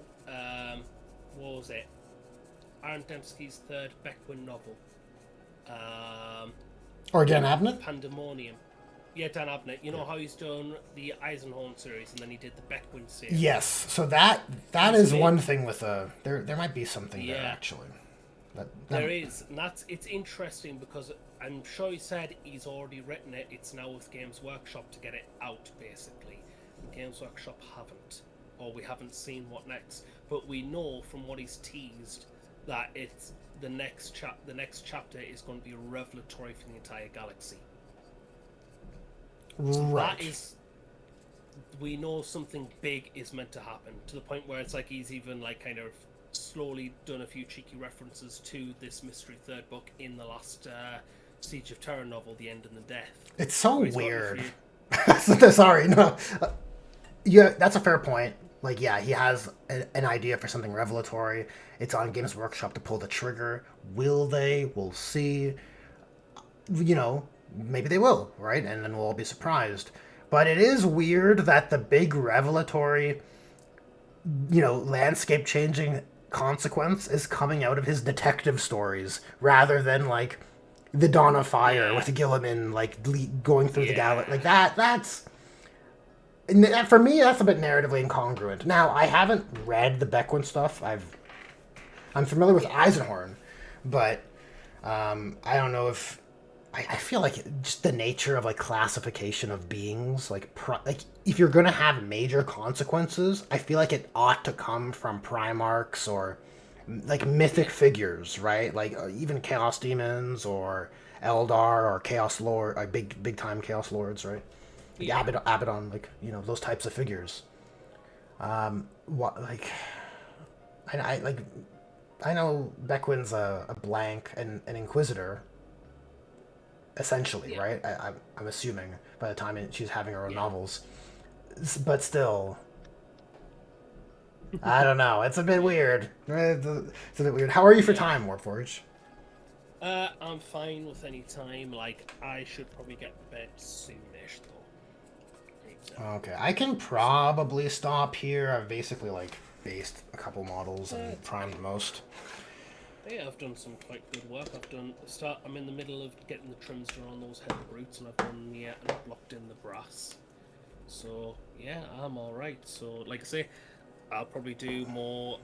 what was it? Aaron Dembski's third Beckwin novel. Or Dan Abnett? Pandemonium. Yeah, Dan Abnett. You know how he's done the Eisenhorn series, and then he did the Beckwin series? Yes. So that is one thing with there might be something there, actually. There is, and it's interesting because I'm sure he said he's already written it. It's now with Games Workshop to get it out, basically. Games Workshop haven't, or we haven't seen what next. But we know from what he's teased that it's the next chapter is going to be revelatory for the entire galaxy. Right. That is, we know something big is meant to happen, to the point where it's like he's even like kind of slowly done a few cheeky references to this mystery third book in the last Siege of Terror novel, The End and the Death. It's so weird. Sorry, no. Yeah, that's a fair point. Like, yeah, he has an idea for something revelatory. It's on Games Workshop to pull the trigger. Will they? We'll see. Maybe they will, right? And then we'll all be surprised. But it is weird that the big revelatory, landscape-changing consequence is coming out of his detective stories, rather than, like, the Dawn of Fire with Gilliman, like, going through the galaxy. Like, that's... For me, that's a bit narratively incongruent. Now, I haven't read the Beckwin stuff. I'm familiar with Eisenhorn, but I don't know if... I feel like just the nature of, like, classification of beings, like if you're going to have major consequences, I feel like it ought to come from Primarchs or, like, mythic figures, right? Like, even Chaos Demons or Eldar or Chaos Lord, like, big-time Chaos Lords, right? Like Abaddon, like, those types of figures. I know Beckwin's a blank and an Inquisitor, essentially, right? I'm assuming by the time she's having her own novels, but still, I don't know. It's a bit weird. It's a bit weird. How are you for time, Warforge? I'm fine with any time. Like, I should probably get to bed soonish, though. Okay, I can probably stop here. I've basically, like, based a couple models and primed most. Yeah, I've done some quite good work. I'm in the middle of getting the trims done on those heavy brutes, and I've done and I've blocked in the brass. So yeah, I'm all right. So like I say, I'll probably do more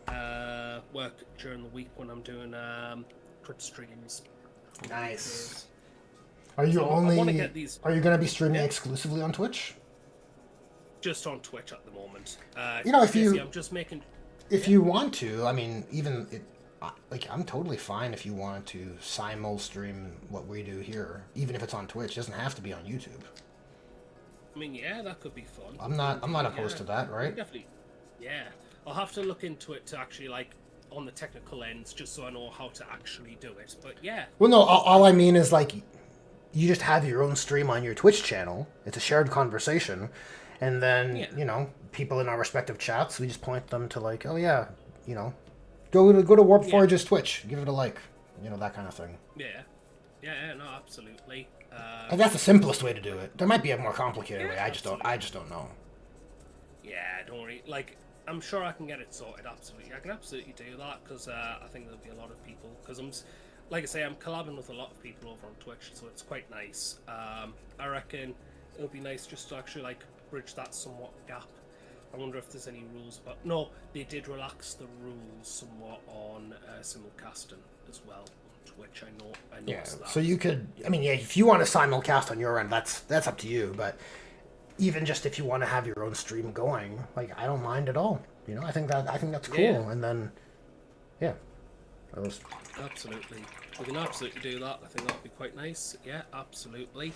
work during the week when I'm doing Twitch streams. Nice. Are you going to be streaming exclusively on Twitch? Just on Twitch at the moment. I'm just making. If you want to, I mean, I'm totally fine if you want to simul stream what we do here, even if it's on Twitch. It doesn't have to be on YouTube. I mean, yeah, that could be fun. I'm not opposed to that, right? Definitely. Yeah, I'll have to look into it to actually, like, on the technical ends, just so I know how to actually do it. But yeah. Well, no, all I mean is, like, you just have your own stream on your Twitch channel. It's a shared conversation, And then, Yeah. you know, people in our respective chats, we just point them to like, oh yeah, you know, go to Warp Forge's Twitch, give it a like, you know, that kind of thing. Yeah. Yeah, no, absolutely. And that's the simplest way to do it. There might be a more complicated way. I just don't know. Yeah, don't worry. Like, I'm sure I can get it sorted. Absolutely, I can absolutely do that because I think there'll be a lot of people. Because like I say, I'm collabing with a lot of people over on Twitch, so it's quite nice. I reckon it'll be nice just to actually like bridge that somewhat gap. I wonder if there's any rules, but no, they did relax the rules somewhat on simulcasting as well on Twitch. I know. Yeah. That. So you could, I mean, yeah, if you want to simulcast on your end, that's up to you. But even just if you want to have your own stream going, like I don't mind at all. You know, I think that's cool. Yeah. And then, yeah, that was Absolutely, we can absolutely do that. I think that'll be quite nice. Yeah, absolutely.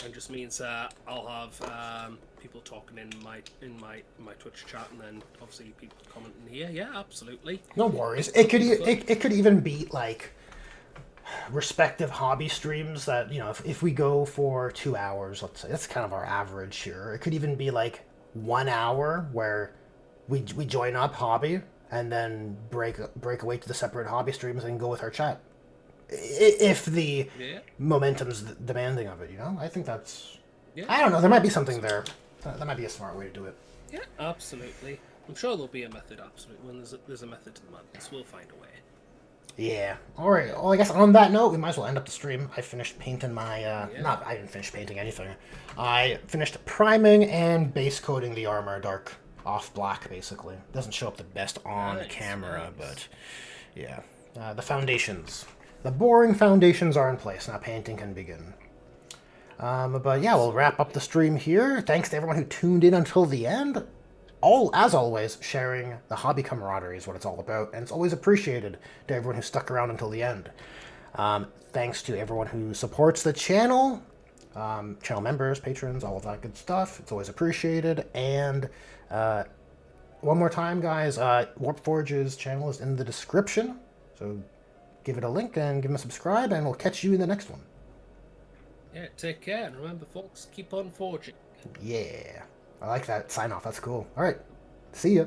And just means I'll have people talking in my Twitch chat, and then obviously people commenting here. Yeah, absolutely. no worries. It could even be like respective hobby streams that, you know, if we go for 2 hours, let's say that's kind of our average here. It could even be like 1 hour where we join up hobby and then break away to the separate hobby streams and go with our chat. If the momentum's demanding of it, you know, I think that's. Yeah. I don't know. There might be something there. That might be a smart way to do it. Yeah, absolutely. I'm sure there'll be a method. Absolutely, when there's a method to the madness, we'll find a way. Yeah. All right. Well, I guess on that note, we might as well end up the stream. I finished painting my. I didn't finish painting anything. I finished priming and base coating the armor dark off black. Basically, doesn't show up the best on camera, but yeah, the foundations. The boring foundations are in place. Now painting can begin. But yeah, we'll wrap up the stream here. Thanks to everyone who tuned in until the end. As always, sharing the hobby camaraderie is what it's all about, and it's always appreciated to everyone who stuck around until the end. Thanks to everyone who supports the channel, channel members, patrons, all of that good stuff. It's always appreciated. And one more time, guys, Warpforge's channel is in the description, so give it a link and give them a subscribe, and we'll catch you in the next one. Yeah, take care, and remember, folks, keep on forging. Yeah, I like that sign off. That's cool. All right, see ya.